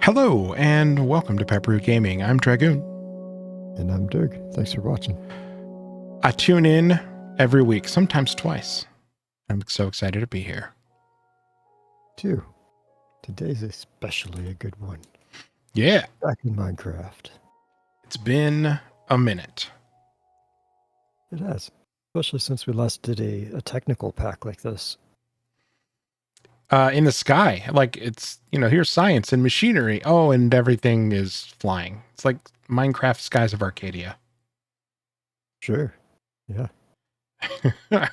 Hello, and welcome to Pepperoo Gaming. I'm Dragoon. And I'm Dirg. Thanks for watching. I tune in every week, sometimes twice. I'm so excited to be here. Too. Today's especially a good one. Yeah. Back in Minecraft. It's been a minute. It has. Especially since we last did a technical pack like this. In the sky. Like, it's, here's science and machinery. Oh, and everything is flying. It's like Minecraft Skies of Arcadia. Sure. Yeah. I've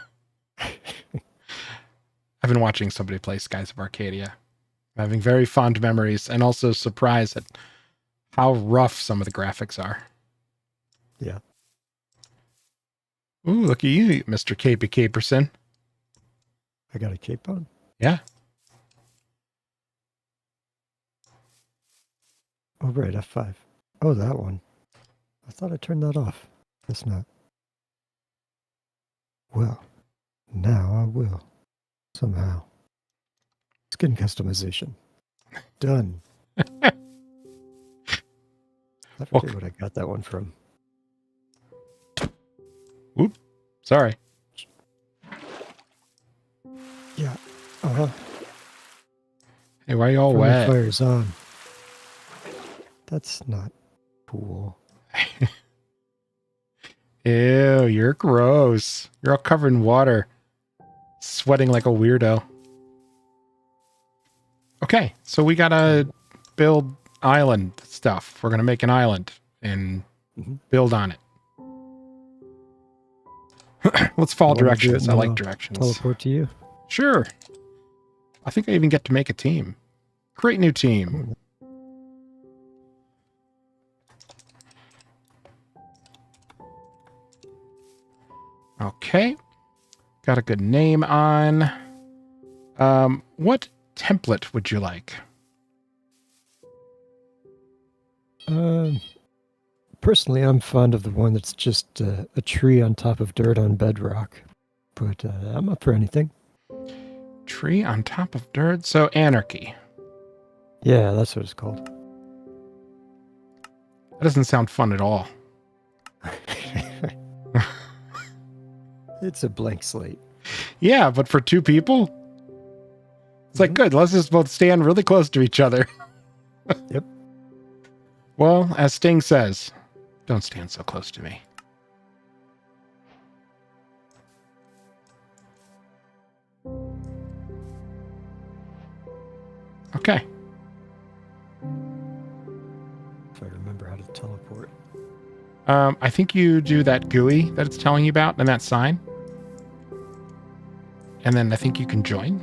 been watching somebody play Skies of Arcadia. I'm having very fond memories and also surprised at how rough some of the graphics are. Yeah. Ooh, look at you, Mr. Capey Caperson. I got a cape on? Yeah. Oh, right, F5. Oh, that one. I thought I turned that off. Guess not. Well, now I will. Somehow. Skin customization. Done. I forget what I got that one from. Oop. Sorry. Yeah. Uh-huh. Hey, why are you all wet? Fire's on. That's not cool. Ew, you're gross. You're all covered in water. Sweating like a weirdo. Okay, so we gotta build island stuff. We're gonna make an island and build on it. Let's follow directions. I like directions. Teleport to you? Sure. I think I even get to make a team. Create new team. Okay. Got a good name on. What template would you like? Personally, I'm fond of the one that's just a tree on top of dirt on bedrock. But I'm up for anything. Tree on top of dirt? So anarchy. Yeah, that's what it's called. That doesn't sound fun at all. It's a blank slate. Yeah, but for two people? It's like, good, let's just both stand really close to each other. Yep. Well, as Sting says, don't stand so close to me. Okay. If I remember how to teleport. I think you do that GUI that it's telling you about and that sign. And then I think you can join.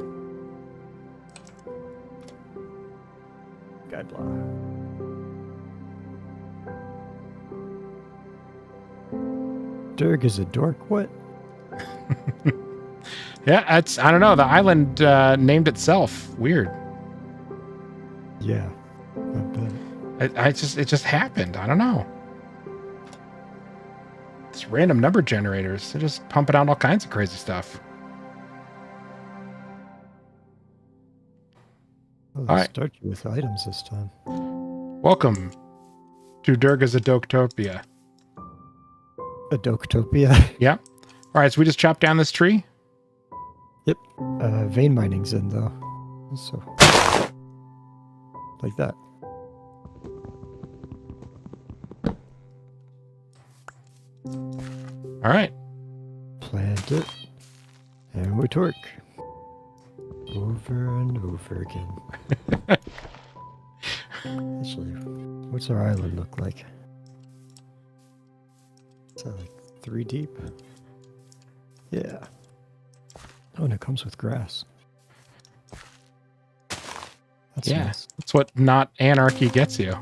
Guy blah. Dirg is a dork. What? Yeah, I don't know. The island named itself. Weird. Yeah. I bet. It just happened. I don't know. These random number generators, they're just pumping out all kinds of crazy stuff. Well, All right. Start you with items this time. Welcome to Durga's Adoctopia. Adoctopia? Yeah. All right, so we just chopped down this tree. Yep. Vein mining's in, though. So. Like that. All right. Plant it. And we torque. Over and over again. Actually, what's our island look like? Is that like 3 deep? Yeah. Oh, and it comes with grass. That's nice. That's what not anarchy gets you.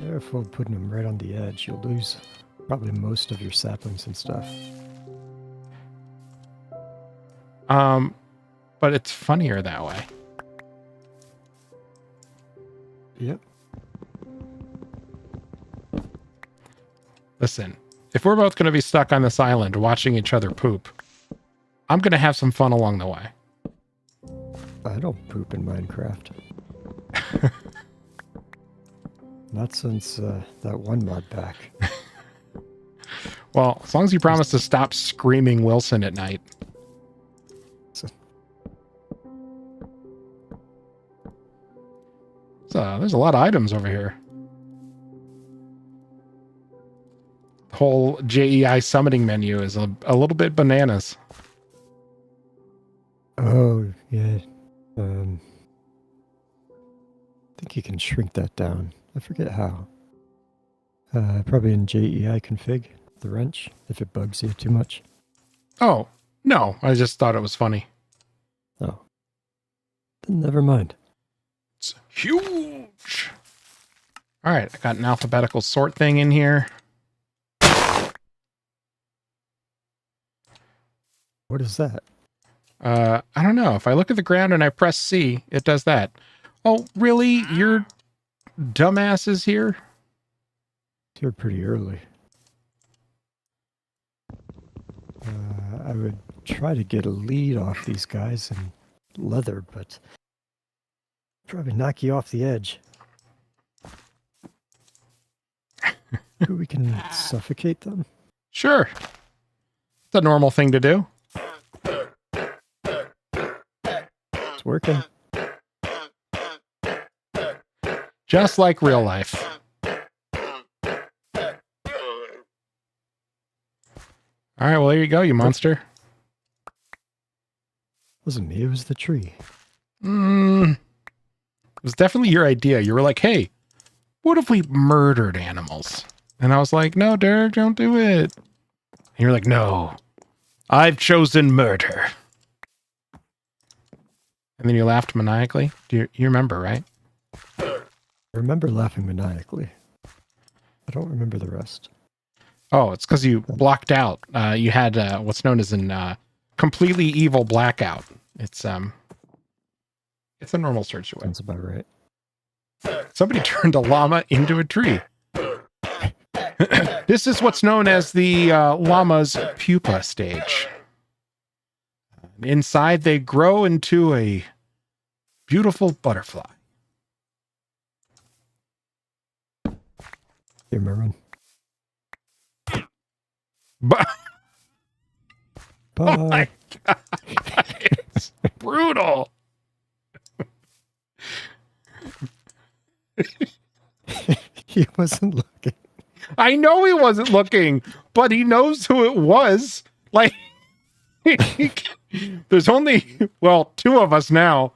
Careful putting them right on the edge. You'll lose probably most of your saplings and stuff. But it's funnier that way. Yep. Listen, if we're both going to be stuck on this island watching each other poop, I'm going to have some fun along the way. I don't poop in Minecraft. Not since that one mod pack. Well, as long as you promise to stop screaming Wilson at night. So, there's a lot of items over here. The whole JEI summoning menu is a little bit bananas. Oh, yeah. I think you can shrink that down. I forget how. Probably in JEI config, the wrench, if it bugs you too much. Oh, no. I just thought it was funny. Oh. Then never mind. It's huge. All right. I got an alphabetical sort thing in here. What is that? I don't know. If I look at the ground and I press C, it does that. Oh, really? Your dumbass is here? You're pretty early. I would try to get a lead off these guys in leather, but probably knock you off the edge. Maybe we can suffocate them? Sure. It's a normal thing to do. It's working. Just like real life. All right, well, there you go, you monster. Wasn't me, it was the tree. It was definitely your idea. You were like, hey, what if we murdered animals? And I was like, no, Dirk, don't do it. And you're like, no, I've chosen murder. And then you laughed maniacally. You remember, right? I remember laughing maniacally. I don't remember the rest. Oh, it's because you blocked out. You had what's known as an completely evil blackout. It's a normal situation. Sounds about right. Somebody turned a llama into a tree. This is what's known as the llama's pupa stage. Inside, they grow into a beautiful butterfly. Here, Merman. But Bye. oh my God, it's brutal. He wasn't looking. I know he wasn't looking, but he knows who it was. Like, there's only, well, two of us now,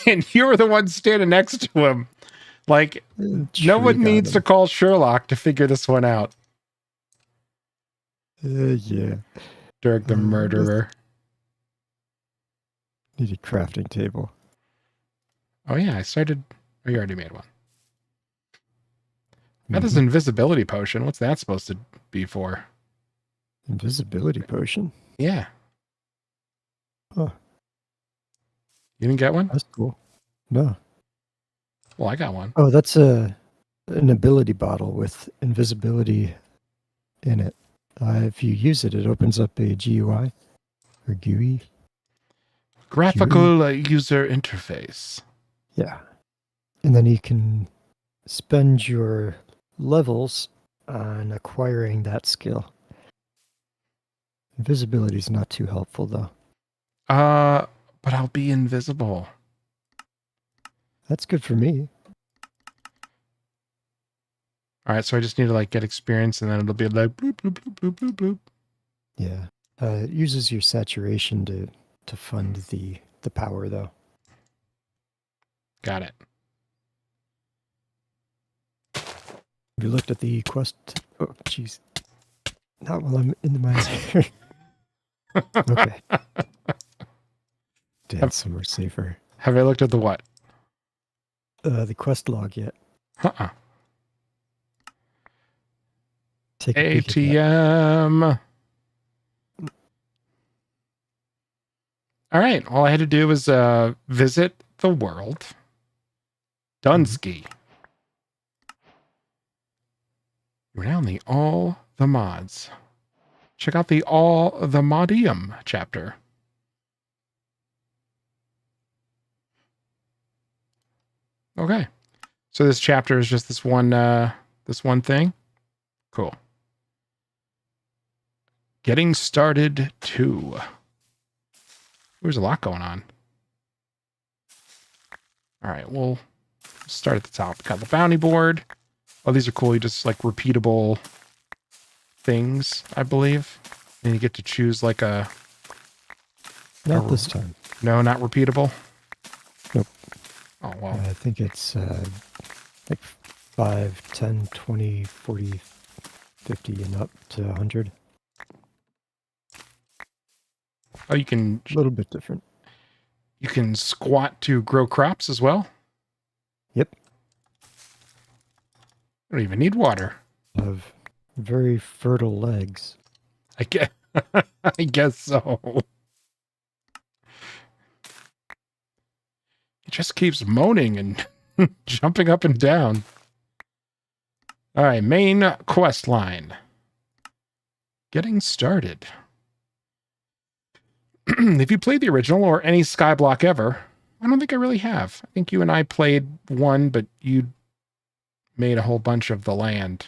and you're the one standing next to him. Like, no one needs to call Sherlock to figure this one out. Yeah. Dirk the murderer. Need a crafting table. Oh, yeah, I started. Oh, you already made one. Got this invisibility potion. What's that supposed to be for? Invisibility potion? Yeah. Huh. You didn't get one? That's cool. No. Well, I got one. Oh, that's an ability bottle with invisibility in it. If you use it, it opens up a GUI or GUI. Graphical user interface. Yeah. And then you can spend your levels on acquiring that skill. Invisibility is not too helpful, though. But I'll be invisible. That's good for me. All right, so I just need to like get experience, and then it'll be like bloop bloop bloop bloop bloop bloop. Yeah. It uses your saturation to fund the power, though. Got it. Have you looked at the quest? Oh, jeez. Not while I'm in the mine. Okay. Dance somewhere safer. Have I looked at the what? The quest log yet. Uh-uh. Take a peek at that. ATM. All right. All I had to do was visit the world. Dunsky. We're now in the All the Mods. Check out the All the Modium chapter. Okay. So this chapter is just this one thing? Cool. Getting started 2. There's a lot going on. All right, we'll start at the top. Got the bounty board. Oh, these are cool. You just like repeatable things, I believe. And you get to choose like a... Not this time. No, not repeatable? Nope. Oh, well. I think it's like 5, 10, 20, 40, 50, and up to 100. Oh, you can... A little bit different. You can squat to grow crops as well? Yep. You don't even need water. Have very fertile legs. I guess, I guess so. He just keeps moaning and jumping up and down. All right, main quest line. Getting started. If you played the original or any Skyblock ever, I don't think I really have. I think you and I played one, but you made a whole bunch of the land.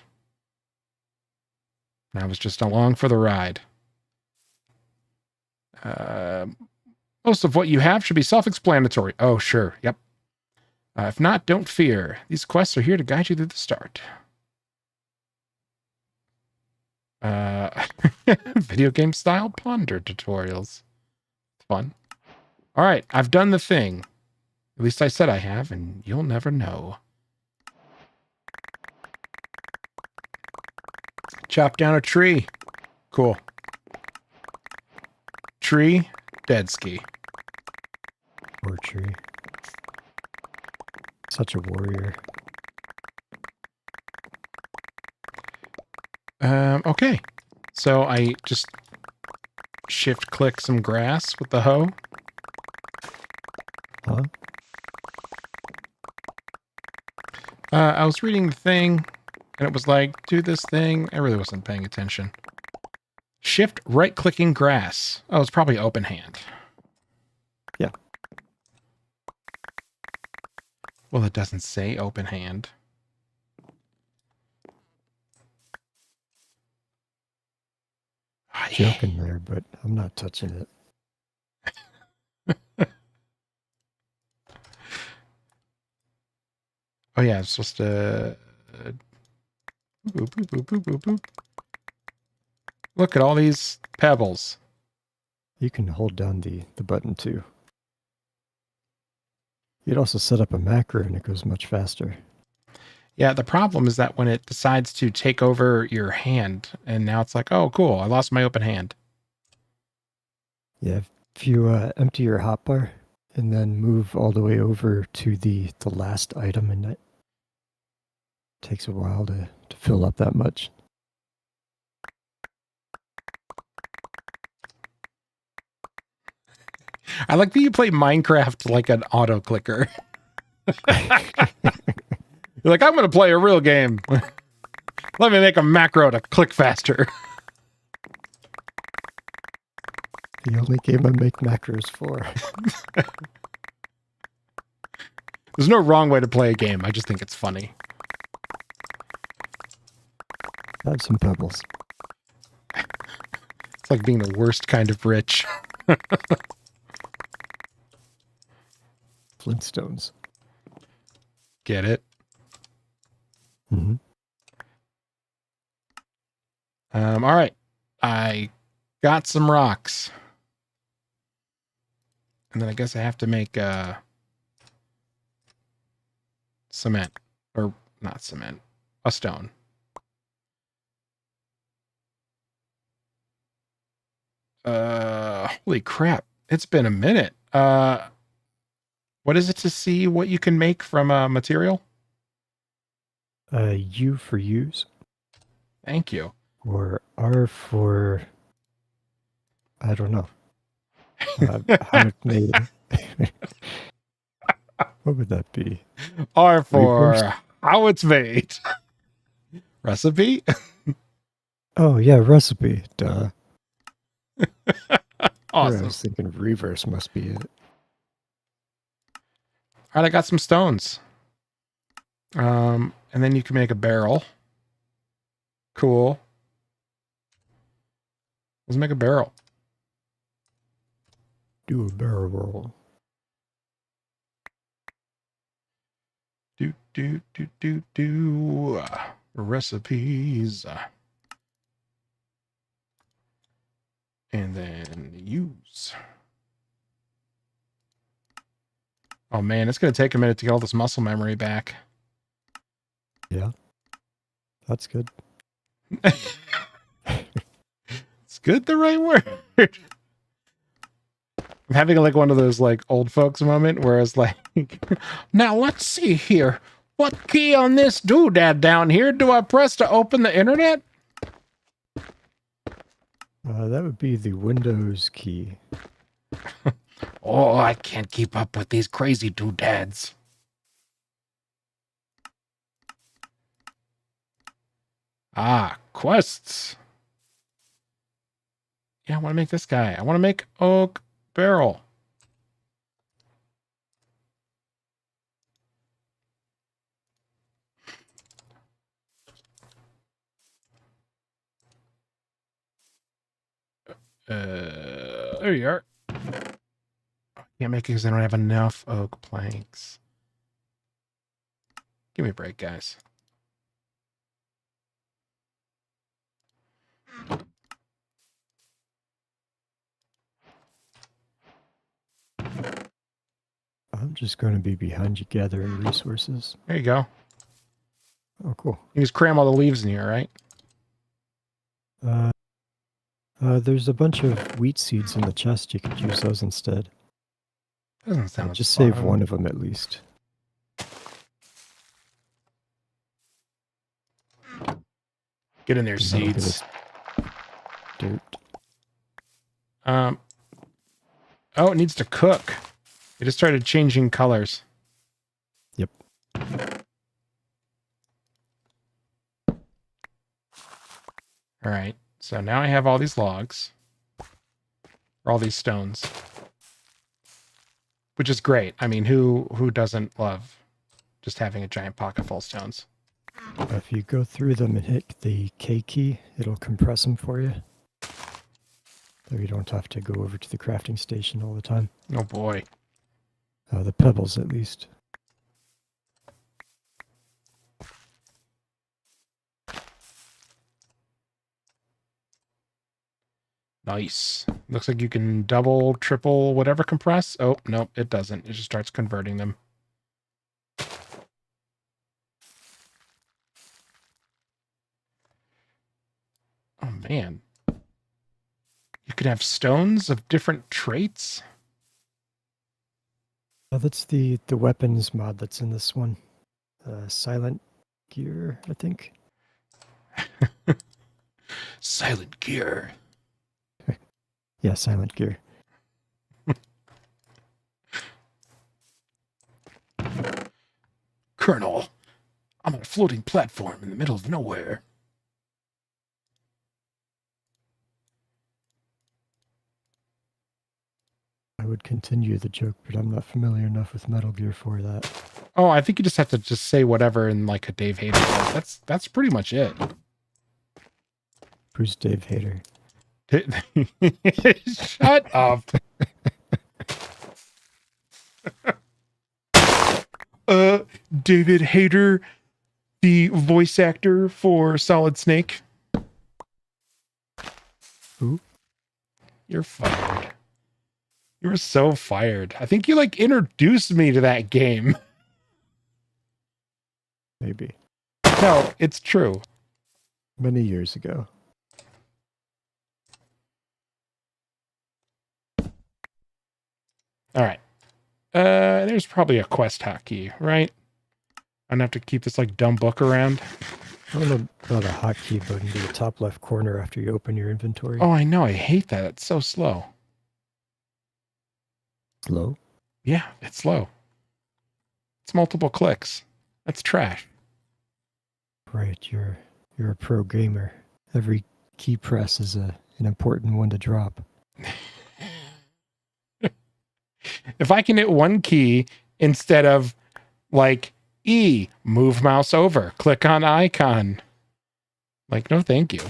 And I was just along for the ride. Most of what you have should be self-explanatory. Oh, sure. Yep. If not, don't fear. These quests are here to guide you through the start. Video game style ponder tutorials. Fun. All right, I've done the thing. At least I said I have, and you'll never know. Chop down a tree. Cool. Tree, dead ski. Poor tree. Such a warrior. Okay. So I just shift click some grass with the hoe. Huh? I was reading the thing, and it was like, do this thing. I really wasn't paying attention. Shift right-clicking grass. Oh, it's probably open hand. Yeah. Well, it doesn't say open hand. Joking there, but I'm not touching it. Oh yeah, it's supposed to... boop, boop, boop, boop, boop, boop. Look at all these pebbles. You can hold down the button too. You'd also set up a macro and it goes much faster. Yeah, the problem is that when it decides to take over your hand, and now it's like, oh, cool, I lost my open hand. Yeah, if you empty your hotbar and then move all the way over to the last item in it, takes a while to fill up that much. I like that you play Minecraft like an auto clicker. You're like, I'm going to play a real game. Let me make a macro to click faster. The only game I make macros for. There's no wrong way to play a game. I just think it's funny. I have some pebbles. It's like being the worst kind of rich. Flintstones. Get it? Mm-hmm. All right. I got some rocks. And then I guess I have to make cement. Or not cement. A stone. Holy crap. It's been a minute. What is it to see what you can make from a material? U for use. Thank you. Or R for... I don't know. How it's made. What would that be? R for Reverse? how it's made. Recipe? Oh, yeah, recipe. Duh. I Awesome. was thinking reverse must be it. All right, I got some stones. And then you can make a barrel. Cool. Let's make a barrel. Do a barrel roll. Recipes. And then use. Oh man, it's going to take a minute to get all this muscle memory back. Yeah. That's good. It's good the right word. I'm having like one of those like old folks moment where it's like, now let's see here. What key on this doodad down here do I press to open the internet? That would be the Windows key. Oh, I can't keep up with these crazy doodads. Ah, quests. Yeah, I want to make this guy. I want to make oak barrel. There you are. Can't make it because I don't have enough oak planks. Give me a break, guys. I'm just going to be behind you gathering resources. There you go. Oh, cool. You just cram all the leaves in here, right? There's a bunch of wheat seeds in the chest. You could use those instead. Doesn't sound Just fun. save one of them at least. Get in there, seeds. Dirt. Oh, it needs to cook. It just started changing colors. Yep. All right. So now I have all these logs. Or all these stones. Which is great. I mean, who doesn't love just having a giant pocket full of stones? If you go through them and hit the K key, it'll compress them for you. So you don't have to go over to the crafting station all the time. Oh boy. The pebbles, at least. Nice. Looks like you can double, triple, whatever compress. Oh, nope, it doesn't. It just starts converting them. Oh, man. You can have stones of different traits? That's the weapons mod that's in this one. Silent gear, I think. Silent gear. Yeah, silent gear. Colonel, I'm on a floating platform in the middle of nowhere. I would continue the joke, but I'm not familiar enough with Metal Gear for that. Oh, I think you just have to just say whatever in like a Dave Hayter voice. That's pretty much it. Who's Dave Hayter? Shut up. David Hayter, the voice actor for Solid Snake. Who? You're fired. You're so fired. I think you like introduced me to that game. Maybe. No, it's true. Many years ago. All right. There's probably a quest hotkey, right? I don't have to keep this like dumb book around. I don't know about a hotkey, but in the top left corner after you open your inventory. Oh, I know. I hate that. It's so slow. Slow? Yeah, it's slow. It's multiple clicks. That's trash. Right, you're a pro gamer. Every key press is an important one to drop. If I can hit one key instead of like E, move mouse over. Click on icon. Like, no thank you.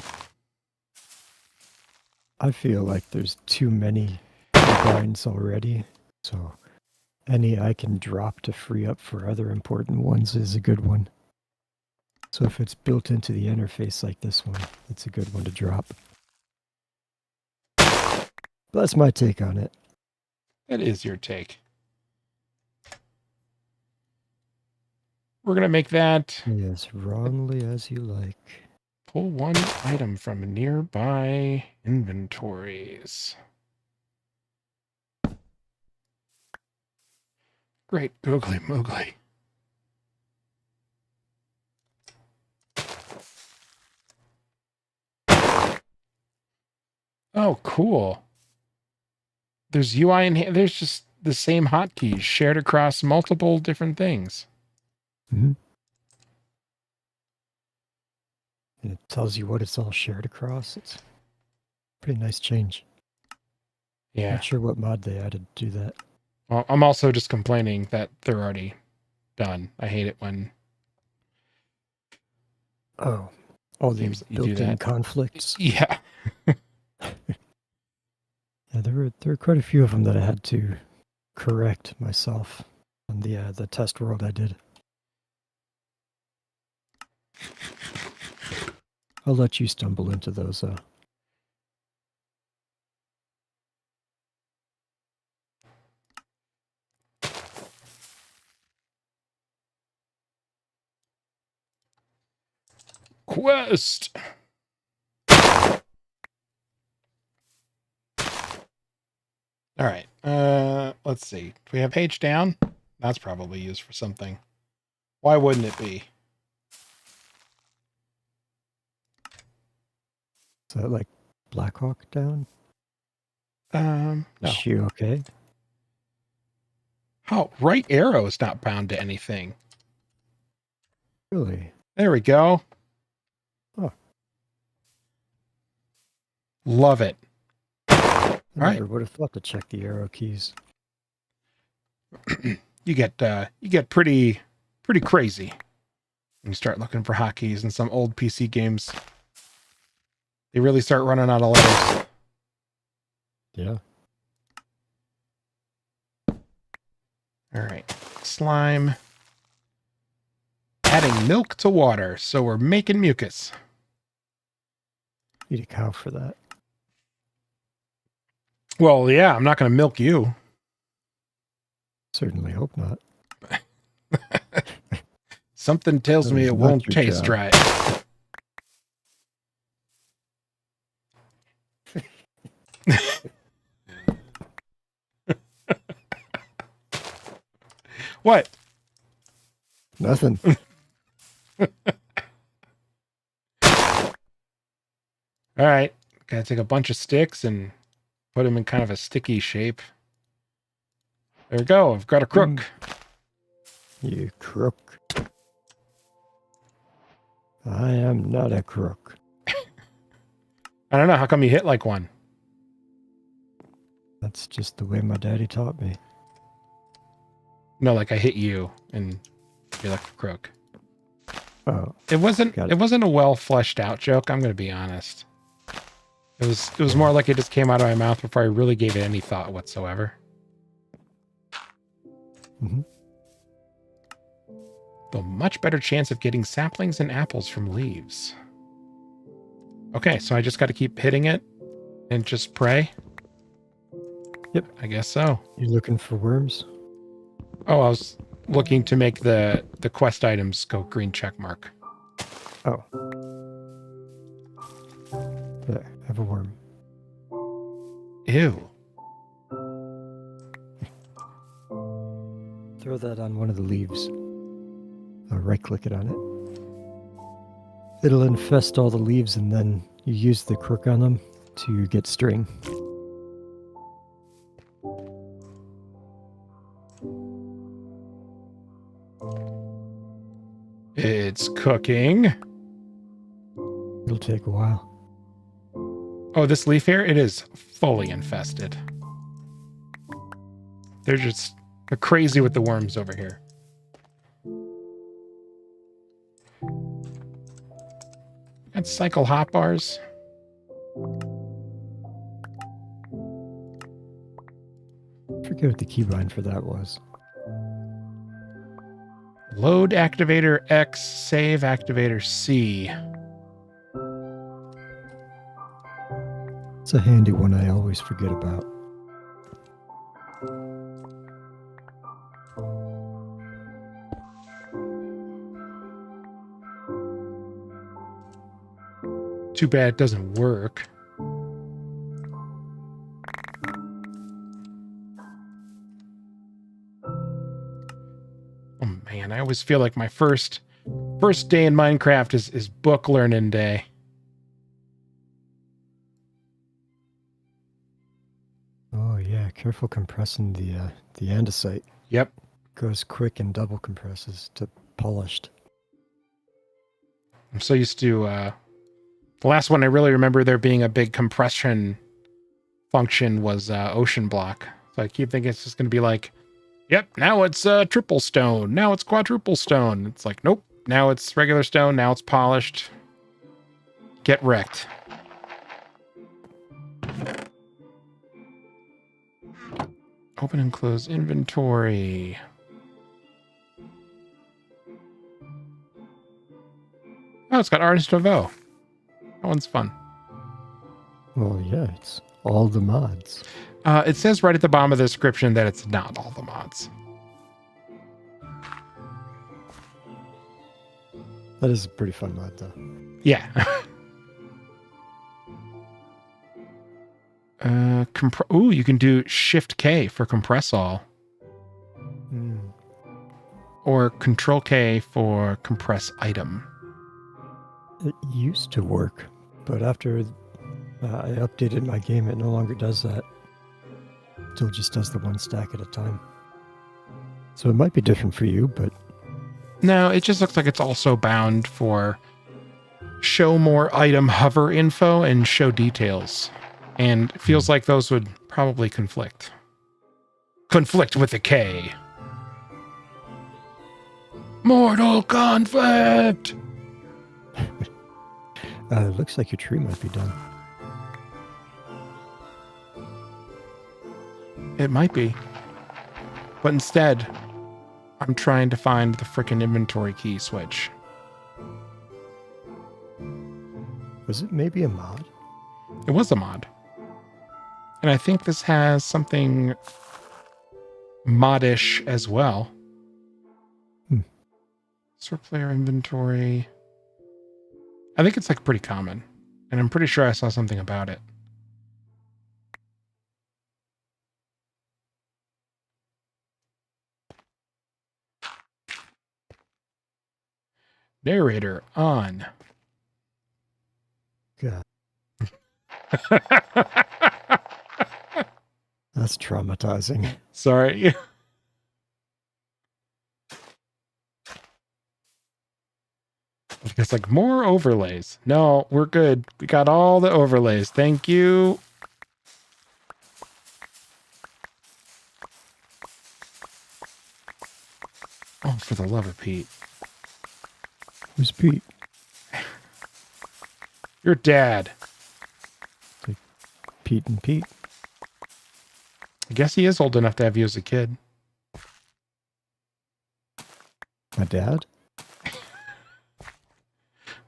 I feel like there's too many keybinds already, so any I can drop to free up for other important ones is a good one. So if it's built into the interface like this one, it's a good one to drop. That's my take on it. That is your take. We're going to make that As wrongly as you like. pull one item from nearby inventories. Great googly moogly. Oh, cool. There's UI and there's just the same hotkeys shared across multiple different things. Mm-hmm. And it tells you what it's all shared across. It's a pretty nice change. Yeah. Not sure what mod they added to do that. Well, I'm also just complaining that they're already done. I hate it when Oh, all the you do built-in that. conflicts. Yeah. Yeah, there were quite a few of them that I had to correct myself on the test world I did. I'll let you stumble into those. Quest. All right. Let's see. Do we have page down? That's probably used for something. Why wouldn't it be? Is that like Blackhawk down? No. Is she okay? Oh, right arrow is not bound to anything. Really? There we go. Oh. Love it. I Right. never would have thought to check the arrow keys. You get pretty crazy when you start looking for hotkeys in some old PC games. They really start running out of letters. Yeah. All right. Slime. Adding milk to water, so we're making mucus. Need a cow for that. Well, yeah, I'm not going to milk you. Certainly hope not. Something tells That me is it not won't your taste job. right. What? Nothing. All right. Gotta take a bunch of sticks and put them in kind of a sticky shape. There we go. I've got a crook. You crook. I am not a crook. I don't know. How come you hit like one? That's just the way my daddy taught me. No, like I hit you and you're like a crook. Oh, It wasn't Got it it. wasn't a well fleshed out joke, I'm gonna be honest. It was more like it just came out of my mouth before I really gave it any thought whatsoever. Mhm. A much better chance of getting saplings and apples from leaves. Okay, so I just got to keep hitting it and just pray? Yep. I guess so. You looking for worms? Oh, I was looking to make the quest items go green check mark. Oh. There, have a worm. Ew. Throw that on one of the leaves. Right click it on it. It'll infest all the leaves and then you use the crook on them to get string. It's cooking. It'll take a while. Oh, this leaf here, it is fully infested. They're crazy with the worms over here. That's cycle hot bars. I forget what the keybind for that was. Load activator X, save activator C. It's a handy one I always forget about. Too bad it doesn't work. Oh man, I always feel like my first day in Minecraft is book learning day. Oh yeah, careful compressing the andesite. Yep. Goes quick and double compresses to polished. I'm so used to the last one I really remember there being a big compression function was ocean block. So I keep thinking it's just going to be like, yep, now it's triple stone. Now it's quadruple stone. It's like, nope. Now it's regular stone. Now it's polished. Get wrecked. Open and close inventory. Oh, it's got Artist Nouveau. That one's fun. Well, yeah, it's all the mods. It says right at the bottom of the description that it's not all the mods. That is a pretty fun mod, though. Yeah. Ooh, you can do Shift K for compress all. Or Control K for compress item. It used to work, but after I updated my game, it no longer does that. Still just does the one stack at a time. So it might be different for you, but... No, it just looks like it's also bound for show more item hover info and show details. And it feels like those would probably conflict. Conflict with a K. Mortal conflict! It looks like your tree might be done. It might be. But instead, I'm trying to find the frickin' inventory key switch. Was it maybe a mod? It was a mod. And I think this has something modish as well. Sort player inventory. I think it's like pretty common. And I'm pretty sure I saw something about it. Narrator on. God. That's traumatizing. Sorry. It's like more overlays. No, we're good. We got all the overlays. Thank you. Oh, for the love of Pete. Who's Pete? Your dad. Like Pete and Pete. I guess he is old enough to have you as a kid. My dad?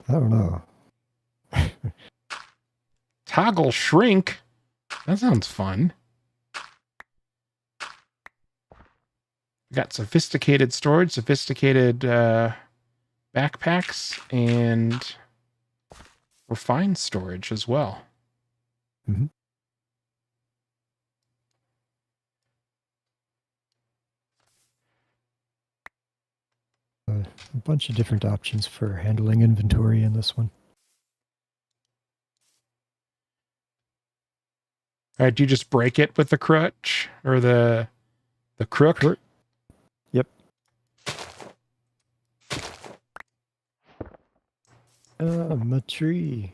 I don't know. Toggle shrink? That sounds fun. We got sophisticated storage, sophisticated backpacks, and refined storage as well. Mm-hmm. A bunch of different options for handling inventory in this one. All right, do you just break it with the crutch or the crook? Yep. My tree.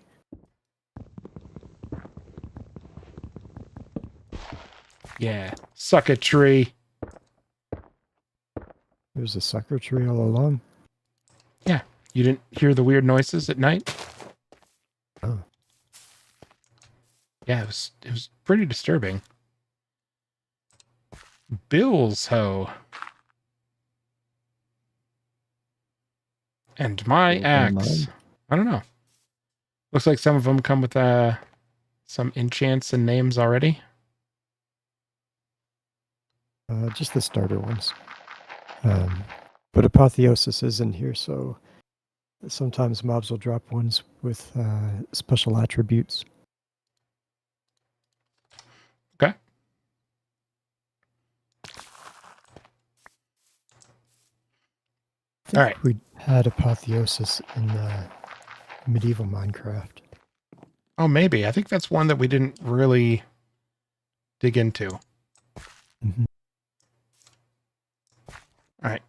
Yeah, suck a tree. There's a sucker tree all along. Yeah, you didn't hear the weird noises at night? Yeah, it was pretty disturbing. Bill's hoe. And my Build axe. mine. I don't know. Looks like some of them come with some enchants and names already. Just the starter ones. But Apotheosis is in here, so sometimes mobs will drop ones with special attributes. Okay. I think All right. we had Apotheosis in medieval Minecraft. Oh, maybe. I think that's one that we didn't really dig into. Mm-hmm. All right.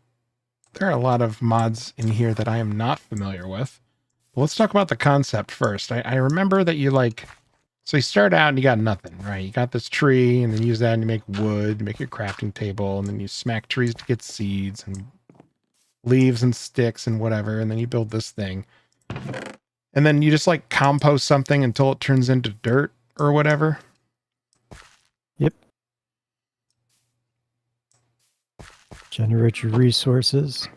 There are a lot of mods in here that I am not familiar with. But let's talk about the concept first. I remember that you so you start out and you got nothing, right? You got this tree and then you use that and you make wood, you make your crafting table, and then you smack trees to get seeds and leaves and sticks and whatever. And then you build this thing. And then you just compost something until it turns into dirt or whatever. Yep. Generate your resources,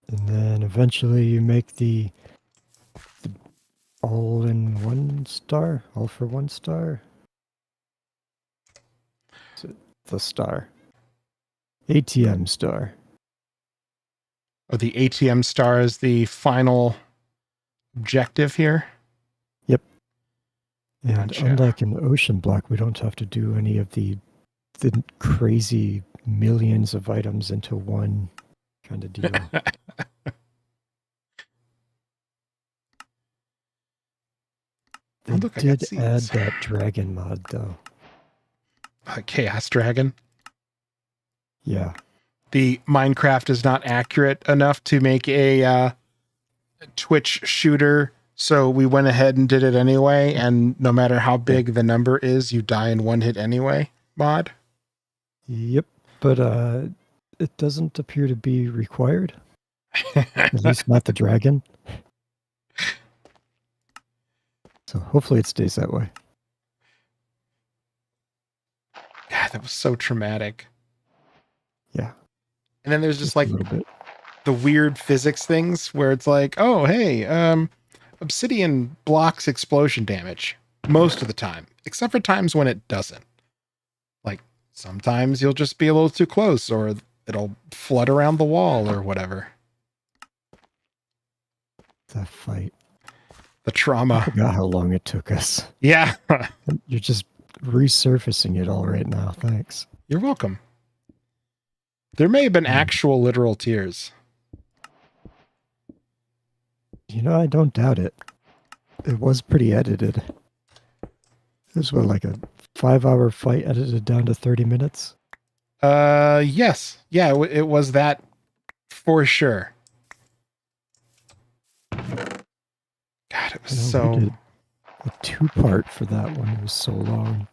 and then eventually you make the all for one star. Is it the star? ATM star. Or the ATM star is the final objective here. Yep. And Gotcha. unlike in the ocean block, we don't have to do any of the crazy millions of items into one kind of deal. They Oh, look, I got did add seeds. that dragon mod, though. Chaos Dragon. Yeah. The Minecraft is not accurate enough to make a Twitch shooter, so we went ahead and did it anyway, and no matter how big the number is, you die in one hit anyway mod. Yep. But it doesn't appear to be required. At least not the dragon. So hopefully it stays that way. God, that was so traumatic. Yeah. And then there's just a little bit. the weird physics things where it's like, oh, hey, obsidian blocks explosion damage most of the time, except for times when it doesn't. Like sometimes you'll just be a little too close or it'll flood around the wall or whatever. That fight. The trauma. I forgot how long it took us. Yeah. You're just resurfacing it all right now. Thanks. You're welcome. There may have been actual literal tears. I don't doubt it. It was pretty edited. It was like a 5-hour fight edited down to 30 minutes. Yes. Yeah, it was that for sure. God, it was so... We did a 2-part for that one. It was so long.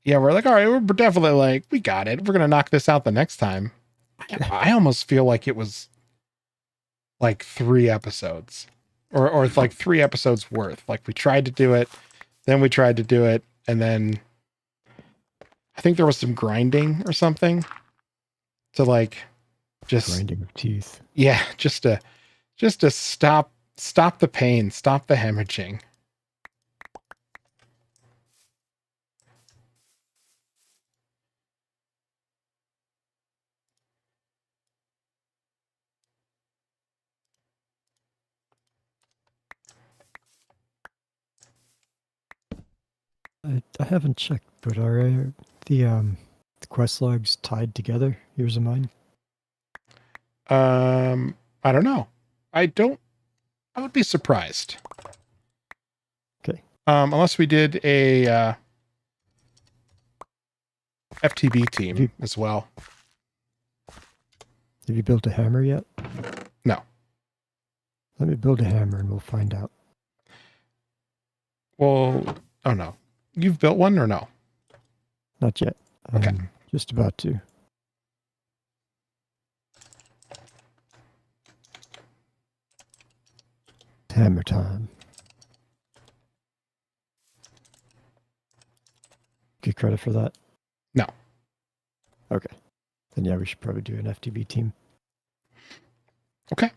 Yeah, we're like, all right, we're definitely we got it. We're going to knock this out the next time. I almost feel like it was 3 episodes or 3 episodes worth. We tried to do it, then we tried to do it, and then I think there was some grinding or something to just grinding of teeth. Yeah, just to stop the pain, stop the hemorrhaging. I haven't checked, but are the quest logs tied together? Yours and mine? I don't know. I would be surprised. Okay. Unless we did a FTB team as well. Have you built a hammer yet? No. Let me build a hammer and we'll find out. Well, oh no. You've built one or no? Not yet. Okay. I'm just about to. Hammer time. get credit for that? No. Okay. Then yeah, we should probably do an FTB team. Okay.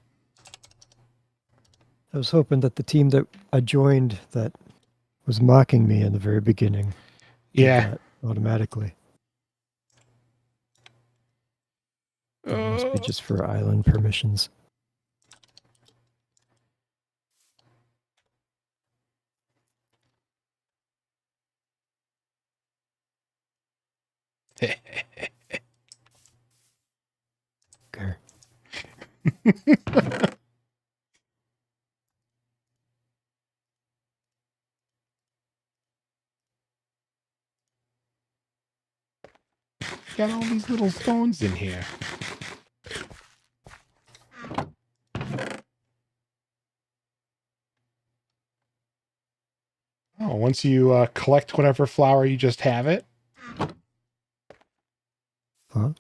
I was hoping that the team that I joined that was mocking me in the very beginning did Yeah. that automatically. It must be just for island permissions. Okay. Got all these little stones in here. Oh, once you collect whatever flower, you just have it. Huh?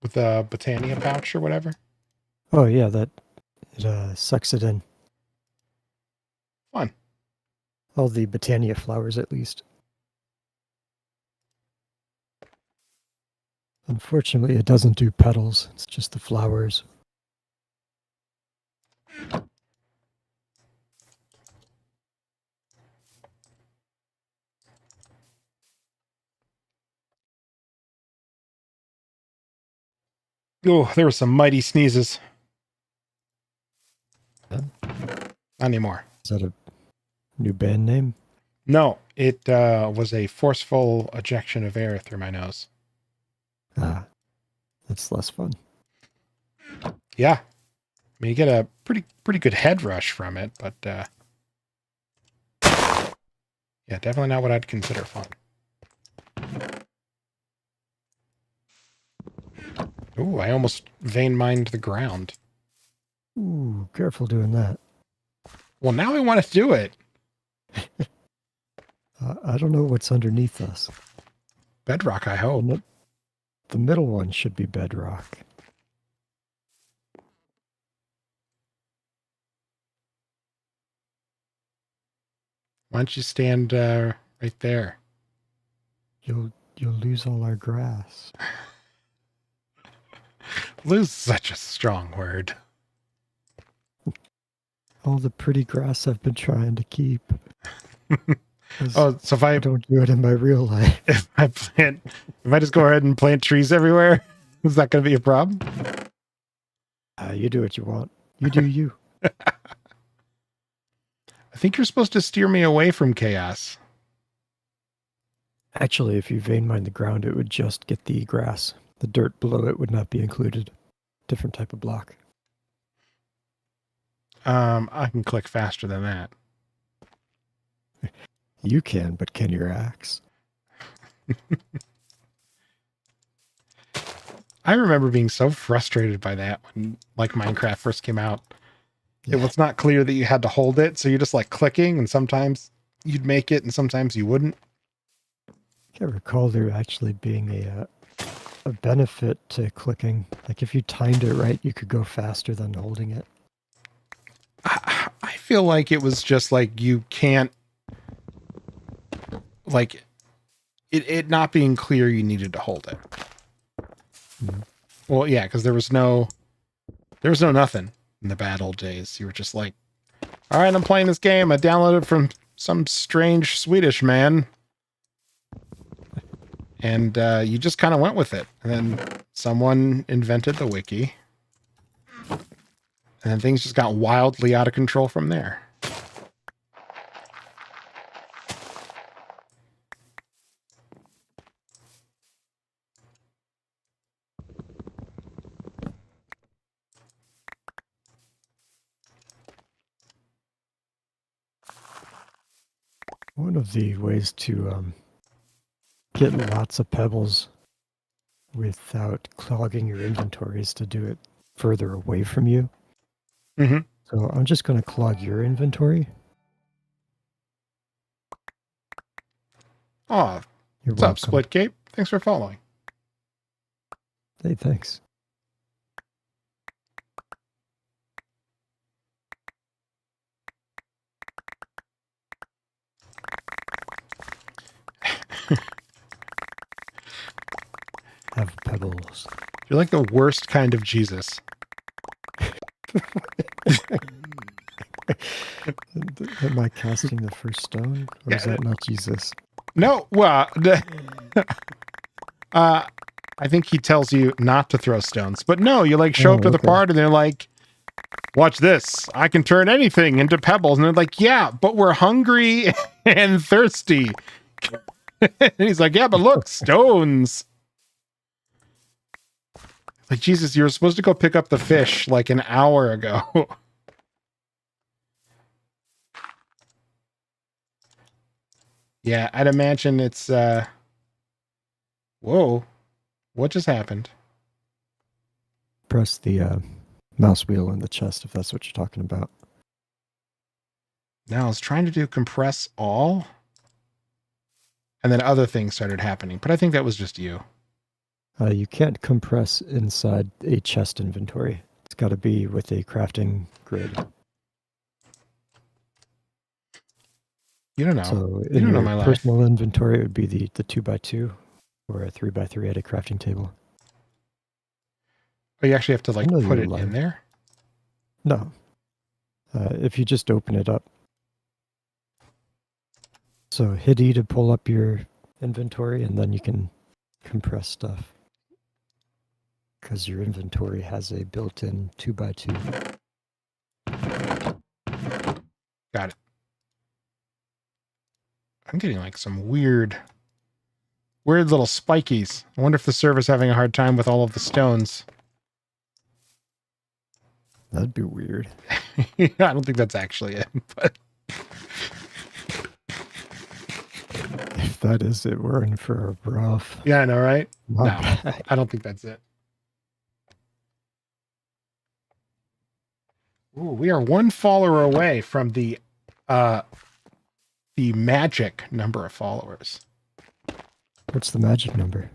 With a Botania pouch or whatever. Oh yeah, that it sucks it in. Fun. All the Botania flowers, at least. Unfortunately, it doesn't do petals. It's just the flowers. Oh, there were some mighty sneezes. Yeah. Not anymore. Is that a new band name? No, it was a forceful ejection of air through my nose. Ah, that's less fun. Yeah. I mean, you get a pretty good head rush from it, but yeah, definitely not what I'd consider fun. Ooh, I almost vein mined the ground. Ooh, careful doing that. Well, now I want to do it. I don't know what's underneath us. Bedrock, I hope. The middle one should be bedrock. Why don't you stand right there? You'll lose all our grass. Lose such a strong word. All the pretty grass I've been trying to keep. Oh, so if I don't do it in my real life. if I just go ahead and plant trees everywhere, is that going to be a problem? You do what you want. You do you. I think you're supposed to steer me away from chaos. Actually, if you vein mine the ground, it would just get the grass. The dirt below it would not be included. Different type of block. I can click faster than that. You can, but can your axe? I remember being so frustrated by that when like Minecraft first came out. Yeah. It was not clear that you had to hold it, so you're just like clicking, and sometimes you'd make it and sometimes you wouldn't. I can't recall there actually being a benefit to clicking. Like if you timed it right, you could go faster than holding it. I feel like it was just like you can't, like it not being clear you needed to hold it. Mm-hmm. Well, yeah, because there was no nothing in the bad old days. You were just like, all right, I'm playing this game. I downloaded it from some strange Swedish man. And you just kind of went with it. And then someone invented the wiki. And then things just got wildly out of control from there. One of the ways to get lots of pebbles without clogging your inventory is to do it further away from you. Mm-hmm. So I'm just going to clog your inventory. Oh, what's up, Split Cape? Thanks for following. Hey, thanks. have pebbles. You're like the worst kind of Jesus. Am I casting the first stone? Or is that not Jesus? No, well, I think he tells you not to throw stones. But no, you like show up to the okay. part and they're like, watch this. I can turn anything into pebbles. And they're like, yeah, but we're hungry and thirsty. And he's like, yeah, but look, stones. Like, Jesus, you were supposed to go pick up the fish like an hour ago. Yeah, I'd imagine it's, whoa, what just happened? Press the mouse wheel in the chest if that's what you're talking about. Now I was trying to do compress all, and then other things started happening, but I think that was just you. You can't compress inside a chest inventory. It's got to be with a crafting grid. You don't know. So You in don't know your my life. personal inventory, it would be the 2x2 or a 3x3 at a crafting table. Oh, you actually have to like I know put you're it lying. in there? No. If you just open it up. So hit E to pull up your inventory, and then you can compress stuff. Because your inventory has a built-in 2x2. Got it. I'm getting like some weird little spikies. I wonder if the server's having a hard time with all of the stones. That'd be weird. I don't think that's actually it, but If that is it, we're in for a rough. yeah, I know, right? Not No, bad. I don't think that's it. Ooh, we are one follower away from the magic number of followers. What's the magic number?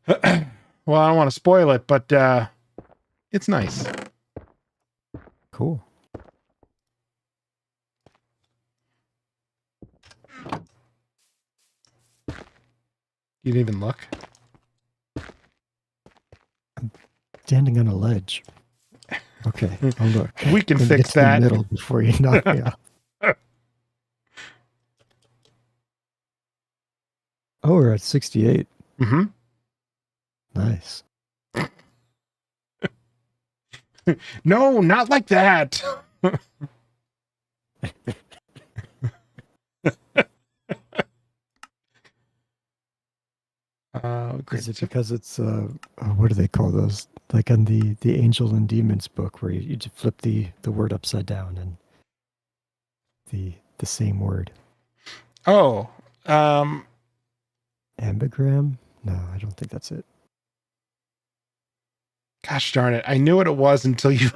Well, I don't want to spoil it, but it's nice. Cool. You didn't even look? Standing on a ledge. Okay, I'll look. We can Let me fix get to that. the middle before you knock me off. Oh, we're at 68. Mm-hmm. Nice. No, not like that. Is it because it's what do they call those? Like on the Angel and Demons book, where you just flip the word upside down and the same word. Oh, Ambigram? No, I don't think that's it. gosh darn it! I knew what it was until you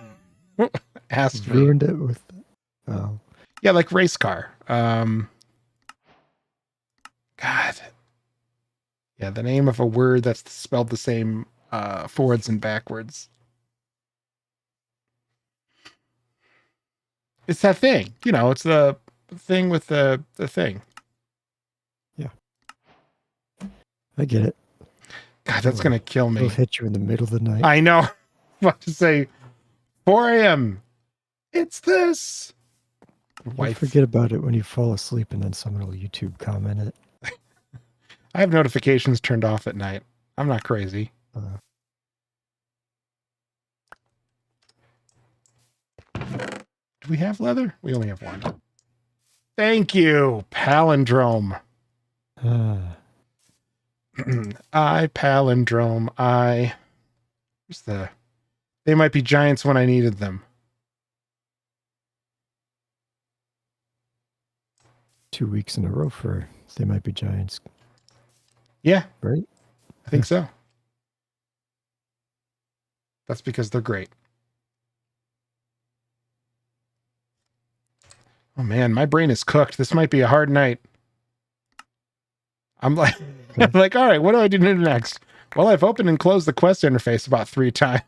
asked me. Ruined it with. Oh, Yeah, like race car. God. Yeah, the name of a word that's spelled the same forwards and backwards. It's that thing. You know, it's the thing with the thing. yeah. I get it. God, that's going to kill me. It'll hit you in the middle of the night. I know. I'm about to say 4 a.m. It's this. You forget about it when you fall asleep, and then someone will YouTube comment it. I have notifications turned off at night. I'm not crazy. Do we have leather? We only have one. Thank you, palindrome. I palindrome. Where's the? They might be giants when I needed them. 2 weeks in a row for They Might Be Giants. Yeah, Right? I think so. That's because they're great. Oh man, my brain is cooked. This might be a hard night. I'm like, I'm like, all right, what do I do next? Well, I've opened and closed the quest interface about 3 times.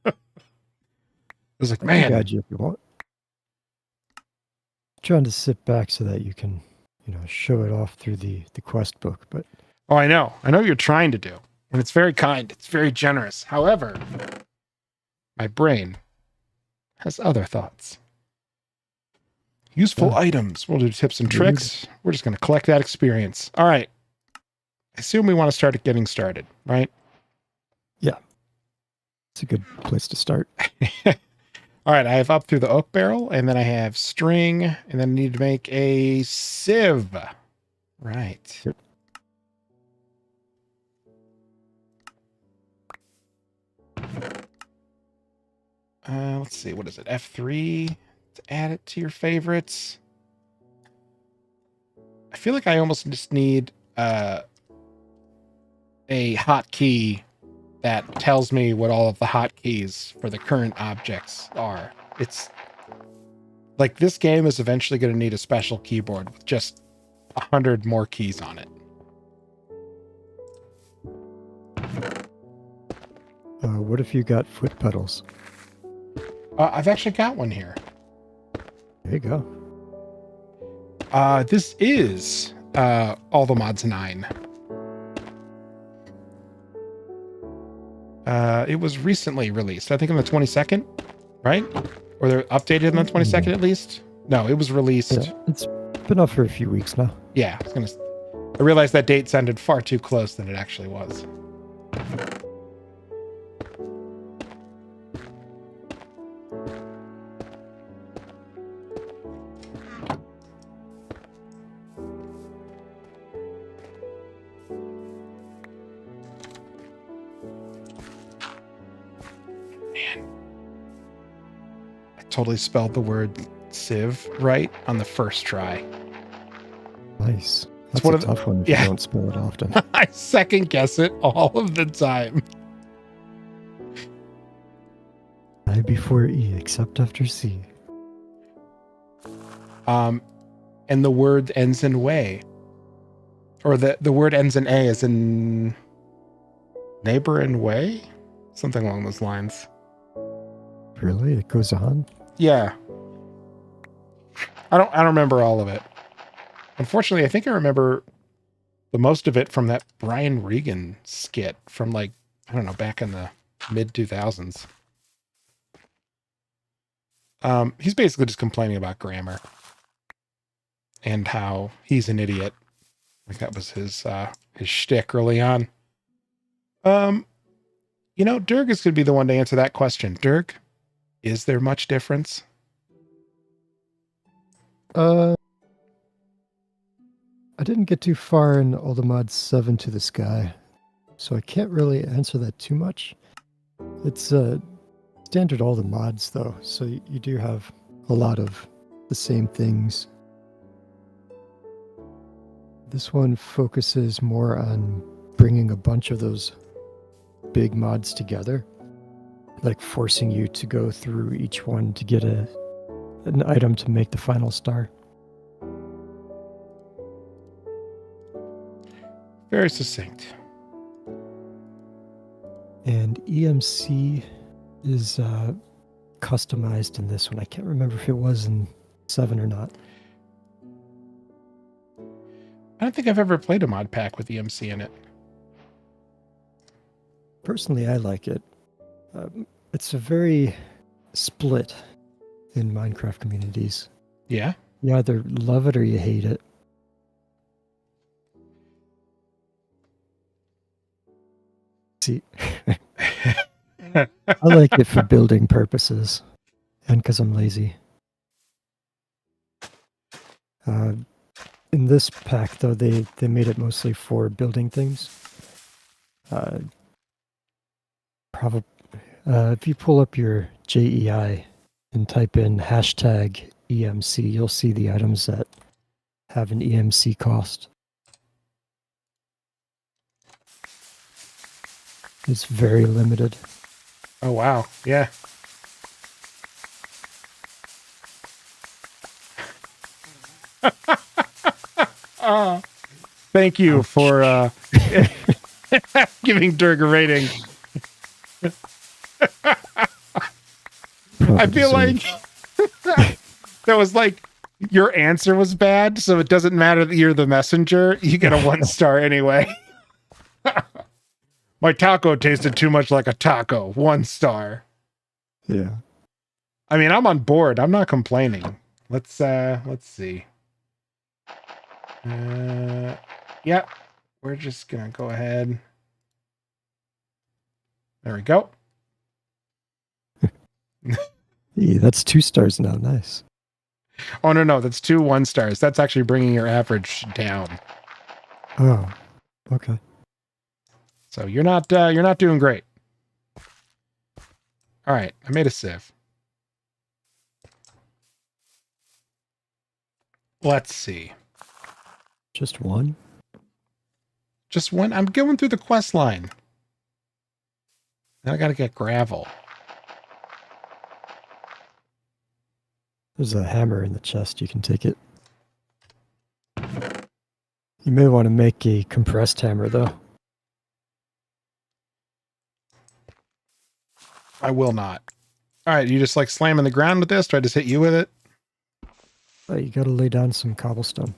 I was like, I man. can guide you if you want. Trying to sit back so that you can, show it off through the quest book, but Oh, I know what you're trying to do, and it's very kind. It's very generous. However, my brain has other thoughts. Useful items. We'll do tips and tricks. We're just going to collect that experience. All right. I assume we want to start getting started, right? Yeah. It's a good place to start. All right. I have up through the oak barrel, and then I have string, and then I need to make a sieve. Right. Yep. Let's see. What is it? F3 to add it to your favorites. I feel like I almost just need a hotkey that tells me what all of the hotkeys for the current objects are. It's like this game is eventually going to need a special keyboard with just 100 more keys on it. What if you got foot pedals? I've actually got one here. There you go. This is All the Mods 9. It was recently released, I think on the 22nd, right? Or they're updated on the 22nd at least? No, it was released. Yeah, it's been up for a few weeks now. Yeah, I realized that date sounded far too close than it actually was. Totally spelled the word sieve right on the first try. Nice. That's one a of the- tough one if yeah. you don't spell it often. I second guess it all of the time. I before E, except after C. And the word ends in way. Or the word ends in A as in neighbor and way? Something along those lines. Really? It goes on? Yeah. I don't remember all of it. Unfortunately, I think I remember the most of it from that Brian Regan skit from like, I don't know, back in the mid 2000s. He's basically just complaining about grammar and how he's an idiot. I think that was his shtick early on. Dirg is going to be the one to answer that question. Dirg, is there much difference? I didn't get too far in All the Mods 7 to the Sky, so I can't really answer that too much. It's standard All the Mods, though, so you do have a lot of the same things. This one focuses more on bringing a bunch of those big mods together, like forcing you to go through each one to get an item to make the final star. Very succinct. And EMC is customized in this one. I can't remember if it was in 7 or not. I don't think I've ever played a mod pack with EMC in it. Personally, I like it. It's a very split in Minecraft communities. Yeah? You either love it or you hate it. See, I like it for building purposes and because I'm lazy. In this pack, though, they made it mostly for building things. If you pull up your JEI and type in hashtag EMC, you'll see the items that have an EMC cost. It's very limited. Oh, wow. Yeah. Thank you for giving Dirg a rating. I feel like that was like your answer was bad, so it doesn't matter that you're the messenger. You get a 1 star anyway. My taco tasted too much like a taco. 1 star. Yeah. I mean, I'm on board. I'm not complaining. Let's see. Yep. We're just gonna go ahead. There we go. Hey, that's 2 stars now. Nice. Oh no, that's 2 1 stars. That's actually bringing your average down. Oh, okay. So you're not doing great. All right, I made a sieve. Let's see. Just 1? Just one. I'm going through the quest line. Now I got to get gravel. There's a hammer in the chest. You can take it. You may want to make a compressed hammer, though. I will not. All right, you just like slamming the ground with this? Do I just hit you with it? Oh, you got to lay down some cobblestone.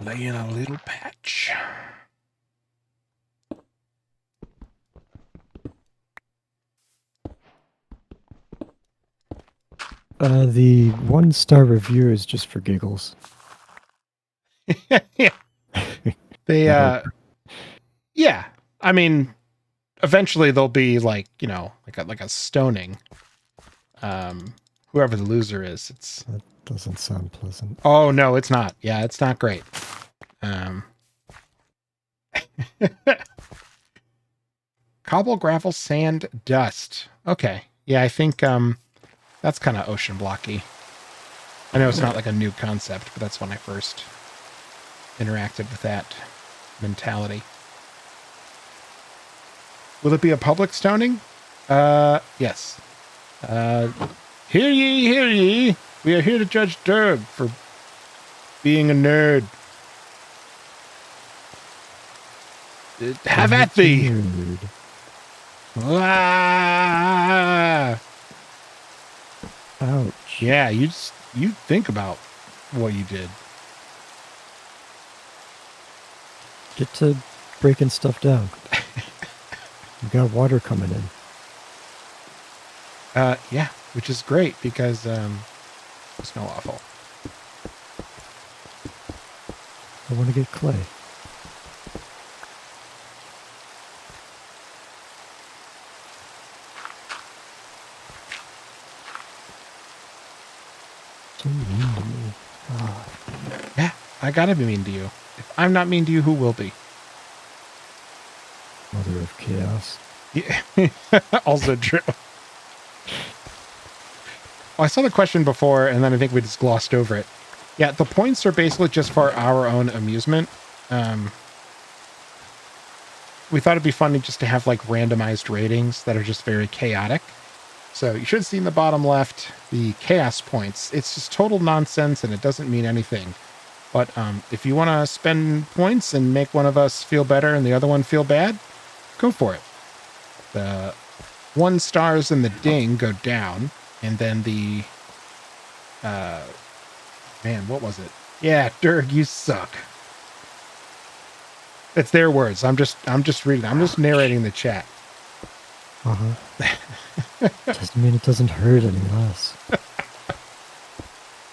Lay in a little patch. The 1-star review is just for giggles. Yeah. They yeah. I mean, eventually there'll be like, like a stoning. Whoever the loser is, it's That doesn't sound pleasant. Oh no, it's not. Yeah, it's not great. Cobble, gravel, sand, dust. Okay. Yeah, I think that's kind of ocean blocky. I know it's not like a new concept, but that's when I first interacted with that mentality. Will it be a public stoning? Yes. Hear ye, hear ye. We are here to judge Dirg for being a nerd. Have at thee. Nerd. Ah! Ouch. Yeah, you think about what you did. Get to breaking stuff down. You got water coming in. Yeah, which is great because smell awful. I want to get clay. So mean to me. Ah, Yeah, I gotta be mean to you. If I'm not mean to you, who will be? mother of chaos. Yeah. Also true. Well, I saw the question before, and then I think we just glossed over it. Yeah, the points are basically just for our own amusement. We thought it'd be funny just to have like randomized ratings that are just very chaotic. So you should see in the bottom left the chaos points. It's just total nonsense and it doesn't mean anything. But if you want to spend points and make one of us feel better and the other one feel bad, go for it. The 1 stars in the ding go down, and then the man, what was it? Yeah, Dirg, you suck. It's their words. I'm just reading. I'm just narrating the chat. Doesn't mean it doesn't hurt any less.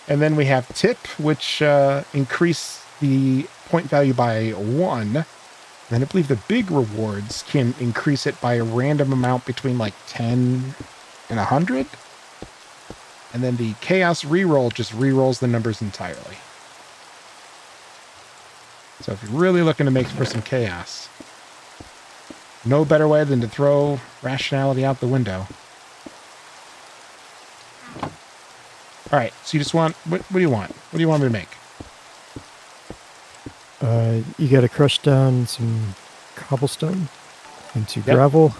And then we have tip, which increase the point value by 1. And I believe the big rewards can increase it by a random amount between like 10 and 100. And then the chaos reroll just rerolls the numbers entirely. So if you're really looking to make for some chaos, no better way than to throw rationality out the window. All right, so you just want, what do you want? What do you want me to make? You got to crush down some cobblestone into gravel,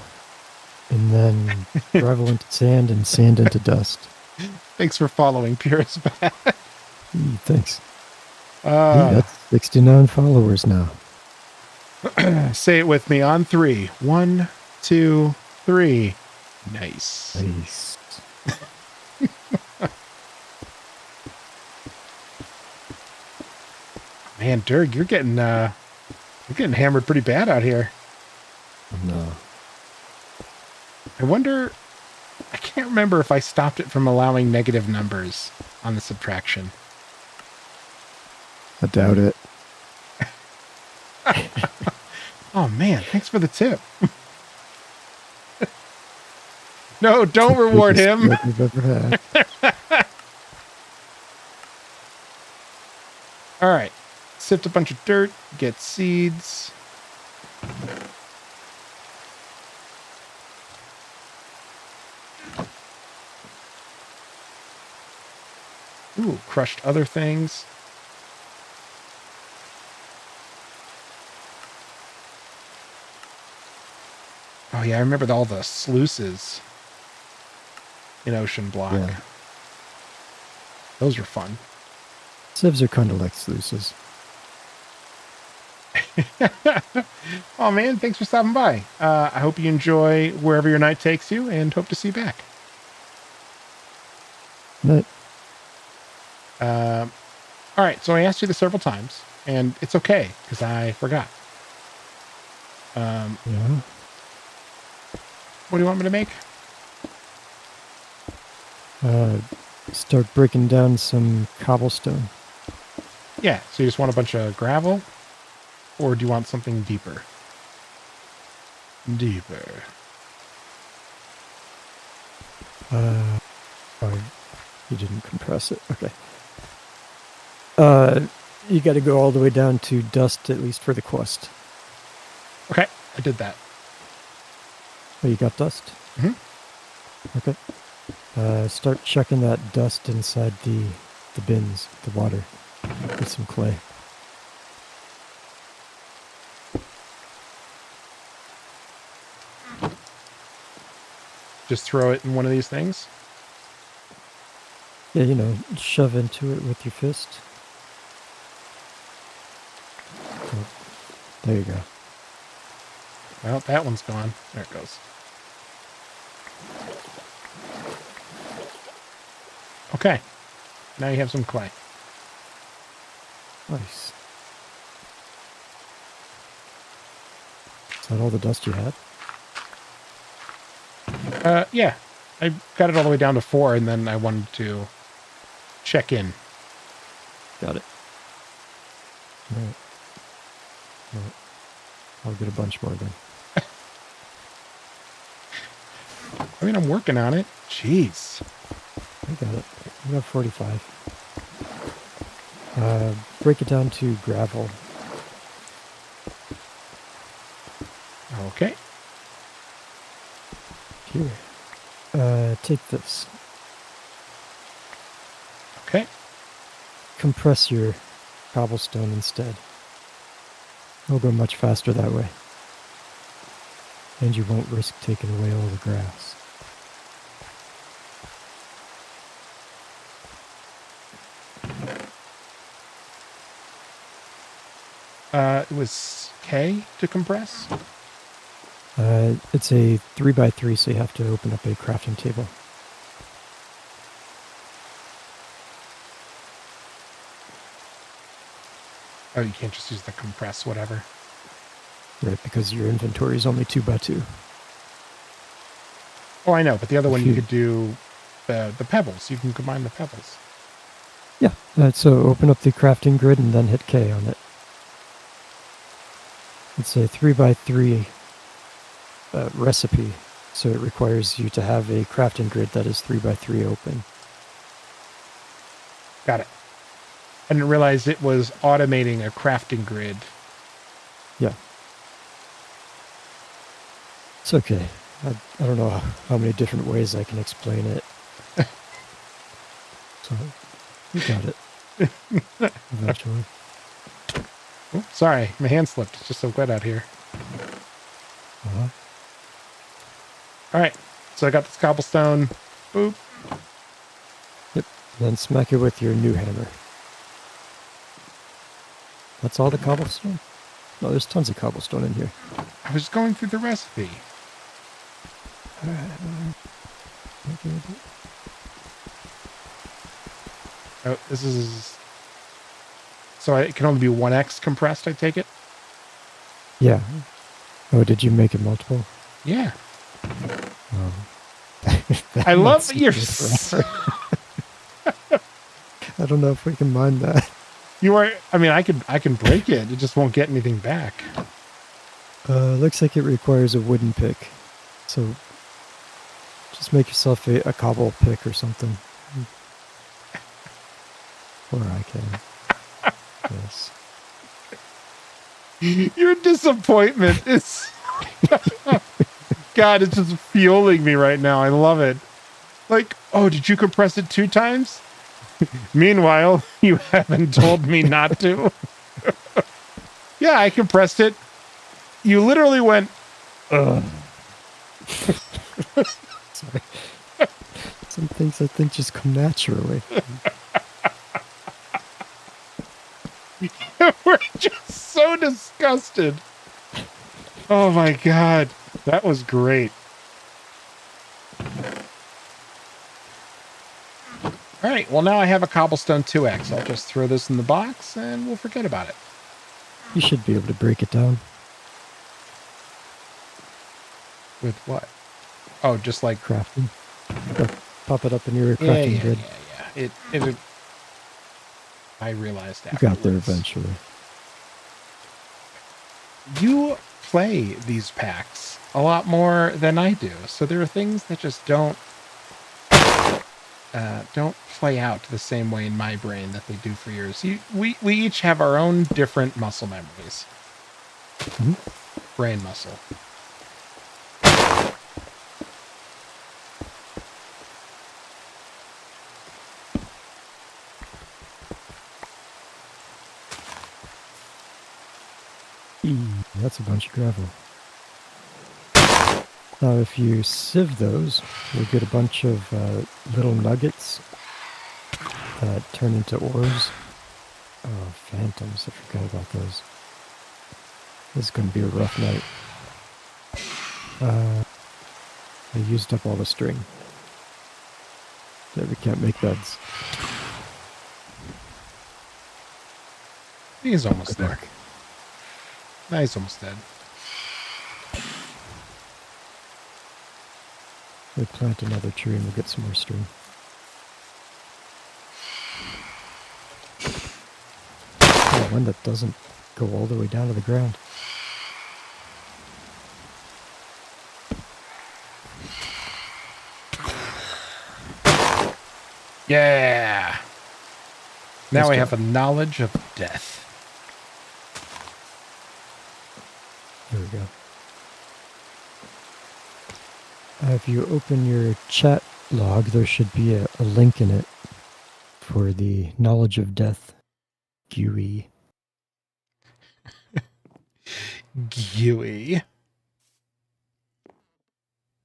and then gravel into sand, and sand into dust. Thanks for following, Purist Bat. Thanks. That's 69 followers now. Say it with me on 3. 1, 2, 3. Nice. Nice. Man, Dirg, you're getting hammered pretty bad out here. No. I wonder, I can't remember if I stopped it from allowing negative numbers on the subtraction. I doubt it. Oh man, thanks for the tip. No, don't reward him. We've ever had. All right. Sift a bunch of dirt, get seeds. Ooh, crushed other things. Oh yeah, I remember all the sluices in Ocean Block. Yeah. Those were fun. Sieves are kind of like sluices. Oh man, thanks for stopping by. I hope you enjoy wherever your night takes you and hope to see you back. Night. All right, so I asked you this several times, and it's okay because I forgot. Yeah. What do you want me to make? Start breaking down some cobblestone. Yeah, so you just want a bunch of gravel, or do you want something deeper? Deeper. Oh, you didn't compress it. Okay. You got to go all the way down to dust, at least for the quest. Okay, I did that. Oh, you got dust? Mm-hmm. Okay. Start checking that dust inside the bins, the water, with some clay. Just throw it in one of these things. Yeah, you know, shove into it with your fist. Oh, there you go. Well, that one's gone. There it goes. Okay. Now you have some clay. Nice. Is that all the dust you had? Yeah. I got it all the way down to 4, and then I wanted to check in. Got it. All right. All right. I'll get a bunch more then. I mean, I'm working on it. Jeez. I got it. I got 45. Break it down to gravel. Okay. Here. Take this. Okay. Compress your cobblestone instead. It'll go much faster that way. And you won't risk taking away all the grass. It was K to compress? It's a 3x3, so you have to open up a crafting table. Oh, you can't just use the compress, whatever. Right, because your inventory is only 2x2. Oh, I know, but the other one you you- could do the pebbles. You can combine the pebbles. Yeah, so open up the crafting grid and then hit K on it. It's a 3x3 recipe, so it requires you to have a crafting grid that is 3x3 open. Got it. I didn't realize it was automating a crafting grid. Yeah. It's okay. I don't know how many different ways I can explain it. So, you got it. Eventually. Oh, sorry, my hand slipped. It's just so wet out here. Uh-huh. All right, so I got this cobblestone. Boop. Yep. Then smack it with your new hammer. That's all the cobblestone? No, there's tons of cobblestone in here. I was going through the recipe. Oh, this is So it can only be 1x compressed, I take it? Yeah. Oh, did you make it multiple? Yeah. Oh. I That might love sit your... there forever. I don't know if we can mine that. You are... I mean, I can break it. It just won't get anything back. Looks like it requires a wooden pick. So just make yourself a cobble pick or something. Or I can. Yes. Your disappointment is... God, it's just fueling me right now. I love it. Like, oh, did you compress it 2 times? Meanwhile, you haven't told me not to. Yeah, I compressed it. You literally went, ugh. Sorry. Some things I think just come naturally. We're just so disgusted. Oh my God. That was great. All right. Well, now I have a cobblestone 2x. I'll just throw this in the box and we'll forget about it. You should be able to break it down. With what? Oh, just like Crafting. Pop it up in your crafting grid. Yeah. It I realized You afterwards. got there eventually. You play these packs a lot more than I do, so there are things that just don't play out the same way in my brain that they do for yours. We each have our own different muscle memories. Mm-hmm. Brain muscle. That's a bunch of gravel. Now, if you sieve those, you'll get a bunch of little nuggets that turn into ores. Oh, phantoms. I forgot about those. This is going to be a rough night. I used up all the string. Yeah, we can't make beds. He's almost Good there. luck. Nah, he's almost dead. We plant another tree and we'll get some more string. Oh, one that doesn't go all the way down to the ground. Yeah. Now Let's I go. have a knowledge of death. There we go. If you open your chat log, there should be a link in it for the knowledge of death GUI. GUI.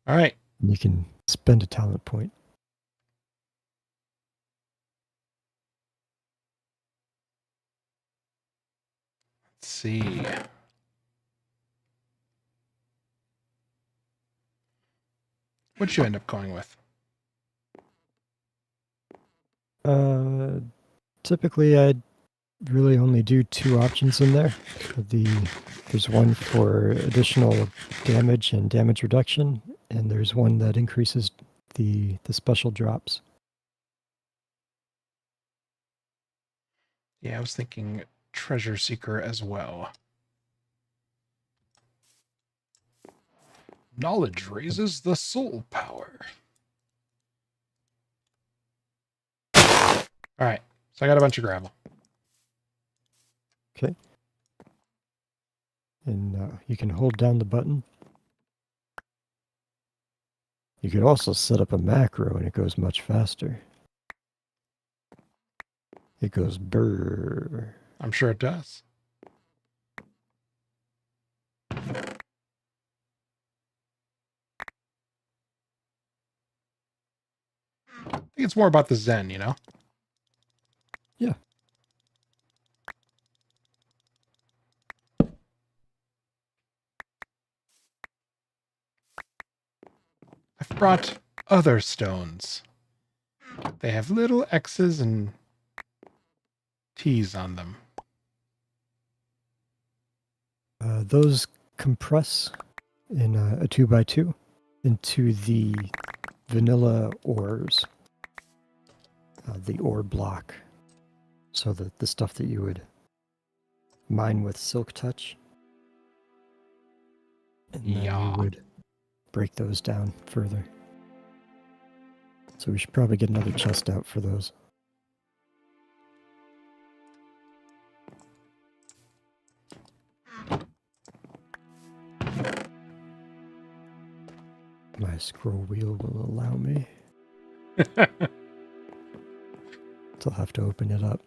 All right. You can spend a talent point. Let's see. What'd you end up going with? Typically, I'd really only do 2 options in there. There's one for additional damage and damage reduction, and there's one that increases the special drops. Yeah, I was thinking Treasure Seeker as well. Knowledge raises the soul power. All right, so I got a bunch of gravel. Okay. And you can hold down the button. You could also set up a macro and it goes much faster. It goes brrr. I'm sure it does. I think it's more about the Zen, you know? Yeah. I've brought other stones. They have little X's and T's on them. Those compress in a 2x2 into the vanilla ores, the ore block. So the stuff that you would mine with silk touch. And then Yeah. you would break those down further. So we should probably get another chest out for those. My scroll wheel will allow me. So I'll have to open it up.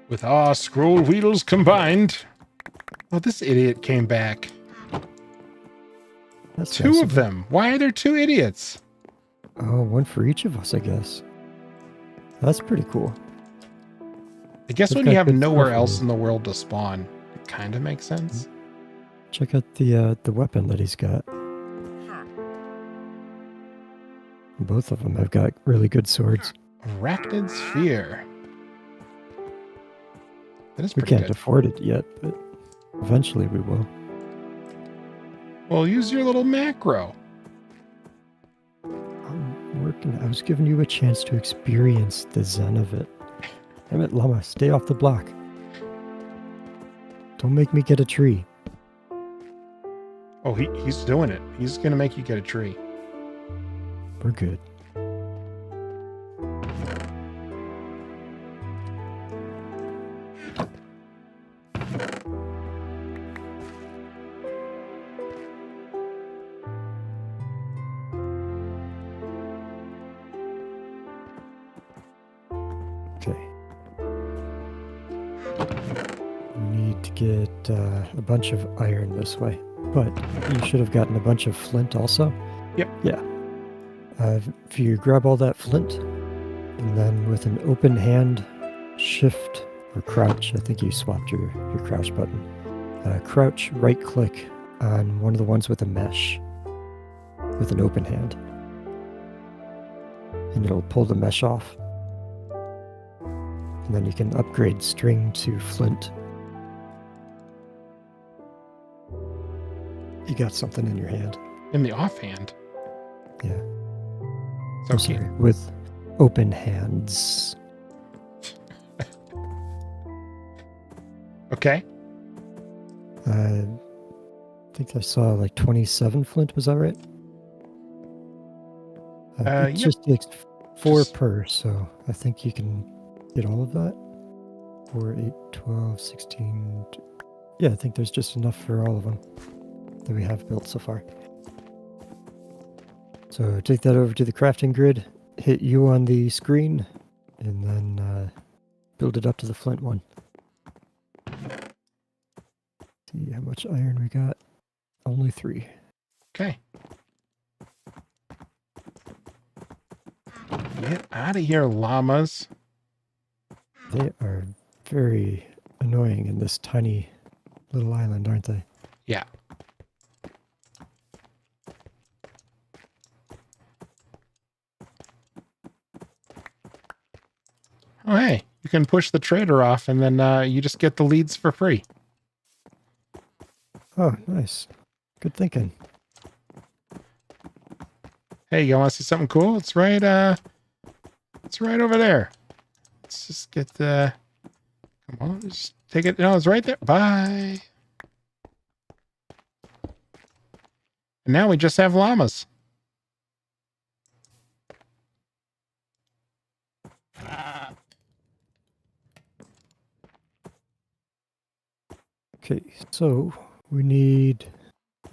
With our scroll wheels combined. Oh, this idiot came back. That's Two nice of them. Why are there two idiots? Oh, one for each of us, I guess. That's pretty cool. I guess They've when got you have good nowhere stuff in else there. in the world to spawn, it kind of makes sense. Check out the weapon that he's got. Both of them have got really good swords. Arachnid sphere. That is We pretty can't good. afford it yet, but eventually we will. Well, use your little macro. I'm working. I was giving you a chance to experience the zen of it. Damn it, llama, stay off the block. Don't make me get a tree. Oh, he's doing it. He's going to make you get a tree. We're good. Okay. We need to get a bunch of iron this way. But you should have gotten a bunch of flint also. Yep. Yeah. If you grab all that flint, and then with an open hand, shift or crouch, I think you swapped your crouch button. Crouch, right click on one of the ones with a mesh with an open hand. And it'll pull the mesh off. And then you can upgrade string to flint. You got something in your hand. In the offhand. Yeah. It's I'm okay. sorry, with open hands. Okay. I think I saw like 27 flint, was that right? It Yep. just takes 4 Just- per, so I think you can get all of that. 4, 8, 12, 16. Yeah, I think there's just enough for all of them that we have built so far. So take that over to the crafting grid, hit U on the screen, and then build it up to the flint one. See how much iron we got. Only 3. Okay. Get out of here, llamas. They are very annoying in this tiny little island, aren't they? Yeah. Oh, hey. You can push the trader off and then you just get the leads for free. Oh, nice. Good thinking. Hey, you want to see something cool? It's right over there. Let's just get come on, just take it. No, it's right there. Bye. And now we just have llamas. Okay, so we need,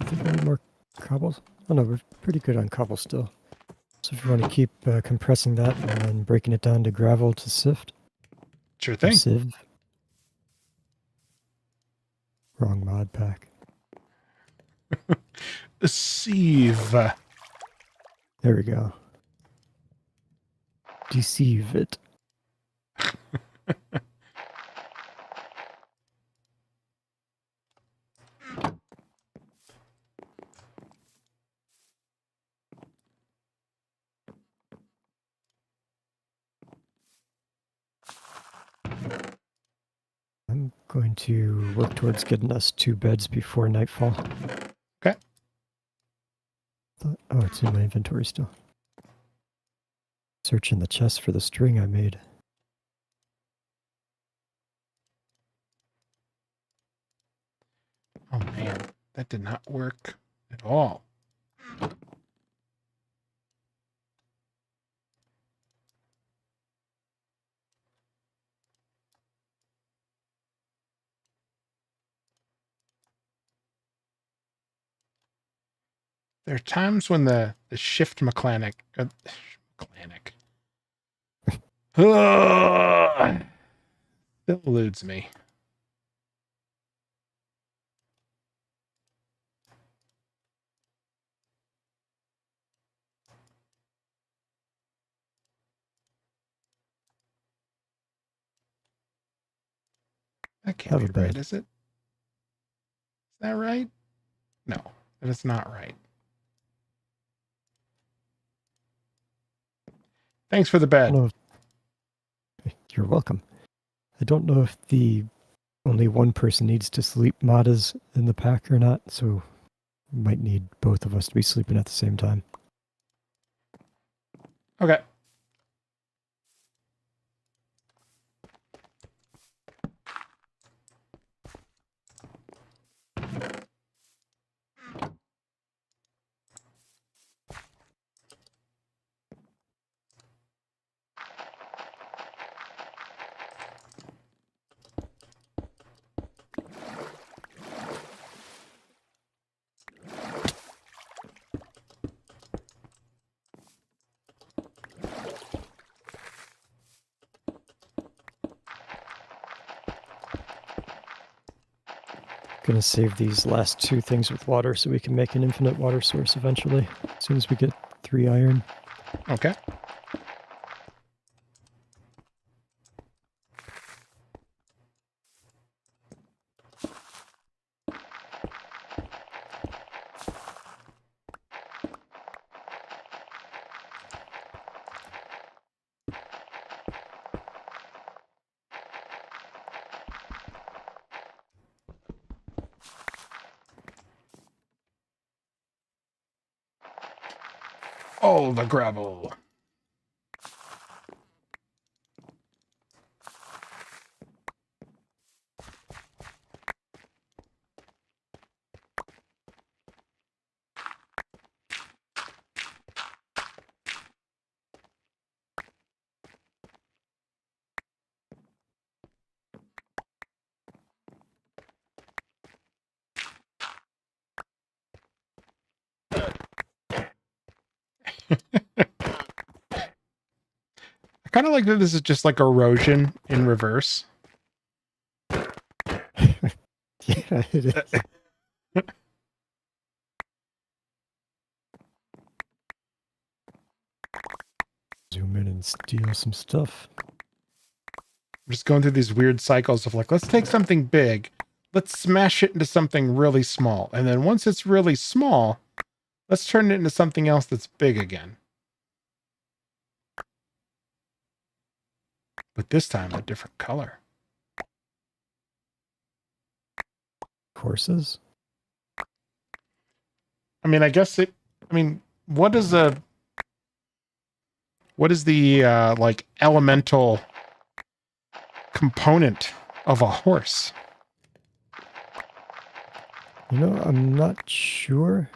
I think we need more cobbles. Oh no, we're pretty good on cobble still. So if you want to keep compressing that and then breaking it down to gravel to sift. Sure Or thing. sieve. Wrong mod pack. Sieve. There we go. Deceive it. I'm Going to work towards getting us 2 beds before nightfall. Okay. Oh, it's in my inventory still. Searching the chest for the string I made. Oh man, that did not work at all. There are times when the shift mechanic still eludes me. That can't Have be a right, bed. is it? Is that right? No, that is not right. Thanks for the bed. No, you're welcome. I don't know if the only one person needs to sleep mod is in the pack or not, so we might need both of us to be sleeping at the same time. Okay. Gonna save these last 2 things with water so we can make an infinite water source eventually, as soon as we get 3 iron. Okay. All the gravel. I kind of like that this is just like erosion in reverse. Yeah, it is. Zoom in and steal some stuff. I'm just going through these weird cycles of like, let's take something big, let's smash it into something really small. And then once it's really small, let's turn it into something else that's big again. But this time a different color. Horses? I mean, I guess it, I mean, what is the like elemental component of a horse? You know, I'm not sure.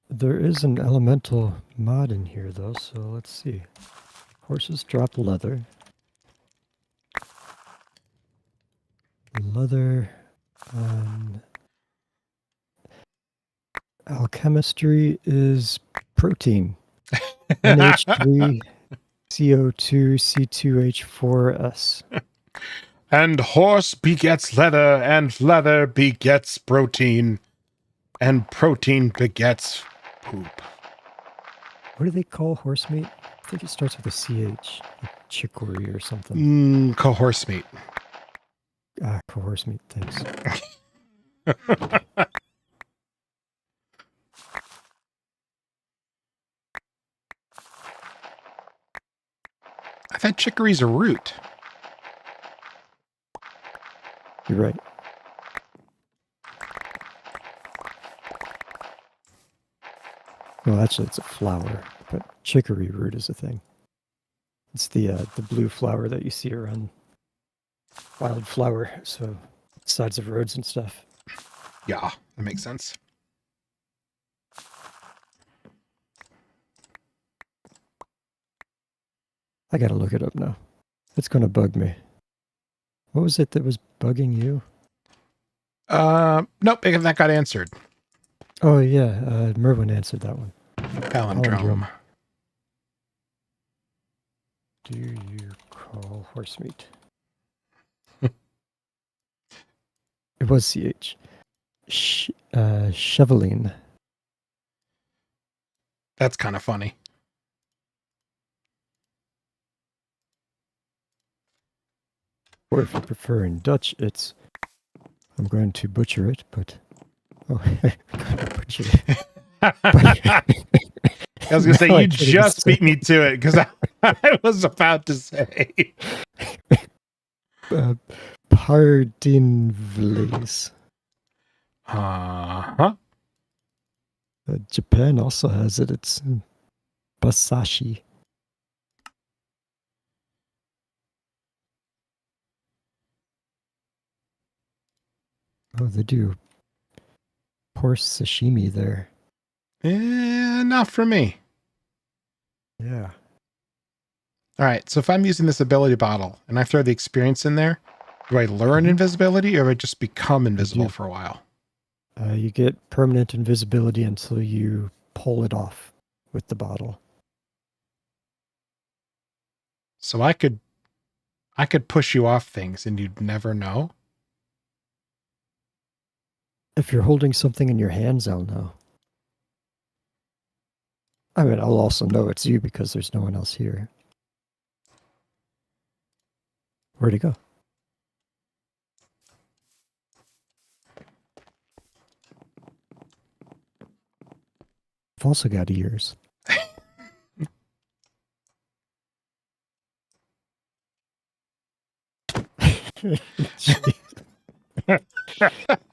There is an elemental mod in here, though, so let's see. Horses drop leather. Leather on alchemistry is protein. NH3 CO2 C2H4S. And horse begets leather, and leather begets protein, and protein begets poop. What do they call horse meat? I think it starts with a CH, like chicory or something. Cohorse meat. Horse meat, thanks. I thought chicory's a root. You're right. Well, actually, it's a flower, but chicory root is a thing. It's the blue flower that you see around wildflower, so sides of roads and stuff. Yeah, that makes sense. I gotta look it up now. It's gonna bug me. What was it that was bugging you? Nope, that got answered. Oh yeah, Merwin answered that one. Palindrome. Do you call horse meat? It was CH. Cheveline. That's kind of funny. Or if you prefer in Dutch, it's... I'm going to butcher it, but... Oh, I'm going to butcher it. I was going to say, No, I you can't just even beat me to it, because I was about to say. Pardinvlees. Uh-huh. Japan also has it. It's Basashi. Oh, they do horse sashimi there. Not for me. Yeah. All right, so if I'm using this ability bottle and I throw the experience in there, do I learn invisibility or do I just become invisible for a while? You get permanent invisibility until you pull it off with the bottle. So I could push you off things and you'd never know? If you're holding something in your hands, I'll know. I mean, I'll also know it's you because there's no one else here. Where'd he go? I've also got ears.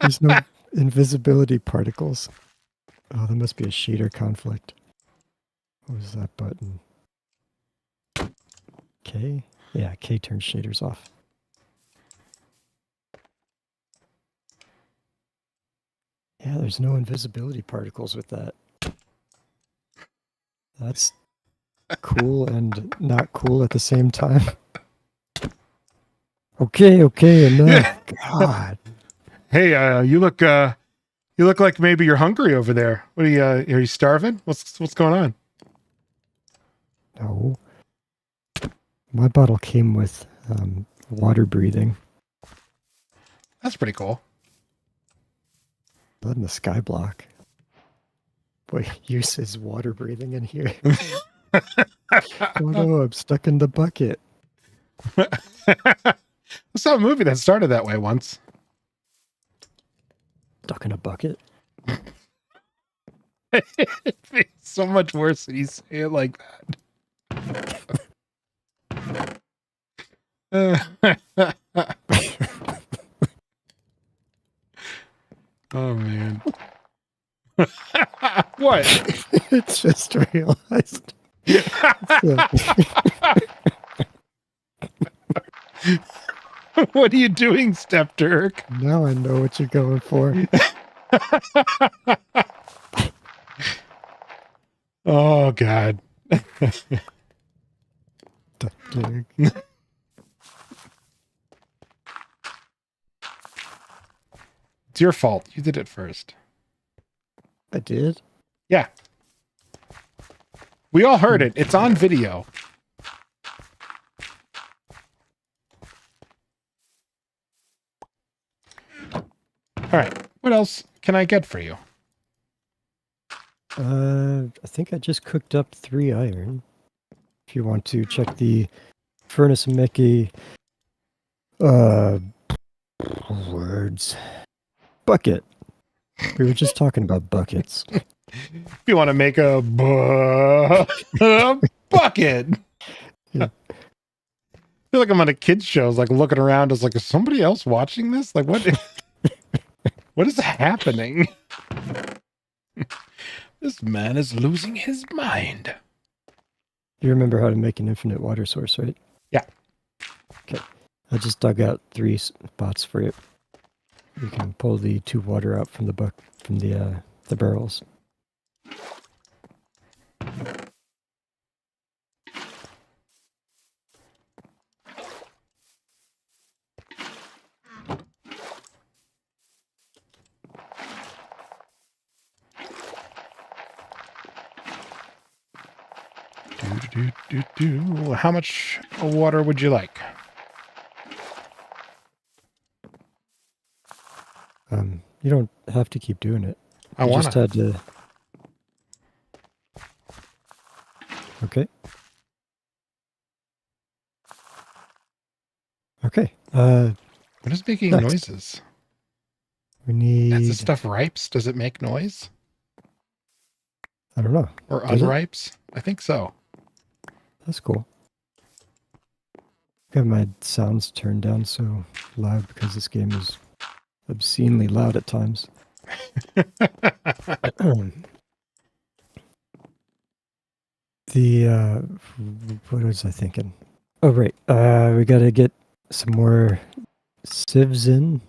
There's no invisibility particles. Oh, there must be a shader conflict. What was that button? K? Yeah, K turns shaders off. Yeah, there's no invisibility particles with that. That's cool and not cool at the same time. Okay, enough. God. Hey, you look like maybe you're hungry over there. What are you starving? What's going on? No. My bottle came with water breathing. That's pretty cool. Blood in the sky block. Boy, use is water breathing in here. Oh no, I'm stuck in the bucket. I saw a movie that started that way once. Stuck in a bucket? It's so much worse when you say it like that. Oh man. What? It's just realized. What are you doing, Step Dirk? Now I know what you're going for. Oh God. It's your fault. You did it first. I did? Yeah. We all heard it. It's on video. All right. What else can I get for you? I think I just cooked up 3 iron. If you want to check the furnace and make a words. Bucket. We were just talking about buckets. If you want to make a bucket. Yeah. feel like I'm on a kid's show, like looking around, is like, is somebody else watching this? Like, what? What is happening? This man is losing his mind. You remember how to make an infinite water source, right? Yeah. Okay. I just dug out 3 spots for it. You can pull the 2 water out from the barrels. How much water would you like? You don't have to keep doing it. I You want just to. had to. Okay. Okay. What is making Next. noises? We need. As this stuff ripes, does it make noise? I don't know. Or Does it? unripes? I think so. That's cool. Got my sounds turned down so loud because this game is obscenely loud at times. What was I thinking? Oh, right. We got to get some more sieves in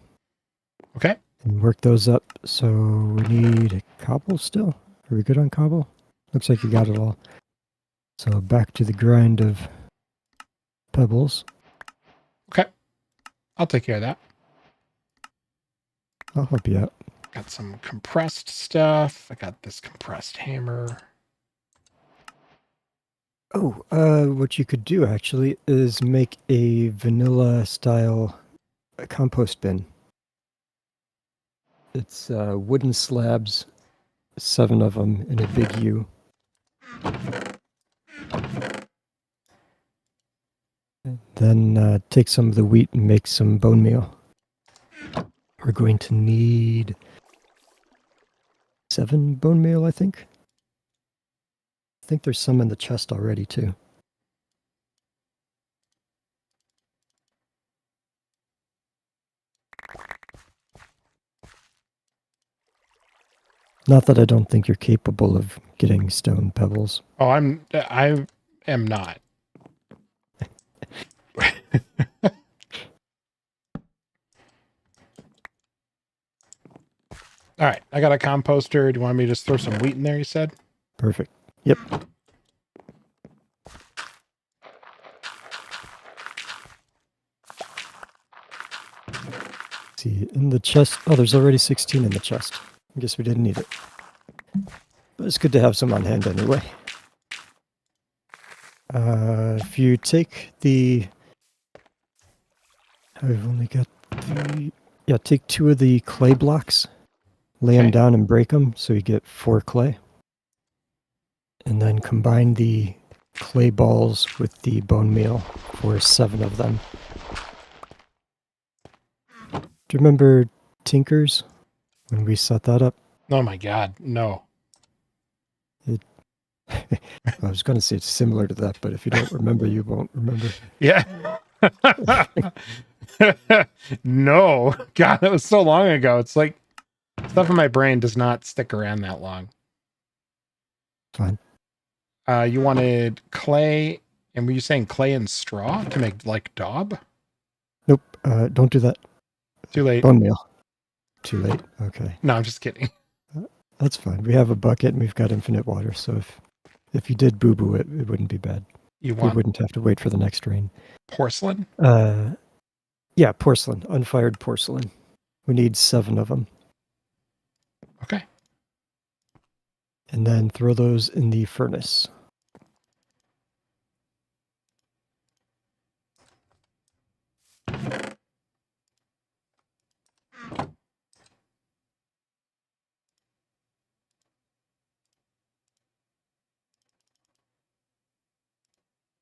Okay. and work those up. So we need cobble still. Are we good on cobble? Looks like you got it all. So back to the grind of pebbles. Okay. I'll take care of that. I'll help you out. Got some compressed stuff. I got this compressed hammer. Oh, what you could do actually is make a vanilla style compost bin. It's wooden slabs, 7 of them in a big U. Then take some of the wheat and make some bone meal. We're going to need 7 bone meal, I think. I think there's some in the chest already, too. Not that I don't think you're capable of getting stone pebbles. Oh, I am not. All right, I got a composter. Do you want me to just throw some wheat in there, you said? Perfect. Yep. See, in the chest... Oh, there's already 16 in the chest. I guess we didn't need it. But it's good to have some on hand anyway. If you take the... I've only got 3... Yeah, take 2 of the clay blocks. Lay them Okay. down and break them so you get 4 clay. And then combine the clay balls with the bone meal for 7 of them. Do you remember Tinkers when we set that up? Oh my God, no. I was going to say it's similar to that, but if you don't remember, you won't remember. Yeah. No. God, that was so long ago. It's like stuff in my brain does not stick around that long. Fine. You wanted clay, and were you saying clay and straw to make like daub? Nope. Don't do that. Too late. Bone meal. Too late. Okay. No, I'm just kidding. That's fine. We have a bucket and we've got infinite water, so if you did boo-boo it, it wouldn't be bad. You We want wouldn't have to wait for the next rain. porcelain? Yeah, porcelain. Unfired porcelain. We need 7 of them. Okay. And then throw those in the furnace.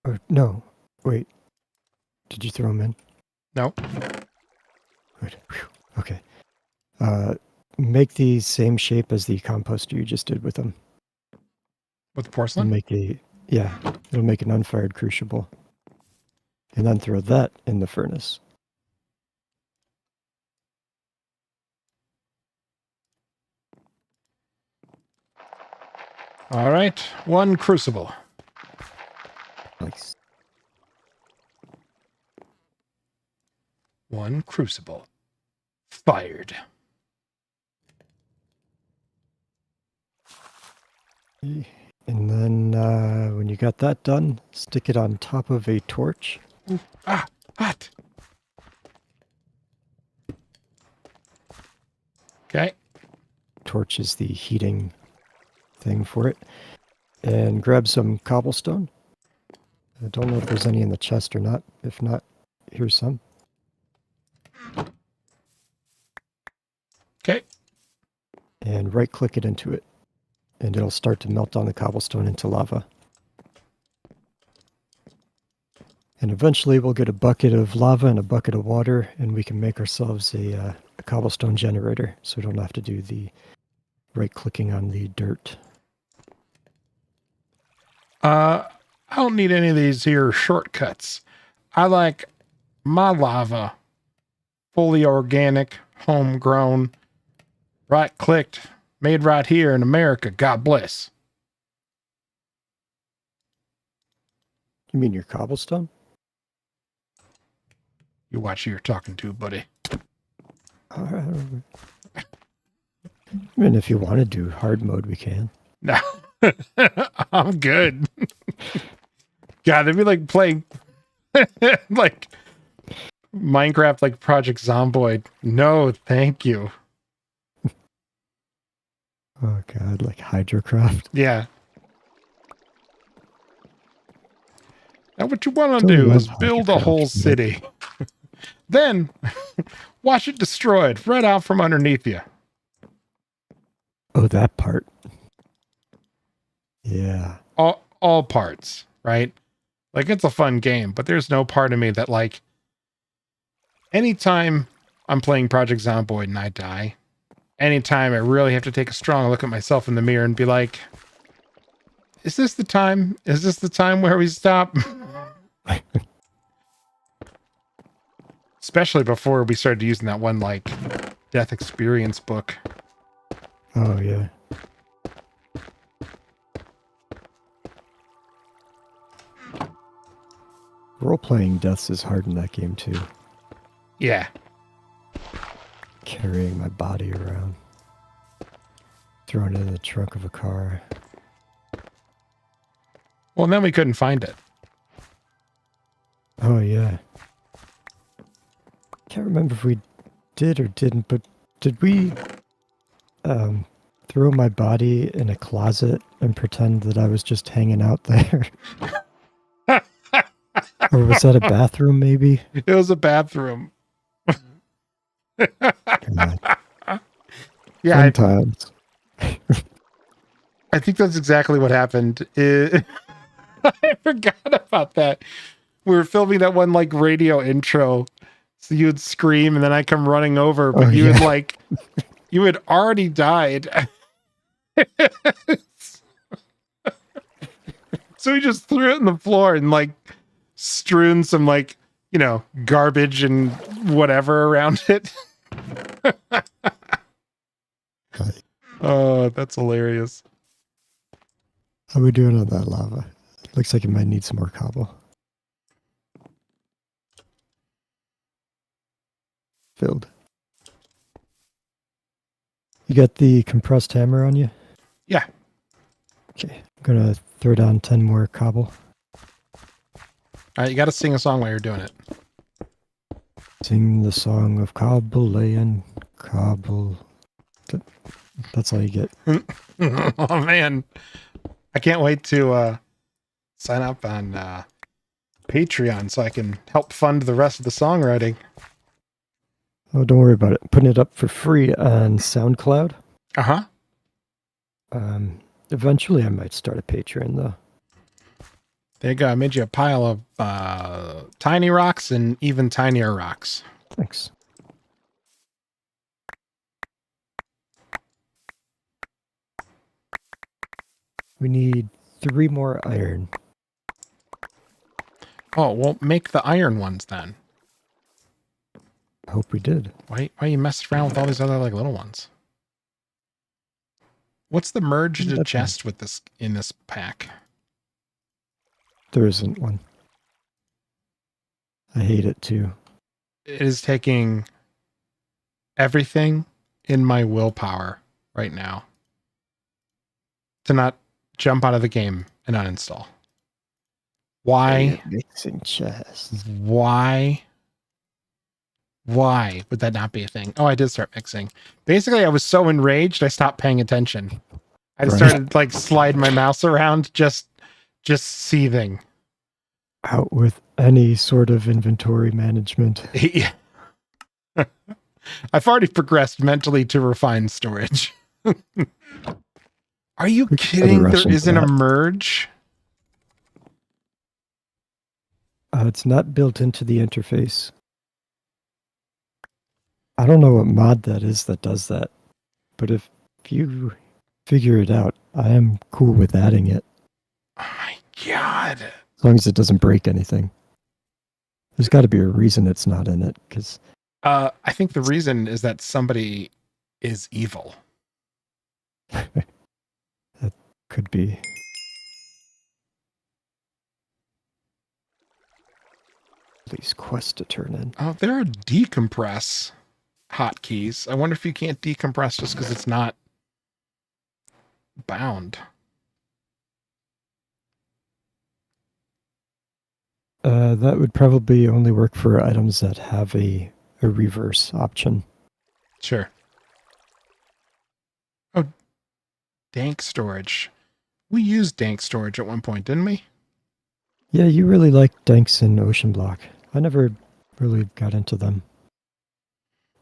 Or, no. Wait. Did you throw them in? No. Good. Whew. Okay. Make the same shape as the composter you just did with them. With porcelain? It'll make an unfired crucible. and then throw that in the furnace. All right, 1 crucible. Nice. 1 crucible. Fired. And then when you got that done, stick it on top of a torch. Ooh, hot. Okay. Torch is the heating thing for it. And grab some cobblestone. I don't know if there's any in the chest or not. If not, here's some. Okay. And right click it into it. And it'll start to melt down the cobblestone into lava. And eventually we'll get a bucket of lava and a bucket of water, and we can make ourselves a cobblestone generator, so we don't have to do the right-clicking on the dirt. I don't need any of these here shortcuts. I like my lava fully organic, homegrown, right-clicked, made right here in America. God bless. You mean your cobblestone? You watch who you're talking to, buddy. I mean, if you want to do hard mode, we can. No, I'm good. God, it'd be like playing like Minecraft, like Project Zomboid. No, thank you. Oh god, like Hydrocraft. Yeah. Now what you want to Don't do love is build a Hydrocraft, whole but- city. Then watch it destroyed right out from underneath you. Oh, that part. Yeah. All parts, right? Like, it's a fun game, but there's no part of me that, like, anytime I'm playing Project Zomboid and I die, anytime I really have to take a strong look at myself in the mirror and be like, is this the time? Is this the time where we stop? Especially before we started using that one, like, death experience book. Oh, yeah. Role-playing deaths is hard in that game, too. Yeah. Carrying my body around. Throwing it in the trunk of a car. Well, and then we couldn't find it. Oh, yeah. Can't remember if we did or didn't, but did we throw my body in a closet and pretend that I was just hanging out there? Or was that a bathroom, maybe? It was a bathroom. God. Yeah, Sometimes. I think that's exactly what happened. I forgot about that. We were filming that one, like, radio intro. So you would scream and then I come running over, but Oh, you yeah. had, like, you had already died. So we just threw it on the floor and, like, strewn some, like, you know, garbage and whatever around it. Oh, that's hilarious. How are we doing on that lava? Looks like it might need some more cobble. Filled. You got the compressed hammer on you? Yeah. Okay. I'm gonna throw down 10 more cobble. All right, you got to sing a song while you're doing it. Sing the song of cobble laying cobble. That's all you get. Oh, man. I can't wait to sign up on Patreon so I can help fund the rest of the songwriting. Oh, don't worry about it. I'm putting it up for free on SoundCloud. Uh-huh. Eventually I might start a Patreon though. There you go. I made you a pile of tiny rocks and even tinier rocks. Thanks. We need 3 more iron. Oh, well, make the iron ones then. I hope we did. Why you messing around with all these other like little ones? What's the merge to chest with this in this pack? There isn't one. I hate it too. It is taking everything in my willpower right now to not jump out of the game and uninstall. Why? Mixing chests. Why would that not be a thing? Oh, I did start mixing. Basically, I was so enraged, I stopped paying attention. I just started like sliding my mouse around, just seething. Out with any sort of inventory management. Yeah. I've already progressed mentally to refined storage. Are you kidding? There isn't a merge? It's not built into the interface. I don't know what mod that is that does that, but if you figure it out, I am cool with adding it. Oh my god. As long as it doesn't break anything. There's got to be a reason it's not in it, because... I think the reason is that somebody is evil. That could be. These quests to turn in. Oh, there are decompress hotkeys. I wonder if you can't decompress just because it's not bound. That would probably only work for items that have a reverse option. Sure. Oh, dank storage. We used dank storage at one point, didn't we? Yeah, you really like danks in Ocean Block. I never really got into them.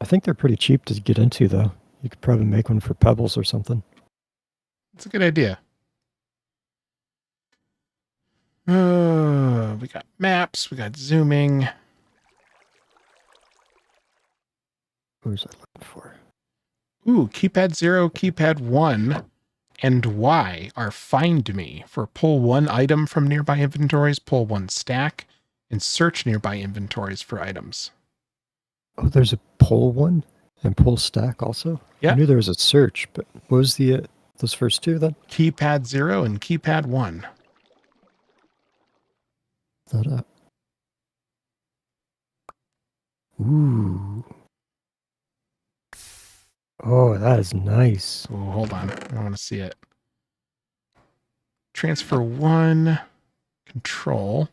I think they're pretty cheap to get into, though. You could probably make one for Pebbles or something. It's a good idea. We got maps, we got zooming. What was I looking for? Ooh, keypad 0, keypad 1, and Y are find me for pull one item from nearby inventories, pull one stack, and search nearby inventories for items. Oh, there's a pull one and pull stack also? Yeah. I knew there was a search, but what was the those first two then? Keypad 0 and keypad 1. That up. Ooh. Oh, that is nice. Oh, hold on. I want to see it. Transfer 1. Control.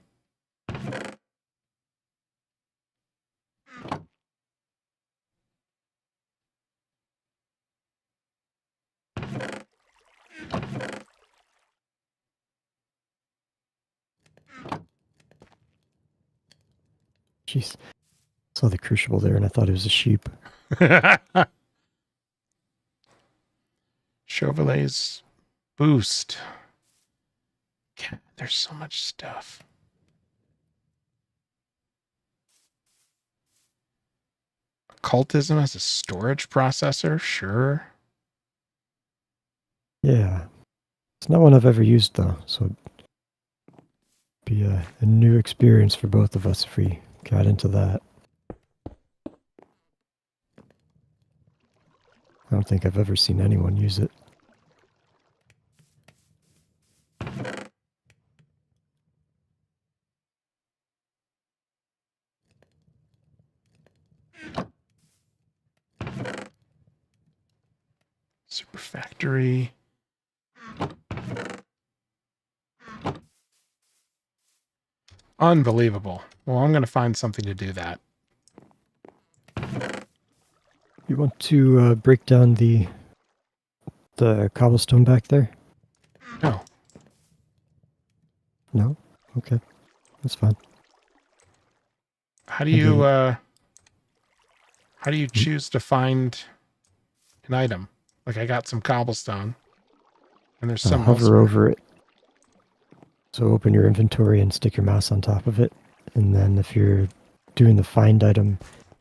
Jeez. Saw the crucible there and I thought it was a sheep. Chevrolet's boost. God, there's so much stuff. Occultism as a storage processor? Sure. Yeah. It's not one I've ever used, though, so it'd be a new experience for both of us if we got into that. I don't think I've ever seen anyone use it. Super factory. Unbelievable. Well, I'm going to find something to do that. You want to break down the cobblestone back there? No. No? Okay. That's fine. How do you choose to find an item? Like I got some cobblestone and there's some hover over it. So open your inventory and stick your mouse on top of it. And then if you're doing the find item,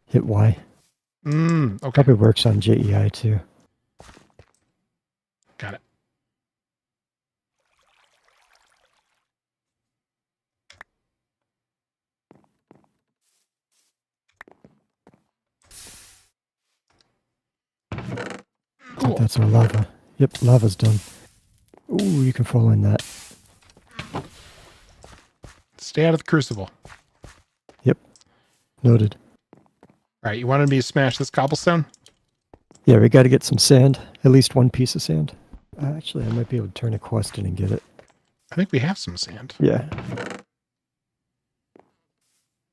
hit Y. Okay. Probably works on JEI too. Got it. think that's our lava. Yep, lava's done. Ooh, you can fall in that. Stay out of the crucible. Yep. Noted. All right, you wanted me to smash this cobblestone? Yeah, we got to get some sand. At least one piece of sand. Actually, I might be able to turn a quest in and get it. I think we have some sand. Yeah.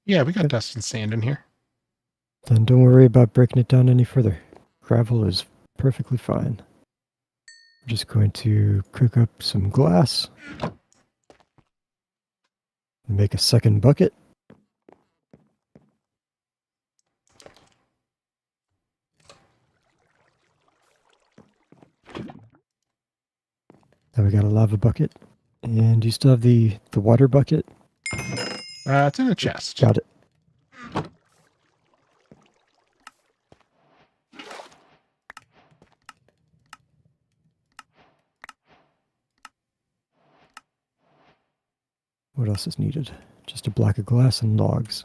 Yeah, we got dust and sand in here. Then don't worry about breaking it down any further. Gravel is perfectly fine. I'm just going to cook up some glass. Make a second bucket. Now we got a lava bucket. And you still have the water bucket? It's in the chest. Got it. What else is needed? Just a block of glass and logs.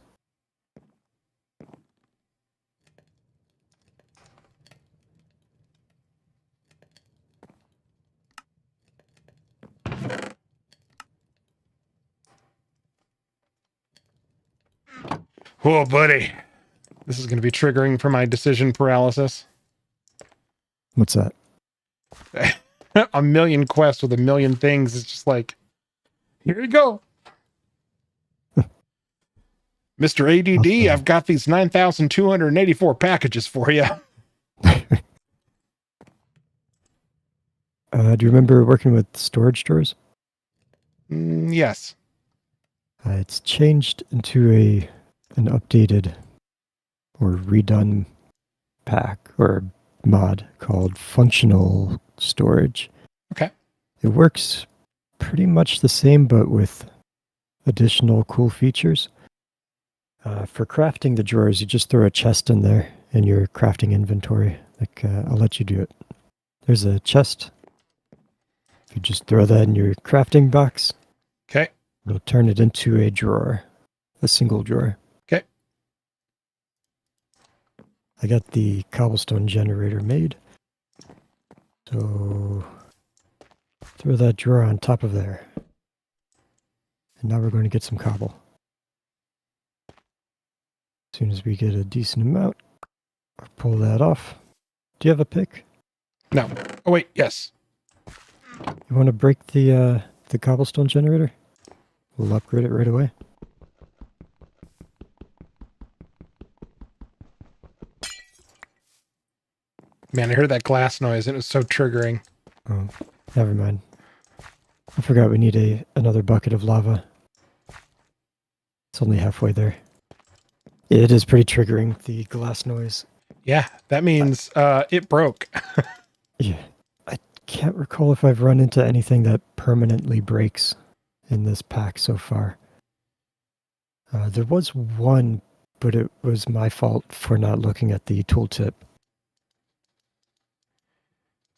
Oh, buddy. This is going to be triggering for my decision paralysis. What's that? A million quests with a million things. It's just like, here you go. Mr. ADD, I've got these 9,284 packages for you. Do you remember working with storage drawers? Yes. It's changed into an updated or redone pack or mod called functional storage. Okay. It works pretty much the same, but with additional cool features. For crafting the drawers, you just throw a chest in there in your crafting inventory. Like, I'll let you do it. There's a chest. If you just throw that in your crafting box, Okay. it'll turn it into a drawer, a single drawer. Okay. I got the cobblestone generator made. So throw that drawer on top of there. And now we're going to get some cobble. As soon as we get a decent amount, I'll pull that off. Do you have a pick? No. Oh, wait. Yes. You want to break the cobblestone generator? We'll upgrade it right away. Man, I heard that glass noise and it was so triggering. Oh, never mind. I forgot we need another bucket of lava. It's only halfway there. It is pretty triggering, the glass noise. Yeah, that means it broke. Yeah. I can't recall if I've run into anything that permanently breaks in this pack so far. There was one, but it was my fault for not looking at the tooltip.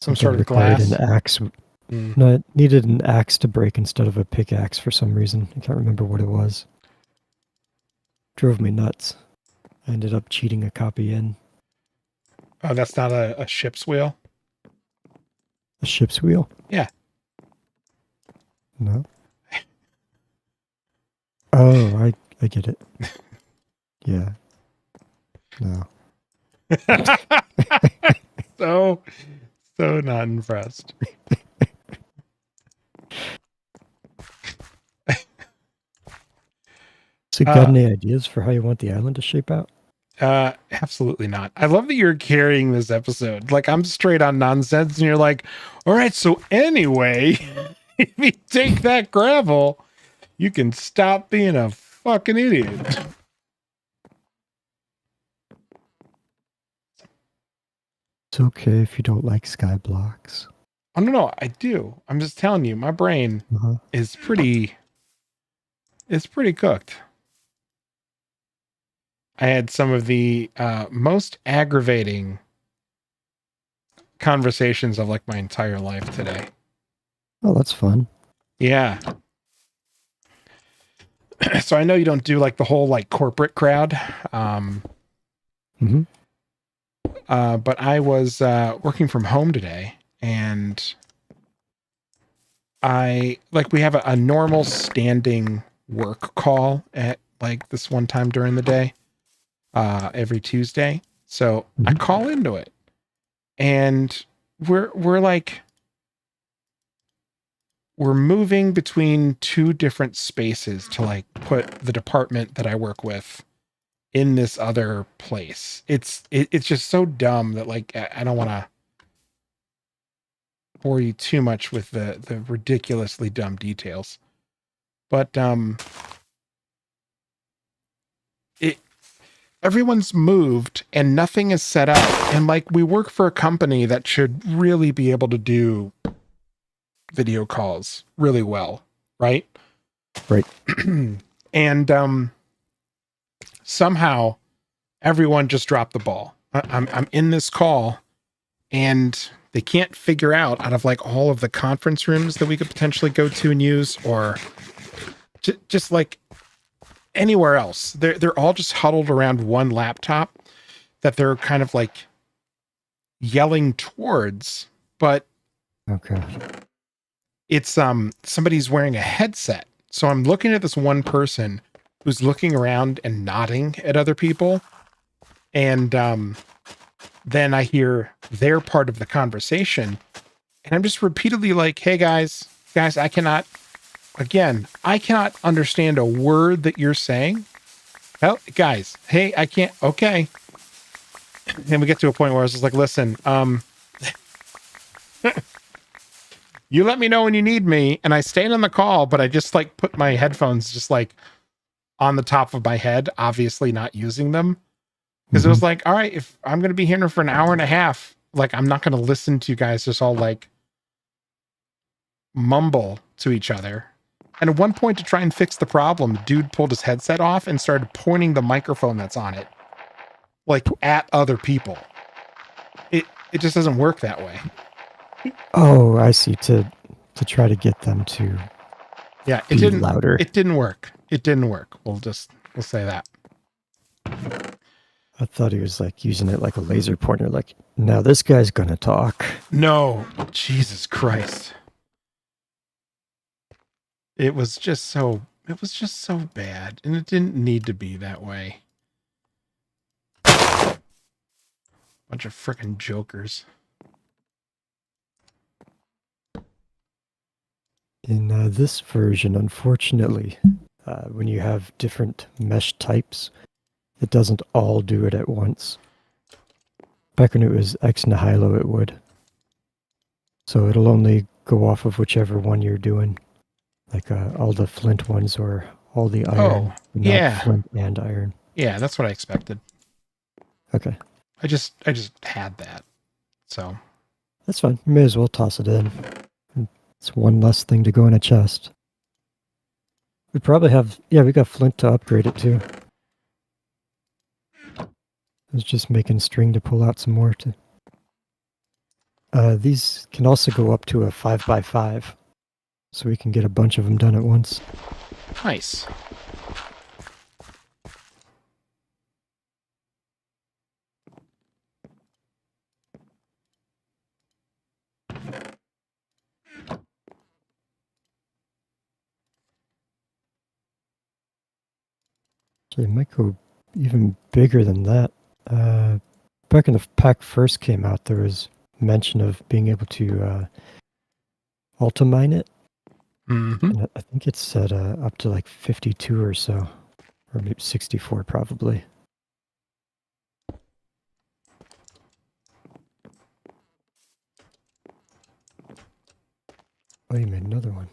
Some sort of required glass. an axe. No, it needed an axe to break instead of a pickaxe for some reason. I can't remember what it was. Drove me nuts. I ended up cheating a copy in. Oh, that's not a ship's wheel? A ship's wheel? Yeah. No. Oh, I get it. Yeah. No. So not impressed. So got any ideas for how you want the island to shape out? Absolutely not. I love that you're carrying this episode. Like, I'm straight on nonsense and you're like, all right, so anyway, if you take that gravel, you can stop being a fucking idiot. It's okay if you don't like sky blocks. Oh, no, I do. I'm just telling you, my brain is pretty cooked. I had some of the most aggravating conversations of like my entire life today. Oh, that's fun. Yeah. So I know you don't do like the whole like corporate crowd. But I was working from home today, and we have a normal standing work call at like this one time during the day, every Tuesday. So I call into it, and we're like, we're moving between two different spaces to like put the department that I work with in this other place. It's just so dumb that like I don't want to bore you too much with the ridiculously dumb details. But it everyone's moved and nothing is set up, and like we work for a company that should really be able to do video calls really well, right? Right. And somehow everyone just dropped the ball. I'm in this call, and they can't figure out of like all of the conference rooms that we could potentially go to and use, or just like anywhere else. They're all just huddled around one laptop that they're kind of like yelling towards, but Okay. it's somebody's wearing a headset. So I'm looking at this one person who's looking around and nodding at other people, and then I hear their part of the conversation, and I'm just repeatedly like, hey guys, I cannot understand a word that you're saying. Oh, guys, hey, I can't. Okay. And we get to a point where I was just like, listen, you let me know when you need me. And I stayed on the call, but I just like put my headphones just like on the top of my head, obviously not using them. Because it was like, all right, if I'm going to be here for an hour and a half, like, I'm not going to listen to you guys just all like mumble to each other. And at one point, to try and fix the problem, dude pulled his headset off and started pointing the microphone that's on it, like at other people. It just doesn't work that way. Oh, I see. To try to get them to It didn't louder. It didn't work. It didn't work. We'll say that. I thought he was like using it like a laser pointer. Like, now this guy's gonna talk. No, Jesus Christ. It was just so bad, and it didn't need to be that way. Bunch of frickin' jokers. In this version, unfortunately, when you have different mesh types, it doesn't all do it at once. Back when it was ex nihilo, it would. So it'll only go off of whichever one you're doing. Like all the flint ones or all the iron. Oh, yeah. Not flint and iron. Yeah, that's what I expected. Okay. I just had that. So. That's fine. You may as well toss it in. It's one less thing to go in a chest. We probably have... Yeah, we got flint to upgrade it too. I was just making string to pull out some more too. These can also go up to a 5x5. So we can get a bunch of them done at once. Nice. So it might go even bigger than that. Back when the pack first came out, there was mention of being able to ultimine it. Mm-hmm. And I think it's set up to like 52 or so, or maybe 64 probably. Oh, you made another one.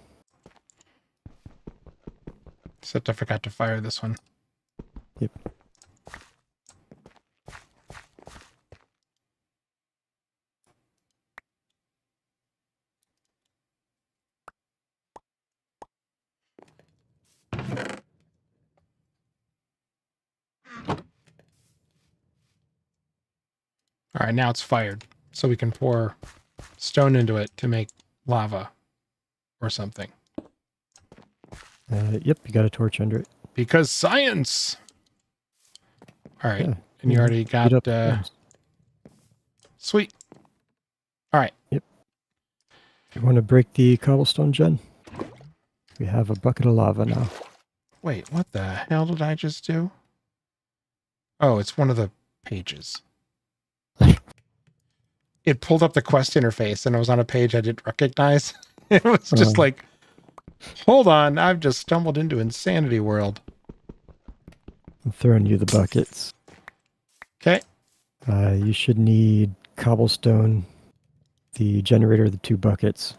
Except I forgot to fire this one. Yep. All right, now it's fired. So we can pour stone into it to make lava or something. Yep, you got a torch under it. Because science! All right, Yeah. and you already got... Sweet. All right. You want to break the cobblestone gen? We have a bucket of lava now. Wait, what the hell did I just do? Oh, it's one of the pages. It pulled up the quest interface and I was on a page I didn't recognize. It was just like, hold on, I've just stumbled into Insanity World. I'm throwing you the buckets. Okay. You should need cobblestone, the generator, the 2 buckets.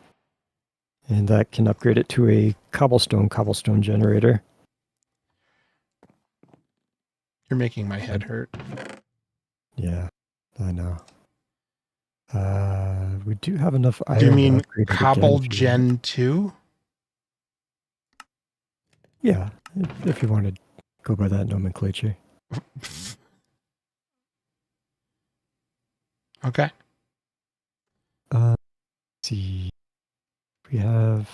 And that can upgrade it to a cobblestone generator. You're making my head hurt. Yeah, I know. We do have enough iron. Do you to mean upgrade it Cobble again if you want. Gen 2? Yeah, if you want to go by that nomenclature. Okay. Let's see. We have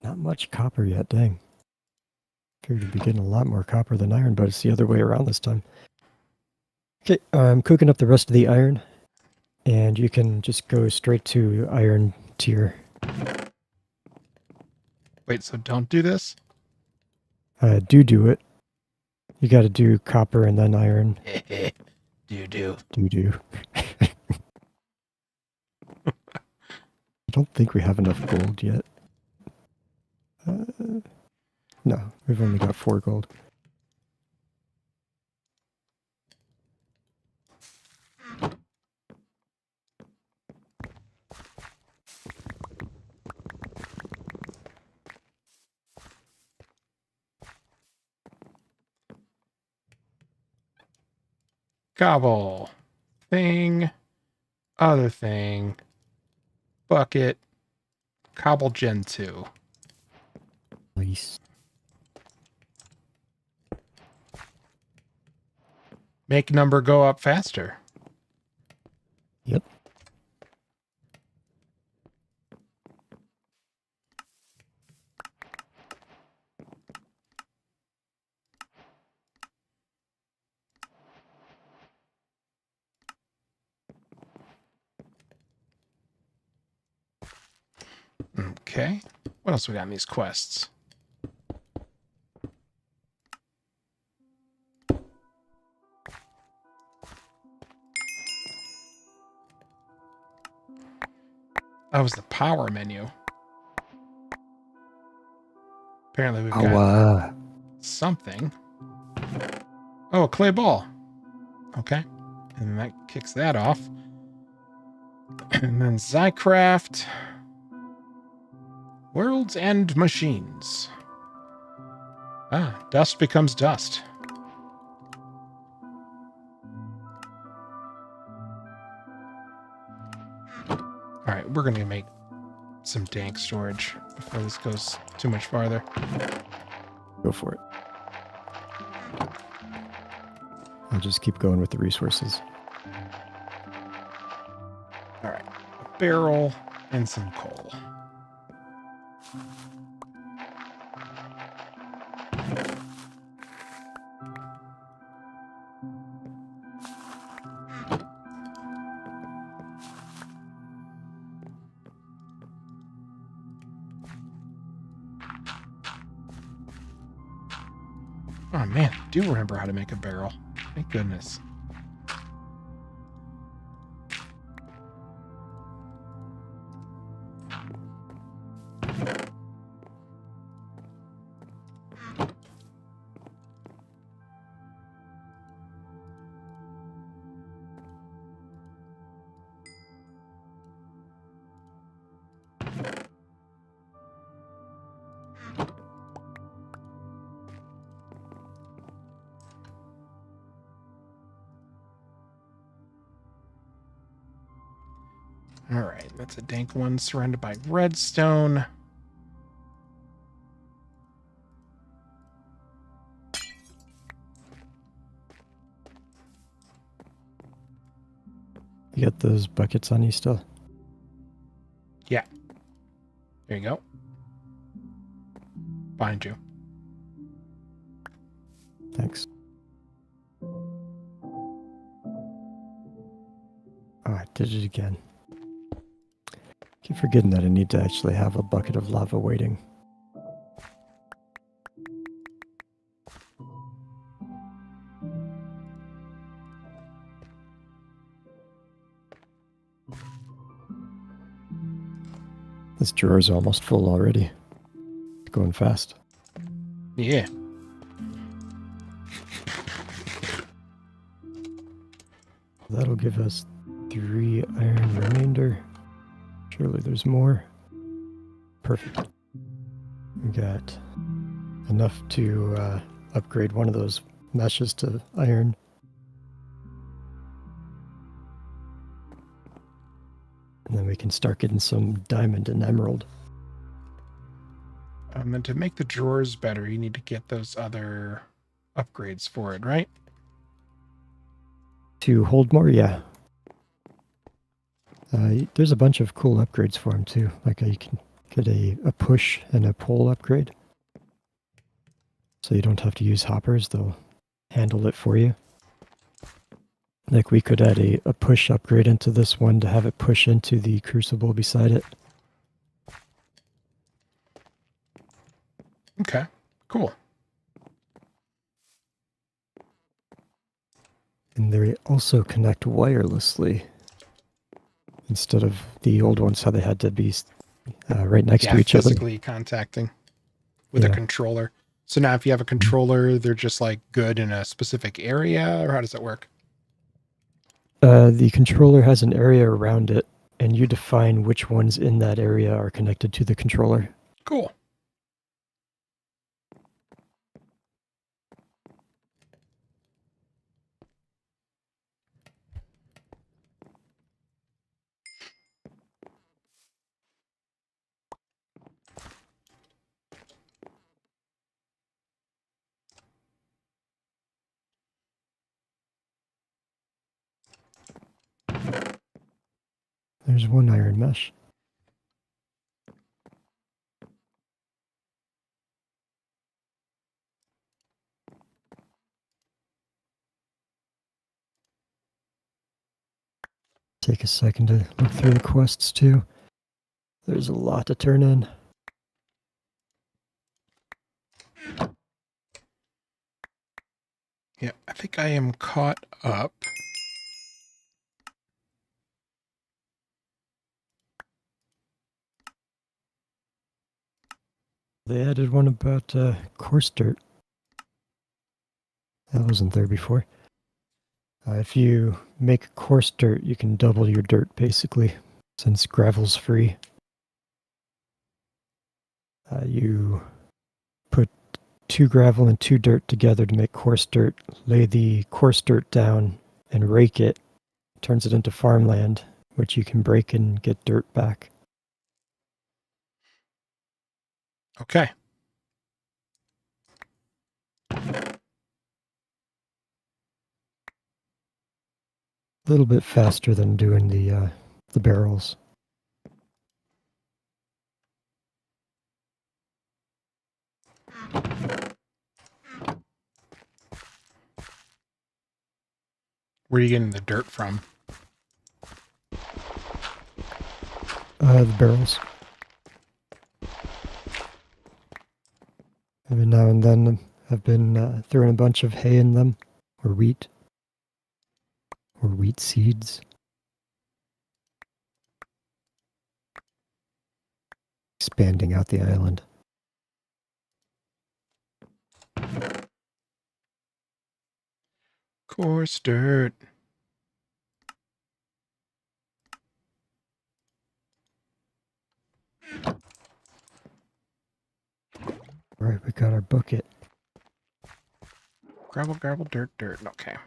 not much copper yet, dang. Figured we'd be getting a lot more copper than iron, but it's the other way around this time. Okay, I'm cooking up the rest of the iron, and you can just go straight to iron tier. Wait, so don't do this? Do it. You got to do copper and then iron. Do. Do. I don't think we have enough gold yet. No, we've only got 4 gold. Cobble. Thing. Other thing. Bucket. Cobble Gen 2. Nice. Make number go up faster. Yep. Okay. What else we got in these quests? That was the power menu. Apparently we've got something. Oh, a clay ball. Okay. And that kicks that off. And then Zycraft. Worlds and machines. Ah, dust becomes dust. All right, we're going to make some dank storage before this goes too much farther. Go for it. I'll just keep going with the resources. All right, a barrel and some coal. Oh man, I do remember how to make a barrel. Thank goodness. All right, that's a dank one surrounded by redstone. You got those buckets on you still? Yeah. There you go. Behind you. Thanks. did it again. Keep forgetting that I need to actually have a bucket of lava waiting. This drawer's almost full already. It's going fast. Yeah. That'll give us 3 iron remainder. Surely there's more. Perfect. We got enough to upgrade one of those meshes to iron. And then we can start getting some diamond and emerald. And to make the drawers better, you need to get those other upgrades for it, right? To hold more, yeah. There's a bunch of cool upgrades for them too. Like you can get a push and a pull upgrade. So you don't have to use hoppers, they'll handle it for you. Like we could add a push upgrade into this one to have it push into the crucible beside it. Okay, cool. And they also connect wirelessly instead of the old ones, how they had to be right next to each other. Physically contacting with a Yeah. controller. So now if you have a controller, they're just like good in a specific area, or how does that work? The controller has an area around it, and you define which ones in that area are connected to the controller. Cool. There's one iron mesh. Take a second to look through the quests too. There's a lot to turn in. Yeah, I think I am caught up. They added one about coarse dirt. That wasn't there before. If you make coarse dirt, you can double your dirt basically, since gravel's free. You put 2 gravel and 2 dirt together to make coarse dirt, lay the coarse dirt down and rake it, turns it into farmland, which you can break and get dirt back. Okay. A little bit faster than doing the barrels. Where are you getting the dirt from? The barrels. Every now and then I've been throwing a bunch of hay in them, or wheat seeds. Expanding out the island. Coarse dirt. All right, we got our bucket. Gravel, gravel, dirt, dirt. Okay.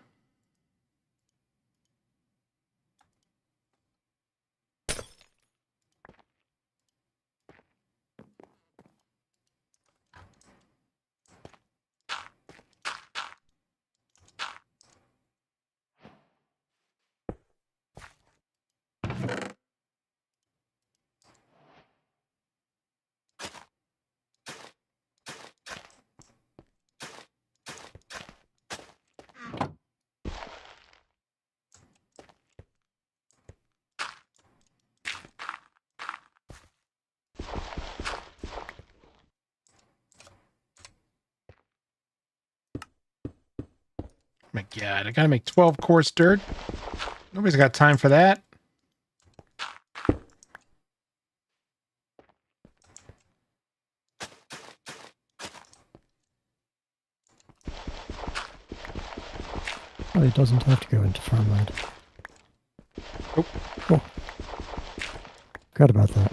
My God, I gotta make 12 coarse dirt. Nobody's got time for that. Well, it doesn't have to go into farmland. Nope. Oh. Forgot about that.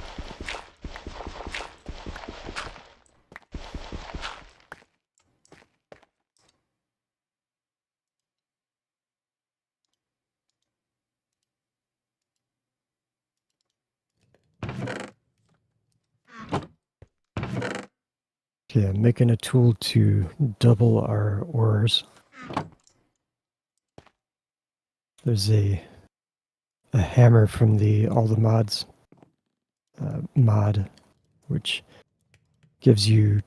Okay, I'm making a tool to double our ores. There's a hammer from all the mods mod, which gives you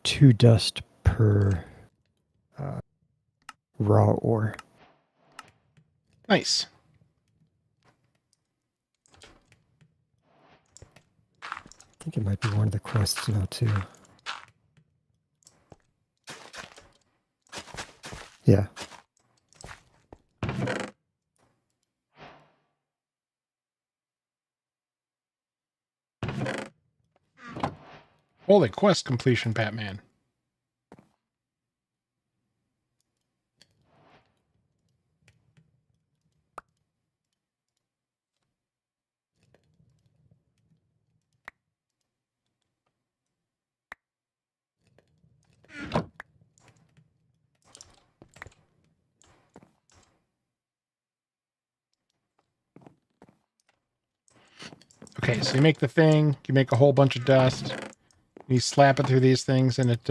2 dust per raw ore. Nice. I think it might be one of the quests now too. Yeah. Holy quest completion, Batman. Okay, so you make the thing, you make a whole bunch of dust, you slap it through these things, and it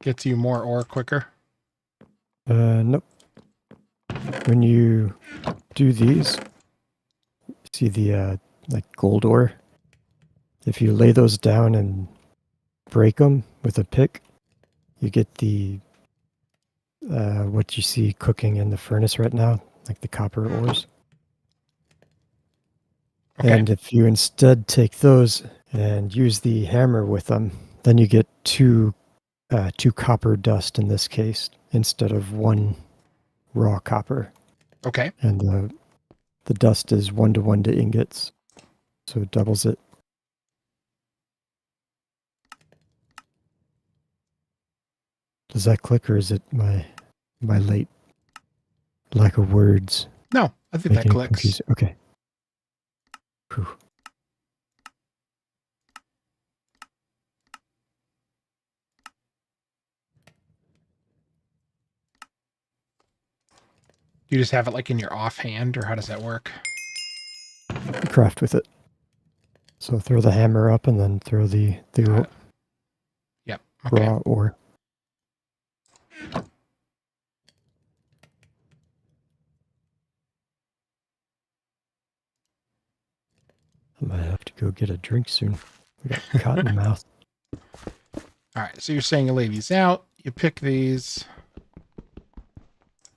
gets you more ore quicker. Nope. When you do these, see the like gold ore? If you lay those down and break them with a pick, you get the what you see cooking in the furnace right now, like the copper ores. Okay. And if you instead take those and use the hammer with them, then you get two copper dust in this case instead of 1 raw copper. Okay. And the dust is 1-to-1 to ingots, so it doubles it. Does that click, or is it my late lack of words? No, I think that making it clicks. confusing? Okay. Whew. You just have it like in your offhand, or how does that work? Craft with it. So throw the hammer up and then throw the Yep. Okay. raw ore. I might have to go get a drink soon. We got cotton mouth. All right. So you're saying you lay these out, you pick these.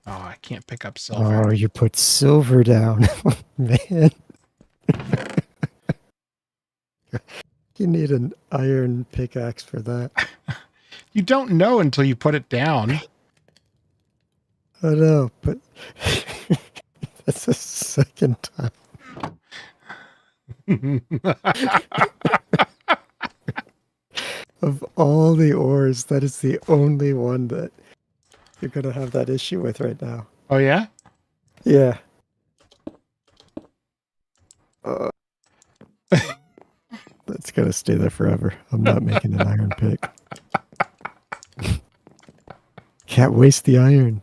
Oh, I can't pick up silver. Oh, you put silver down. Man. You need an iron pickaxe for that. You don't know until you put it down. I know, but that's the second time. Of all the ores, that is the only one that you're going to have that issue with right now. Oh, yeah? Yeah. That's going to stay there forever. I'm not making an iron pick. Can't waste the iron.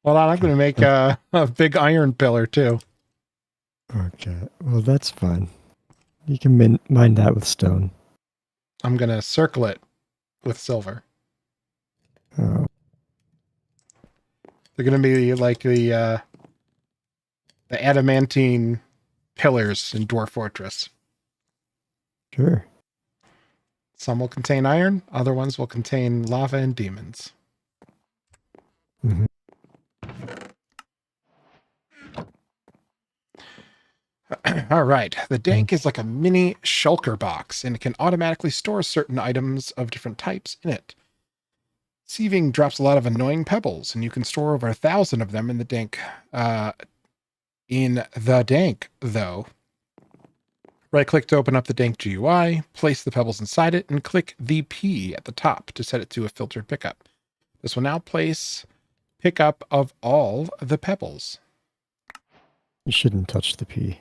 Well, I'm going to make a big iron pillar, too. Okay. Well, that's fine. You can mine that with stone. I'm going to circle it with silver. Oh. They're going to be like the adamantine pillars in Dwarf Fortress. Sure. Some will contain iron, other ones will contain lava and demons. Mm-hmm. All right. The dank is like a mini shulker box, and it can automatically store certain items of different types in it. Sieving drops a lot of annoying pebbles, and you can store over 1,000 of them in the dank. Though. Right-click to open up the dank GUI, place the pebbles inside it, and click the P at the top to set it to a filtered pickup. This will now place pickup of all the pebbles. You shouldn't touch the P.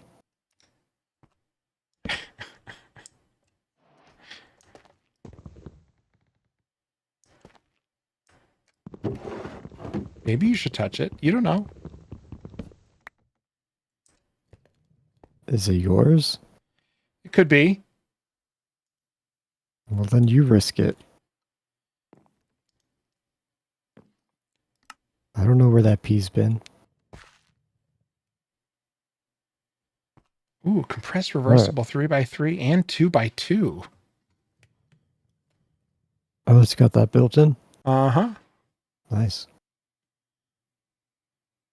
Maybe you should touch it. You don't know. Is it yours? It could be. Well, then you risk it. I don't know where that P's been. Ooh, compressed reversible 3x3 and 2x2. Oh, it's got that built in? Uh-huh. Nice.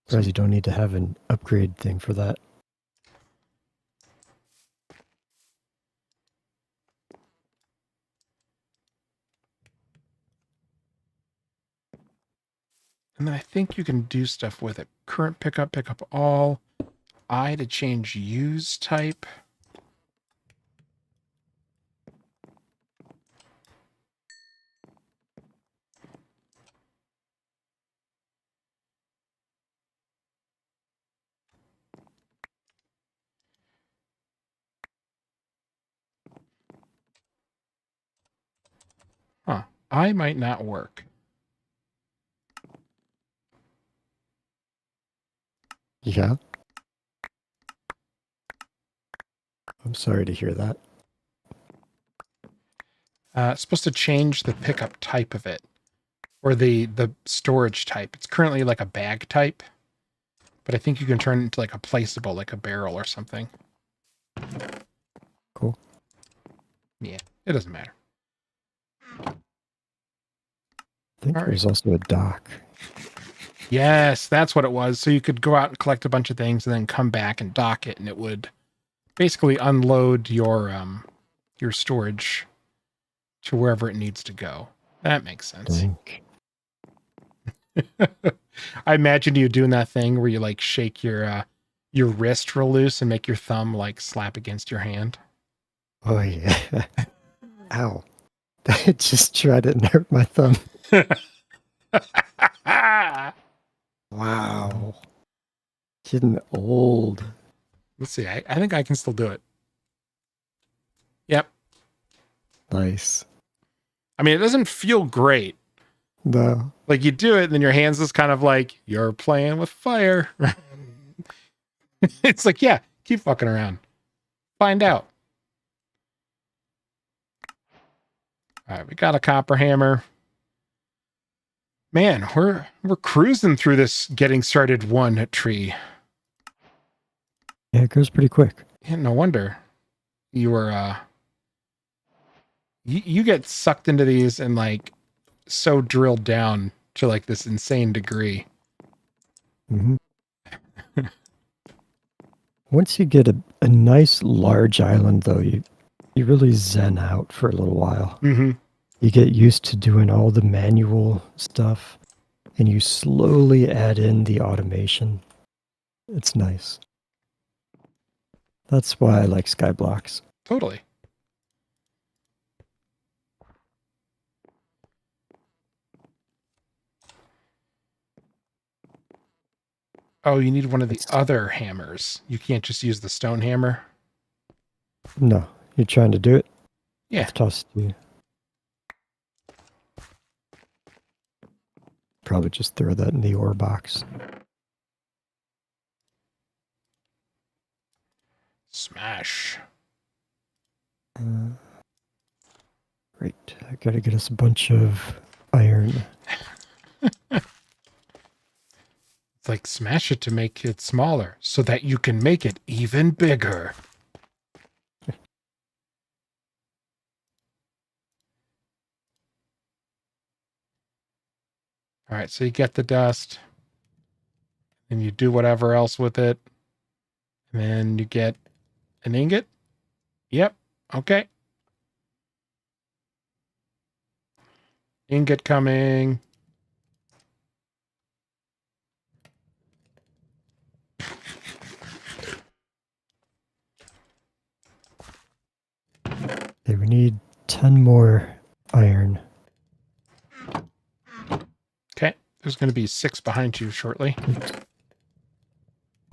Surprised you don't need to have an upgrade thing for that. And then I think you can do stuff with it. Current pickup, pickup all. I to change use type. Huh. I might not work. Yeah. I'm sorry to hear that. It's supposed to change the pickup type of it. Or the storage type. It's currently like a bag type. But I think you can turn it into like a placeable, like a barrel or something. Cool. Yeah, it doesn't matter. I think All there's also a dock. Yes, that's what it was. So you could go out and collect a bunch of things and then come back and dock it, and it would basically unload your storage to wherever it needs to go. That makes sense. Think. I imagine you doing that thing where you like shake your wrist real loose and make your thumb like slap against your hand. Oh, yeah. Ow. I just tried it and hurt my thumb. Wow. Getting old. Let's see. I think I can still do it. Yep. Nice. I mean, it doesn't feel great. No. Like you do it and then your hands is kind of like, you're playing with fire. It's like, yeah, keep fucking around. Find out. All right, we got a copper hammer. Man, we're cruising through this getting started one tree. Yeah, it goes pretty quick. Yeah, no wonder. You were you get sucked into these and like so drilled down to like this insane degree. Mm-hmm. Once you get a nice large island, though, you really zen out for a little while. Mm-hmm. You get used to doing all the manual stuff, and you slowly add in the automation. It's nice. That's why I like Skyblocks. Totally. Oh, you need one of the other hammers. You can't just use the stone hammer. No, you're trying to do it? Yeah. It's tossed to you. Probably just throw that in the ore box. Smash. Great. I gotta get us a bunch of iron. It's like smash it to make it smaller so that you can make it even bigger. All right, so you get the dust and you do whatever else with it. And then you get an ingot. Yep. Okay. Ingot coming. Okay, we need 10 more iron. Okay. There's going to be 6 behind you shortly.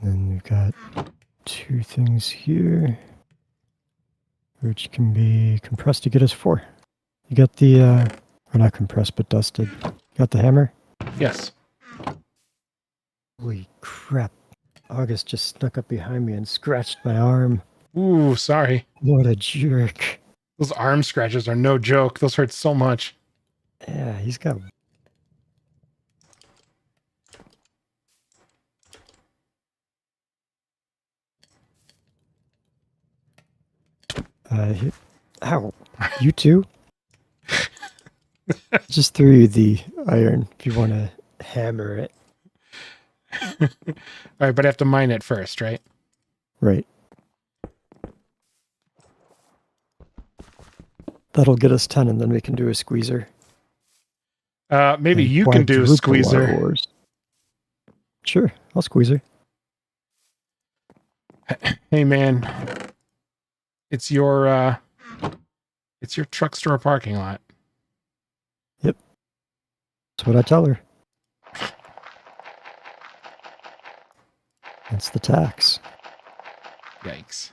Then we've got 2 things here, which can be compressed to get us 4. You got the, or not compressed, but dusted. Got the hammer? Yes. Holy crap. August just snuck up behind me and scratched my arm. Ooh, sorry. What a jerk. Those arm scratches are no joke. Those hurt so much. Yeah, he's got... Ow. You too? Just threw you the iron if you want to hammer it. All right, but I have to mine it first, right? Right. That'll get us 10 and then we can do a squeezer. Maybe And you can do a quadruple our squeezer. ores. Sure, I'll squeezer. Hey, man. It's your truck store parking lot. That's what I tell her. That's the tax. Yikes.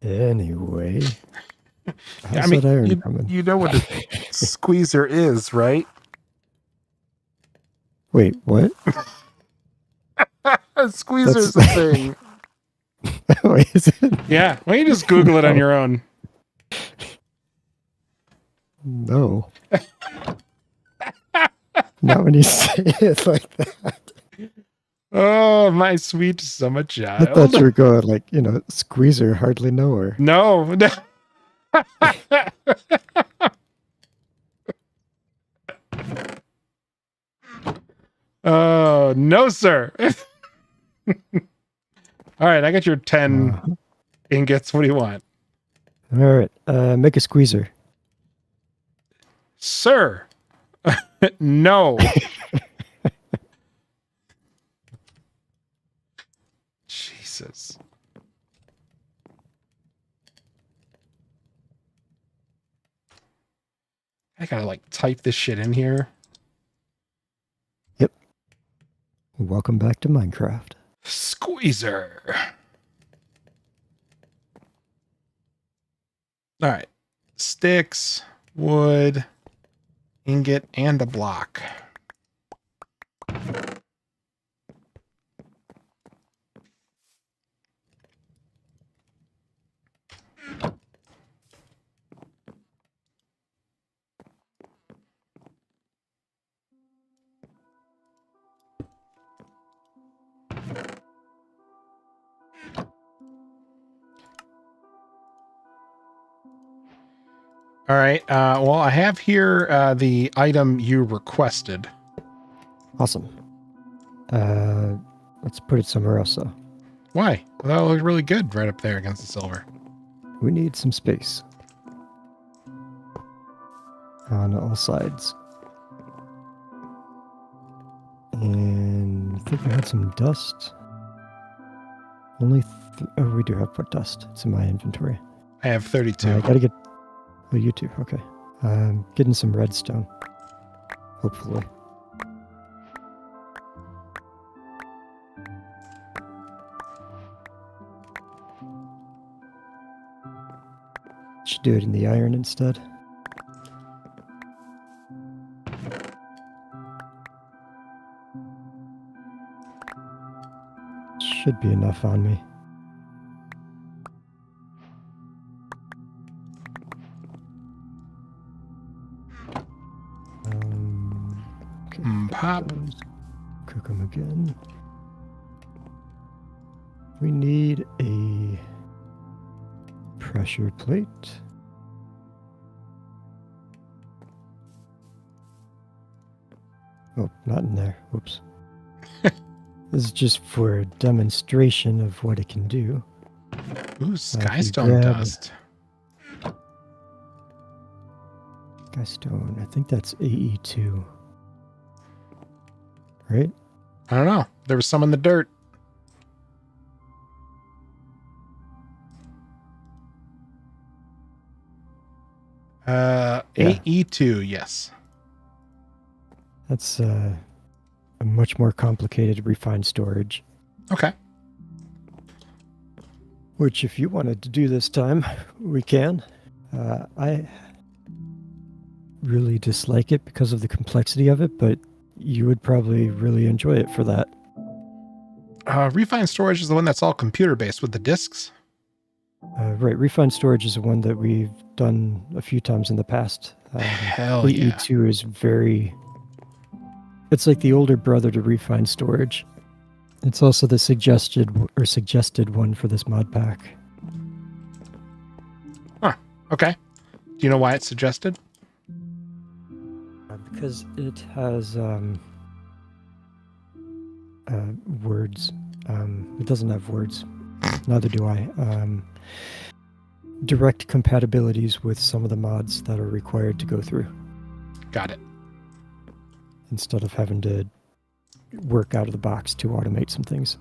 Anyway. How's I mean, that iron coming? you know what a squeezer is, right? Wait, what? A squeezer is a thing. Wait, is it? Yeah, why don't you just Google it on No. your own? No. Not when you say it like that. Oh, my sweet summer I child. thought you were going like, squeezer, hardly know her. No. Oh, no, sir. All right, I got your 10 ingots. What do you want? All right, make a squeezer. Sir. No. Jesus. I gotta like type this shit in here. Welcome back to Minecraft. Squeezer. All right. Sticks, wood, ingot, and a block. All right. Well, I have here the item you requested. Awesome. Let's put it somewhere else though. Why? Well, that looks really good right up there against the silver. We need some space. On all sides. And I think I had some dust. Only, oh, we do have put dust. It's in my inventory. I have 32. I gotta get, oh, you too, okay. Getting some redstone. Hopefully. Should do it in the iron instead. Should be enough on me. Okay, Pop. cook them again. We need a pressure plate. Oh, not in there. Whoops. This is just for a demonstration of what it can do. Ooh, you skystone grab dust. Skystone, I think that's AE2. Right? I don't know. There was some in the dirt. Yeah. AE2, yes. That's a much more complicated refined storage. Okay. Which, if you wanted to do this time, we can. I really dislike it because of the complexity of it, but you would probably really enjoy it for that. Refined storage is the one that's all computer based with the disks. Right, refined storage is the one that we've done a few times in the past. Hell yeah. AE2 is very... It's like the older brother to refined storage. It's also the suggested one for this mod pack. Huh. Okay. Do you know why it's suggested? Because it has words. It doesn't have words. Neither do I. Direct compatibilities with some of the mods that are required to go through. Got it. Instead of having to work out of the box to automate some things.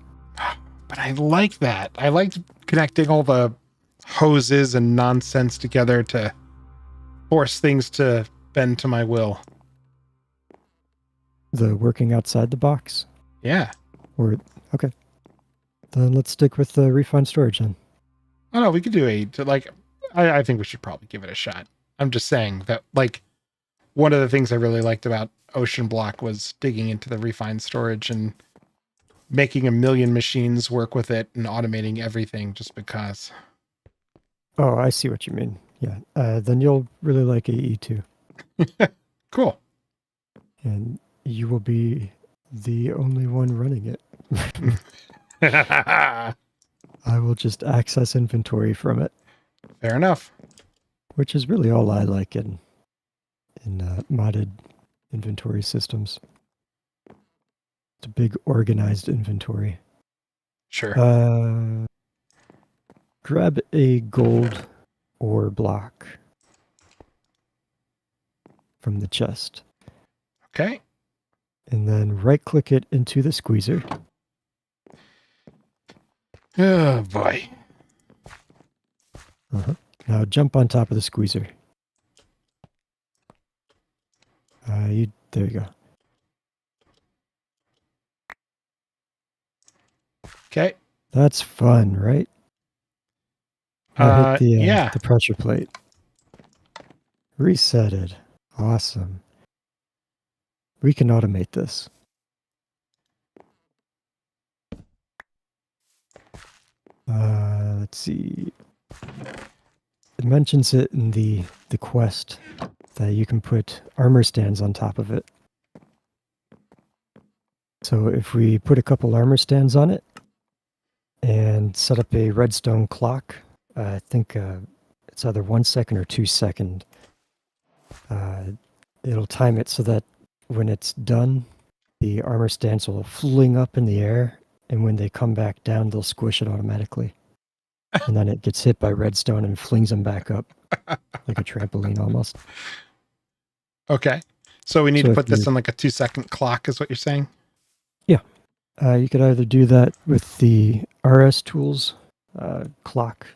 But I like that. I liked connecting all the hoses and nonsense together to force things to bend to my will. The working outside the box? Yeah. Okay. Then let's stick with the refined storage then. Oh no, we could do I think we should probably give it a shot. I'm just saying that, like, one of the things I really liked about Ocean Block was digging into the refined storage and making a million machines work with it and automating everything just because. Oh, I see what you mean. Yeah. Then you'll really like AE2. Cool. And you will be the only one running it. I will just access inventory from it. Fair enough. Which is really all I like in modded inventory systems. It's a big organized inventory. Sure. Grab a gold ore block from the chest. Okay. And then right-click it into the squeezer. Oh, boy. Now jump on top of the squeezer. There you go. Okay. That's fun, right? Now hit Yeah. the pressure plate. Reset it. Awesome. We can automate this. Let's see. It mentions it in the quest that you can put armor stands on top of it. So if we put a couple armor stands on it and set up a redstone clock, I think it's either 1 second or 2 second. It'll time it so that when it's done, the armor stands will fling up in the air, and when they come back down, they'll squish it automatically. And then it gets hit by redstone and flings them back up like a trampoline almost. Okay. So we need So to if put this you- on like a 2-second clock is what you're saying? You could either do that with the RS tools, clock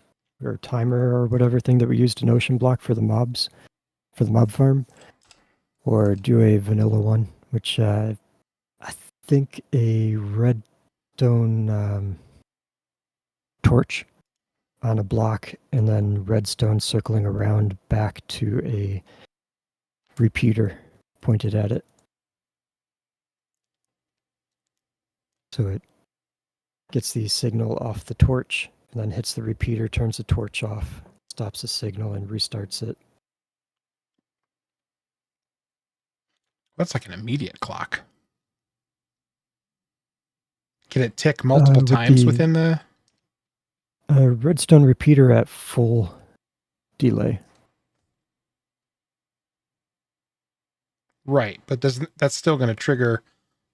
or timer or whatever thing that we used in Ocean Block for the mobs, for the mob farm, or do a vanilla one, which I think a redstone torch on a block and then redstone circling around back to a repeater pointed at it. So it gets the signal off the torch and then hits the repeater, turns the torch off, stops the signal, and restarts it. That's like an immediate clock. Can it tick multiple times within the... Redstone repeater at full delay. Right, but that's still going to trigger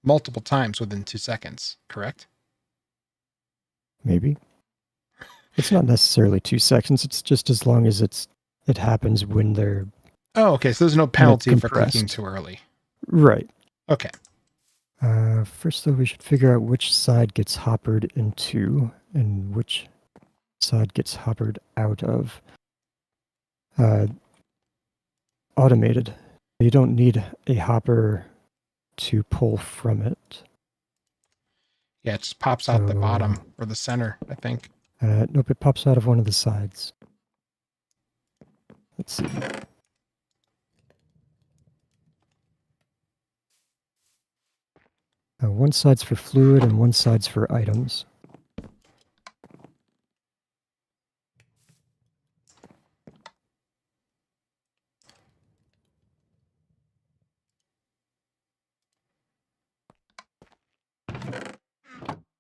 multiple times within 2 seconds, correct? Maybe. It's not necessarily 2 seconds. It's just as long as it happens when they're Oh, okay. So there's no when it's penalty for clicking compressed. too early. Right. Okay. First, though, we should figure out which side gets hoppered into and which side gets hoppered out of. Automated. You don't need a hopper to pull from it. Yeah, it just pops out the bottom or the center, I think. Nope, it pops out of one of the sides. Let's see. One side's for fluid and one side's for items.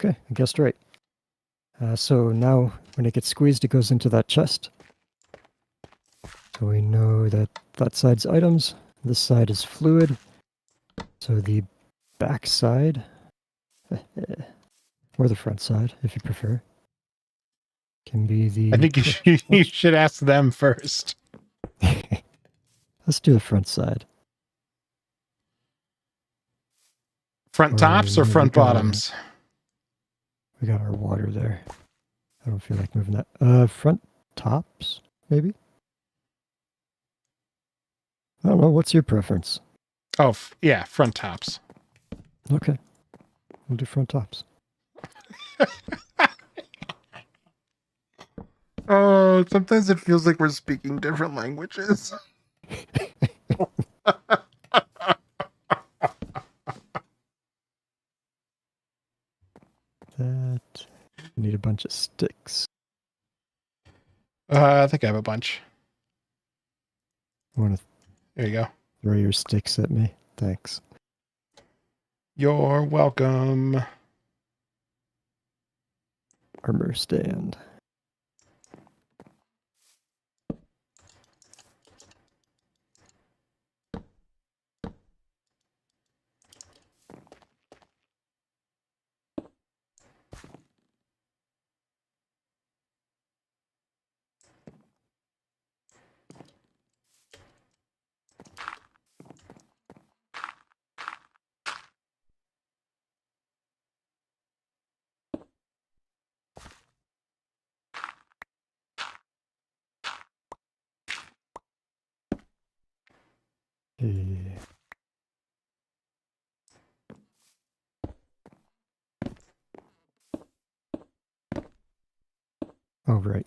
Okay, I guessed right. So now when it gets squeezed, it goes into that chest. So we know that that side's items, this side is fluid. So the back side, or the front side, if you prefer, can be the... I think you should ask them first. Let's do the front side. Front tops or front bottoms? We got our water there. I don't feel like moving that. Front tops, maybe? I don't know. What's your preference? Oh, yeah, front tops. Okay. We'll do front tops. Oh, sometimes it feels like we're speaking different languages. That. We need a bunch of sticks. I think I have a bunch. You want to There you go. throw your sticks at me? Thanks. You're welcome. Armor stand. Okay. Oh, right.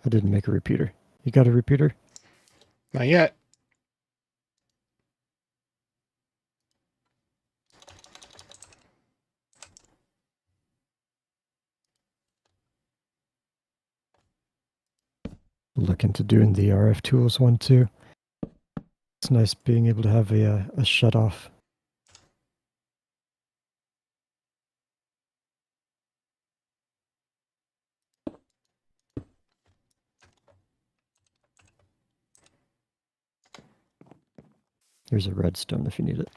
I didn't make a repeater. You got a repeater? Not yet. Look into doing the RF tools one too. It's nice being able to have a shut off. There's a redstone if you need it.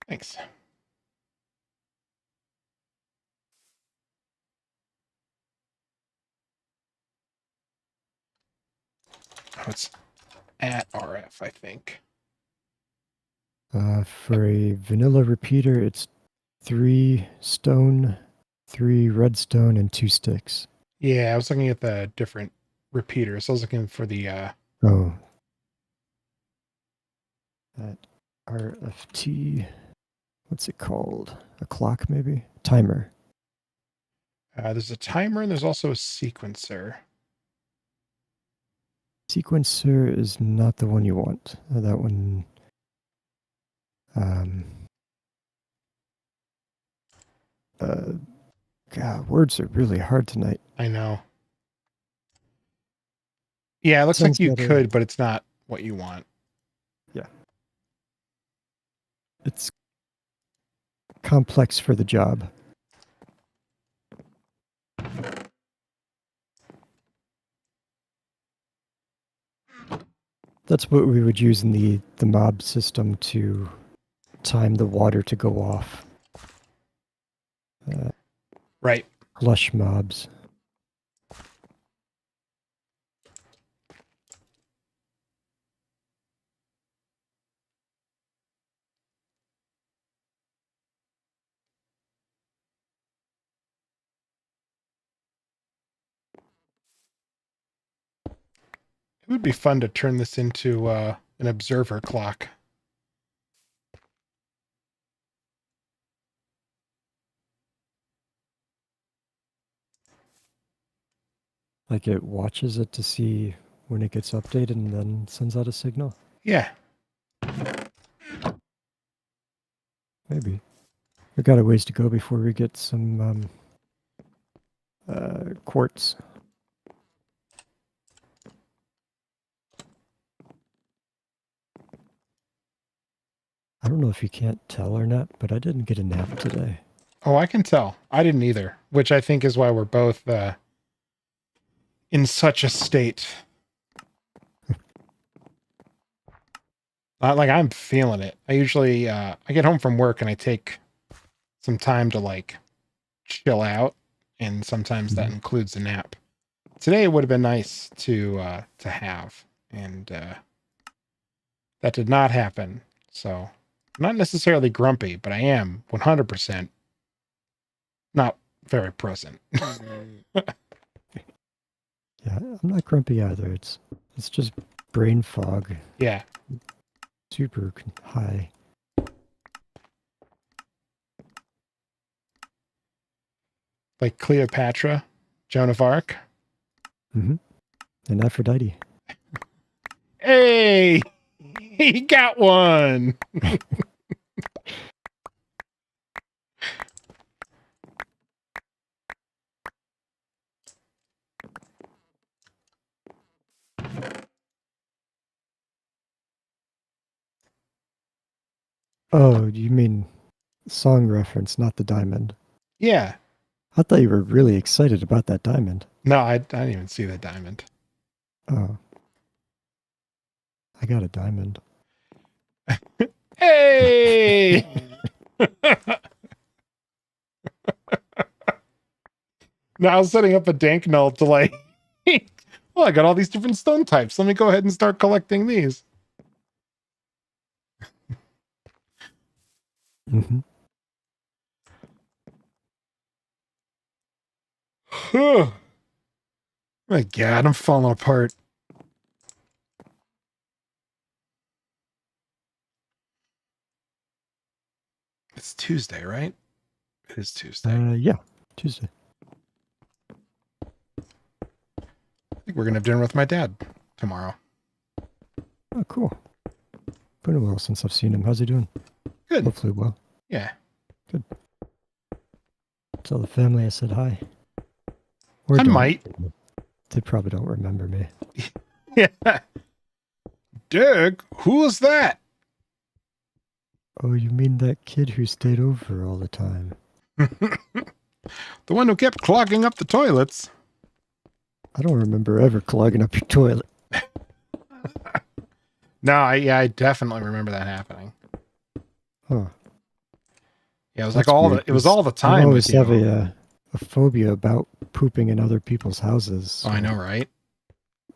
Thanks. Oh, it's at RF, I think. For a vanilla repeater, it's 3 stone, 3 redstone, and 2 sticks. Yeah, I was looking at the different repeaters. I was looking for the Oh. That RFT. What's it called? A clock, maybe? Timer. there's a timer and there's also a sequencer. Sequencer is not the one you want. That one. God, words are really hard tonight. I know. Yeah, it looks like Sounds you better. could, but it's not what you want. Yeah. It's complex for the job. That's what we would use in the mob system to time the water to go off. Right. Flush mobs. It would be fun to turn this into an observer clock. Like it watches it to see when it gets updated and then sends out a signal? Yeah. Maybe. We got a ways to go before we get some quartz. I don't know if you can't tell or not, but I didn't get a nap today. Oh, I can tell. I didn't either, which I think is why we're both in such a state. Like I'm feeling it. I usually I get home from work and I take some time to like chill out, and sometimes that includes a nap. Today it would have been nice to have, and that did not happen. So I'm not necessarily grumpy, but I am 100% not very present. Yeah, I'm not grumpy either. It's just brain fog. Yeah. Super high. Like Cleopatra, Joan of Arc. Mm-hmm. And Aphrodite. Hey, he got one. Oh, you mean song reference, not the diamond. Yeah. I thought you were really excited about that diamond. No, I didn't even see the diamond. Oh. I got a diamond. Hey! Now I was setting up a dank null to like, well, I got all these different stone types. Let me go ahead and start collecting these. Mm-hmm. My God, I'm falling apart. It's Tuesday, right? It is Tuesday. Yeah, Tuesday. I think we're gonna have dinner with my dad tomorrow. Oh, cool. Been a while since I've seen him. How's he doing? Good. Hopefully well. Yeah. Good. Tell the family I said hi. Or I don't. might. They probably don't remember me. Yeah. Dirg, who is that? Oh, you mean that kid who stayed over all the time? The one who kept clogging up the toilets. I don't remember ever clogging up your toilet. No, I definitely remember that happening. Huh. Yeah, it was That's like weird, it was 'cause all the I time. always with you. have a phobia about pooping in other people's houses. So Oh, I know, right?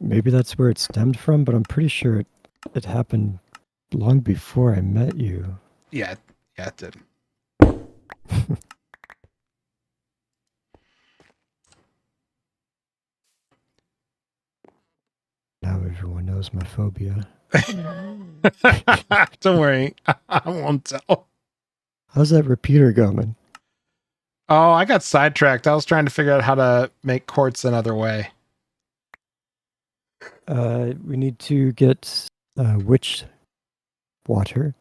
maybe that's where it stemmed from, but I'm pretty sure it happened long before I met you. Yeah, it did. Now everyone knows my phobia. Don't worry, I won't tell. How's that repeater going? Oh, I got sidetracked. I was trying to figure out how to make quartz another way. We need to get witch water,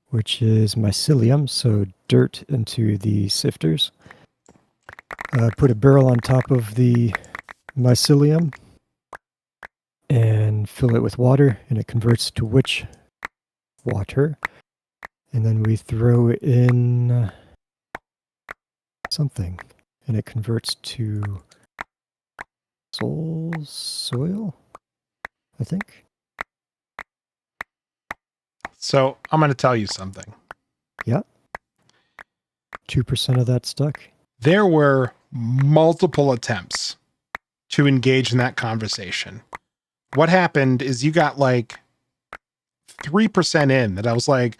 which is mycelium, so dirt into the sifters. Put a barrel on top of the mycelium and fill it with water, and it converts to witch water. And then we throw in something, and it converts to soil, I think. So I'm going to tell you something. Yeah. 2% of that stuck. There were multiple attempts to engage in that conversation. What happened is you got like 3% in that I was like,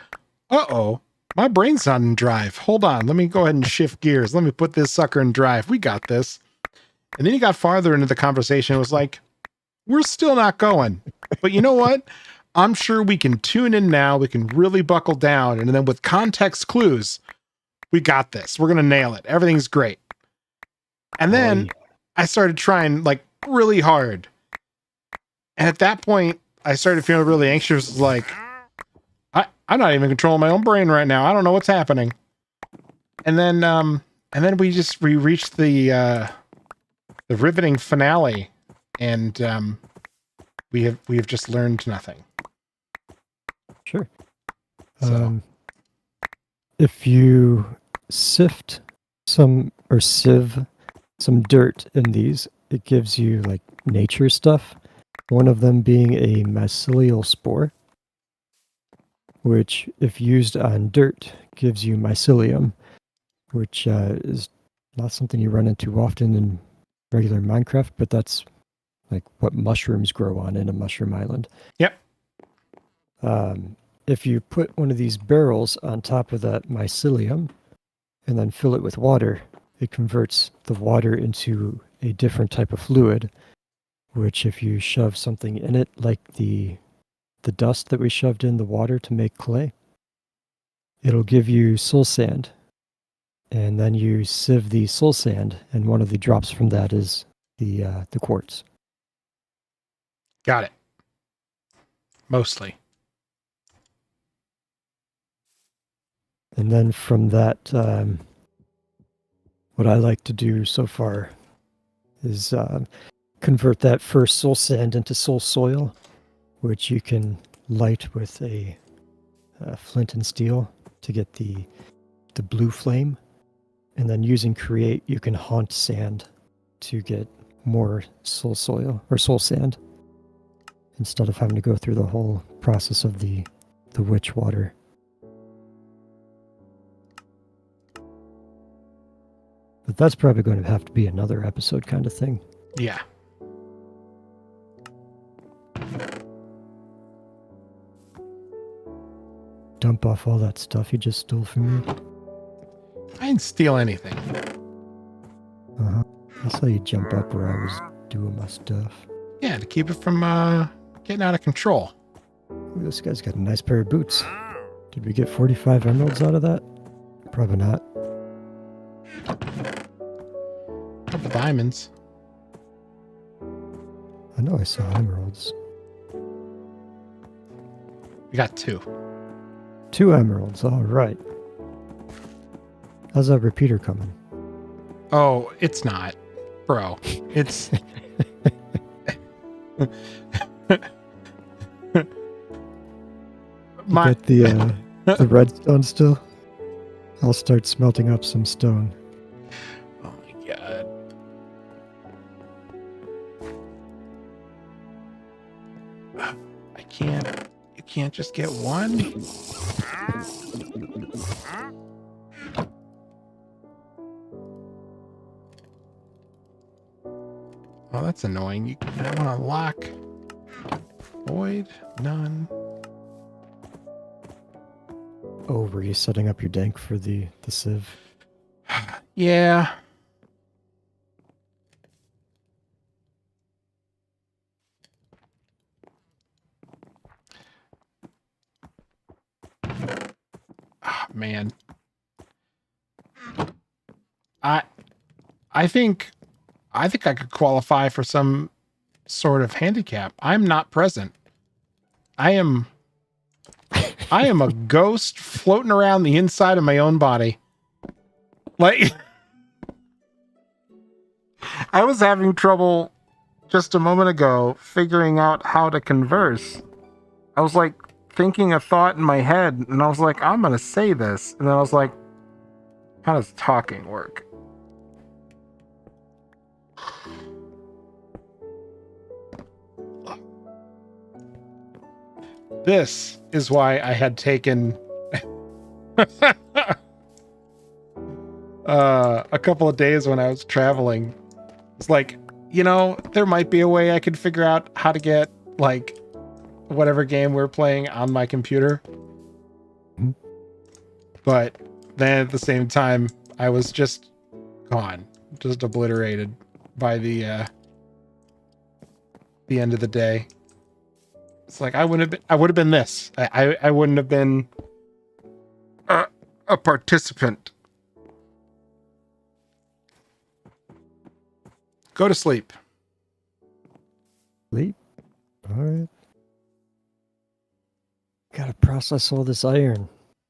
uh-oh, my brain's not in drive. Hold on, let me go ahead and shift gears. Let me put this sucker in drive. We got this. And then you got farther into the conversation. It was like, We're still not going. But you know what? I'm sure we can tune in now. We can really buckle down. And then with context clues, we got this. We're going to nail it. Everything's great. And then I started trying like really hard. And at that point, I started feeling really anxious. Like, I'm not even controlling my own brain right now. I don't know what's happening. And then we reached the riveting finale, and we have just learned nothing. Sure. So. If you sieve some dirt in these, it gives you like nature stuff. One of them being a mycelial spore, which if used on dirt gives you mycelium, which is not something you run into often in regular Minecraft, but that's like what mushrooms grow on in a mushroom island. Yep. If you put one of these barrels on top of that mycelium and then fill it with water, it converts the water into a different type of fluid, which if you shove something in it, like the dust that we shoved in the water to make clay, it'll give you soul sand. And then you sieve the soul sand, and one of the drops from that is the quartz. Got it. Mostly. And then from that, what I like to do so far is convert that first soul sand into soul soil, which you can light with a flint and steel to get the blue flame. And then using create, you can haunt sand to get more soul soil or soul sand instead of having to go through the whole process of the witch water. But that's probably going to have to be another episode kind of thing. Yeah. Dump off all that stuff you just stole from me. I didn't steal anything. Uh-huh. I saw you jump up where I was doing my stuff. Yeah, to keep it from getting out of control. Ooh, this guy's got a nice pair of boots. Did we get 45 emeralds out of that? Probably not. Couple diamonds. I know I saw emeralds. We got 2. 2 emeralds, all right. How's that repeater coming? Oh, it's not. Bro, it's... You get the redstone still? I'll start smelting up some stone. Oh my god. I can't... You can't just get one? Oh, that's annoying. I want to lock. Void. None. Oh, were you setting up your dank for the sieve? Yeah. Oh, man. I think I could qualify for some sort of handicap. I'm not present. I am a ghost floating around the inside of my own body. Like, I was having trouble just a moment ago figuring out how to converse. I was like thinking a thought in my head, and I was like, I'm gonna say this. And then I was like, how does talking work? This is why I had taken a couple of days when I was traveling. It's like, you know, there might be a way I could figure out how to get like whatever game we're playing on my computer. Mm-hmm. But then at the same time, I was just gone, just obliterated by the the end of the day. It's like I would have been this. I wouldn't have been a participant. Go to sleep. Sleep? Alright. Gotta process all this iron.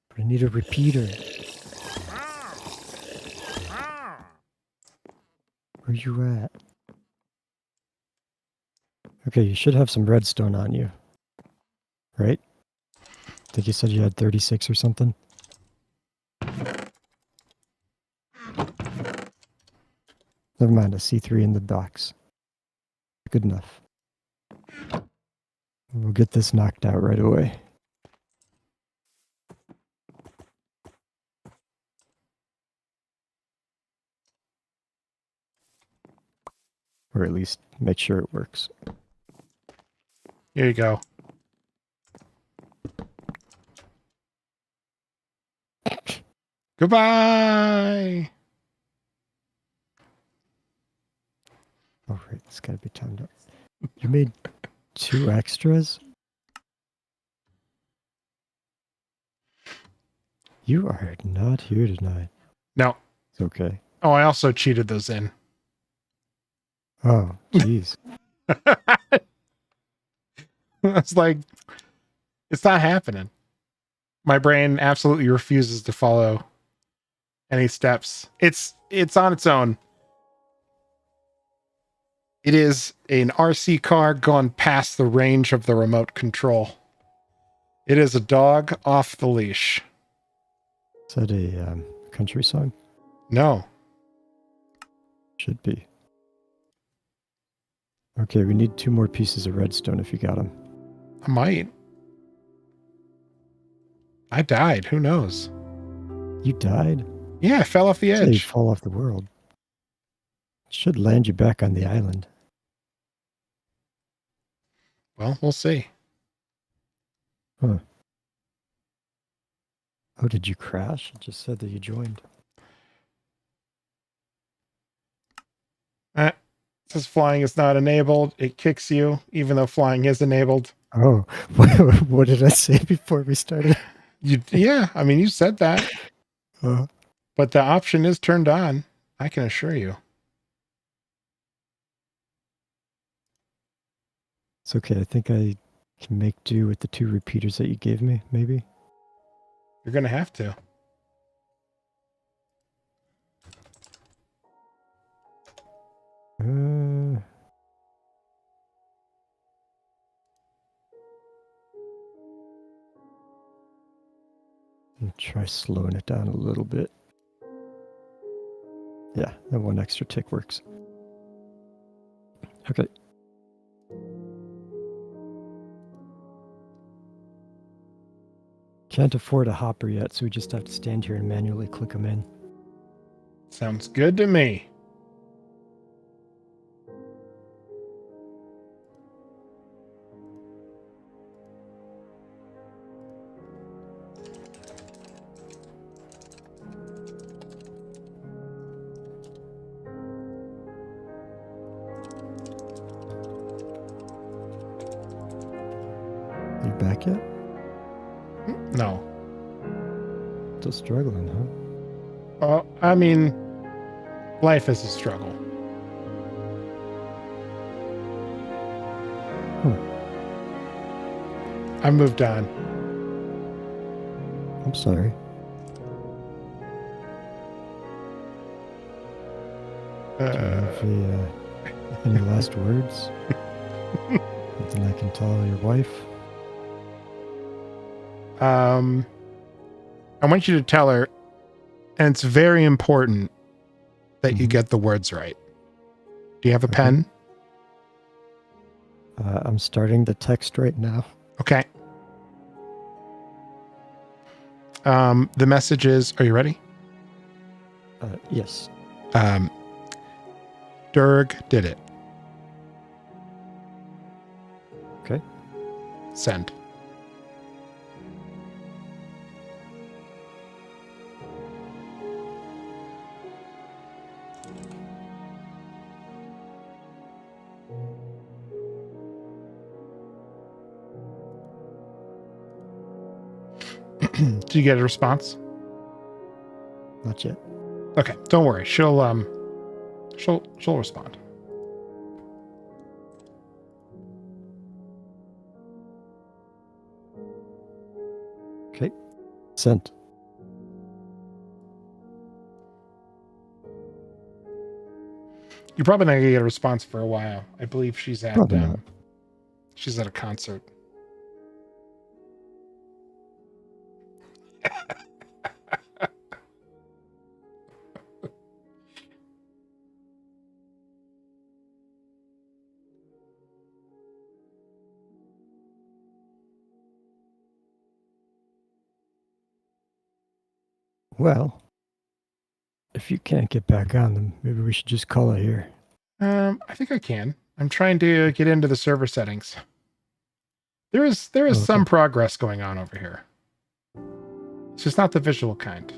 But I need a repeater. Where you at? Okay, you should have some redstone on you. Right? I think you said you had 36 or something. Never mind, I see 3 in the box. Good enough. We'll get this knocked out right away. Or at least make sure it works. Here you go. Goodbye. Oh, right, it's gotta be timed up. You made 2 extras? You are not here tonight. No. It's okay. Oh, I also cheated those in. Oh, jeez. It's like, it's not happening. My brain absolutely refuses to follow any steps. It's on its own. It is an RC car gone past the range of the remote control. It is a dog off the leash. Is that a country song? No. Should be. Okay, we need 2 more pieces of redstone if you got them. I might. I died. Who knows? You died? Yeah, I fell off the Say you edge. fall off the world. Should land you back on the island. Well, we'll see. Huh. Oh, did you crash? It just said that you joined. It says flying is not enabled. It kicks you, even though flying is enabled. Oh, what did I say before we started? Yeah, I mean, you said that. Uh, But the option is turned on. I can assure you. it's okay. I think I can make do with the 2 repeaters that you gave me, maybe. You're going to have to. Try slowing it down a little bit. Yeah, that 1 extra tick works. Okay. Can't afford a hopper yet, so we just have to stand here and manually click them in. Sounds good to me. You back yet? No. Still struggling, huh? Oh, I mean, life is a struggle. I moved on. I'm sorry. Do you have any last words? Something I can tell your wife? I want you to tell her, and it's very important that you get the words right. Do you have a pen? I'm starting the text right now. Okay. The message is, are you ready? Yes. Dirg did it. Okay. Send. Did you get a response? Not yet. Okay, don't worry. She'll respond. Okay. Sent. You're probably not gonna get a response for a while. I believe she's at Probably not. she's at a concert. Well, if you can't get back on them, maybe we should just call it here. I think I can. I'm trying to get into the server settings. There is some progress going on over here. It's just not the visual kind.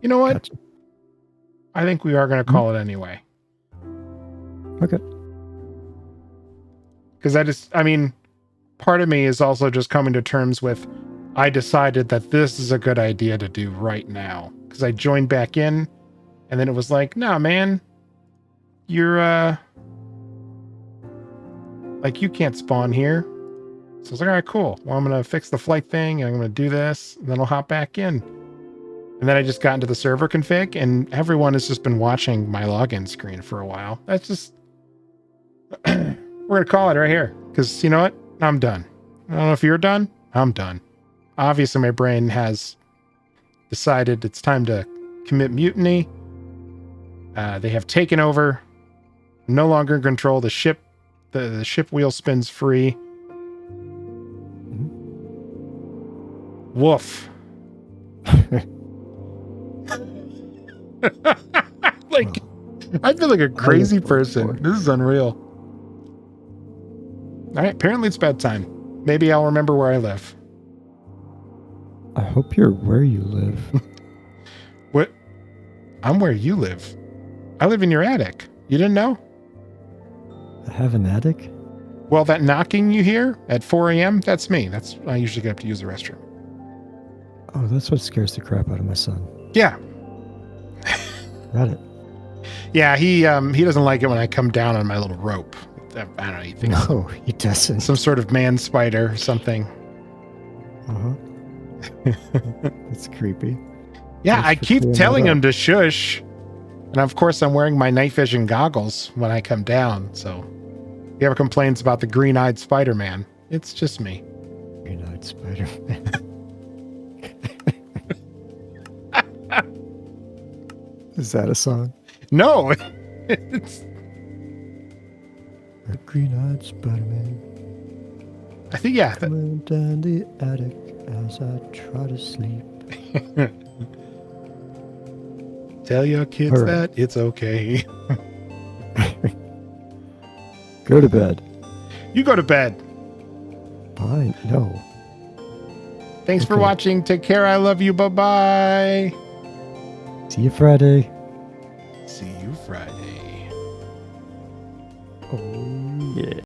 You know what? Gotcha. I think we are going to call it anyway. Okay. Because part of me is also just coming to terms with, I decided that this is a good idea to do right now. Because I joined back in, and then it was like, nah, man, you're, like, you can't spawn here. So I was like, all right, cool. Well, I'm going to fix the flight thing, and I'm going to do this, and then I'll hop back in. And then I just got into the server config, and everyone has just been watching my login screen for a while. That's just... We're going to call it right here. Because, you know what? I'm done. I don't know if you're done. I'm done. Obviously, my brain has decided it's time to commit mutiny. They have taken over. I'm no longer in control. The ship, the ship wheel spins free. Woof. Like, I feel like a crazy person. This is unreal. All right, apparently it's bedtime. Maybe I'll remember where I live. I hope you're where you live. What? I'm where you live. I live in your attic. You didn't know? I have an attic? Well, that knocking you hear at 4 a.m., that's me. I usually get up to use the restroom. Oh, that's what scares the crap out of my son. Yeah. Got it. Yeah, he doesn't like it when I come down on my little rope. I don't know, he thinks No, he doesn't. some sort of man spider or something. That's creepy. Yeah, Thanks I for keep clearing telling that him up. to shush. And of course, I'm wearing my night vision goggles when I come down. So if he ever complains about the green-eyed Spider-Man, it's just me. Green-eyed Spider-Man. Is that a song? No, it's, A green-eyed Spider-Man I think, yeah. coming down the attic as I try to sleep. Tell your kids All right. that it's okay. Go to bed. You go to bed. Fine. No. Thanks for Okay. watching. Take care. I love you. Bye-bye. See you Friday. See you Friday. Oh, yeah.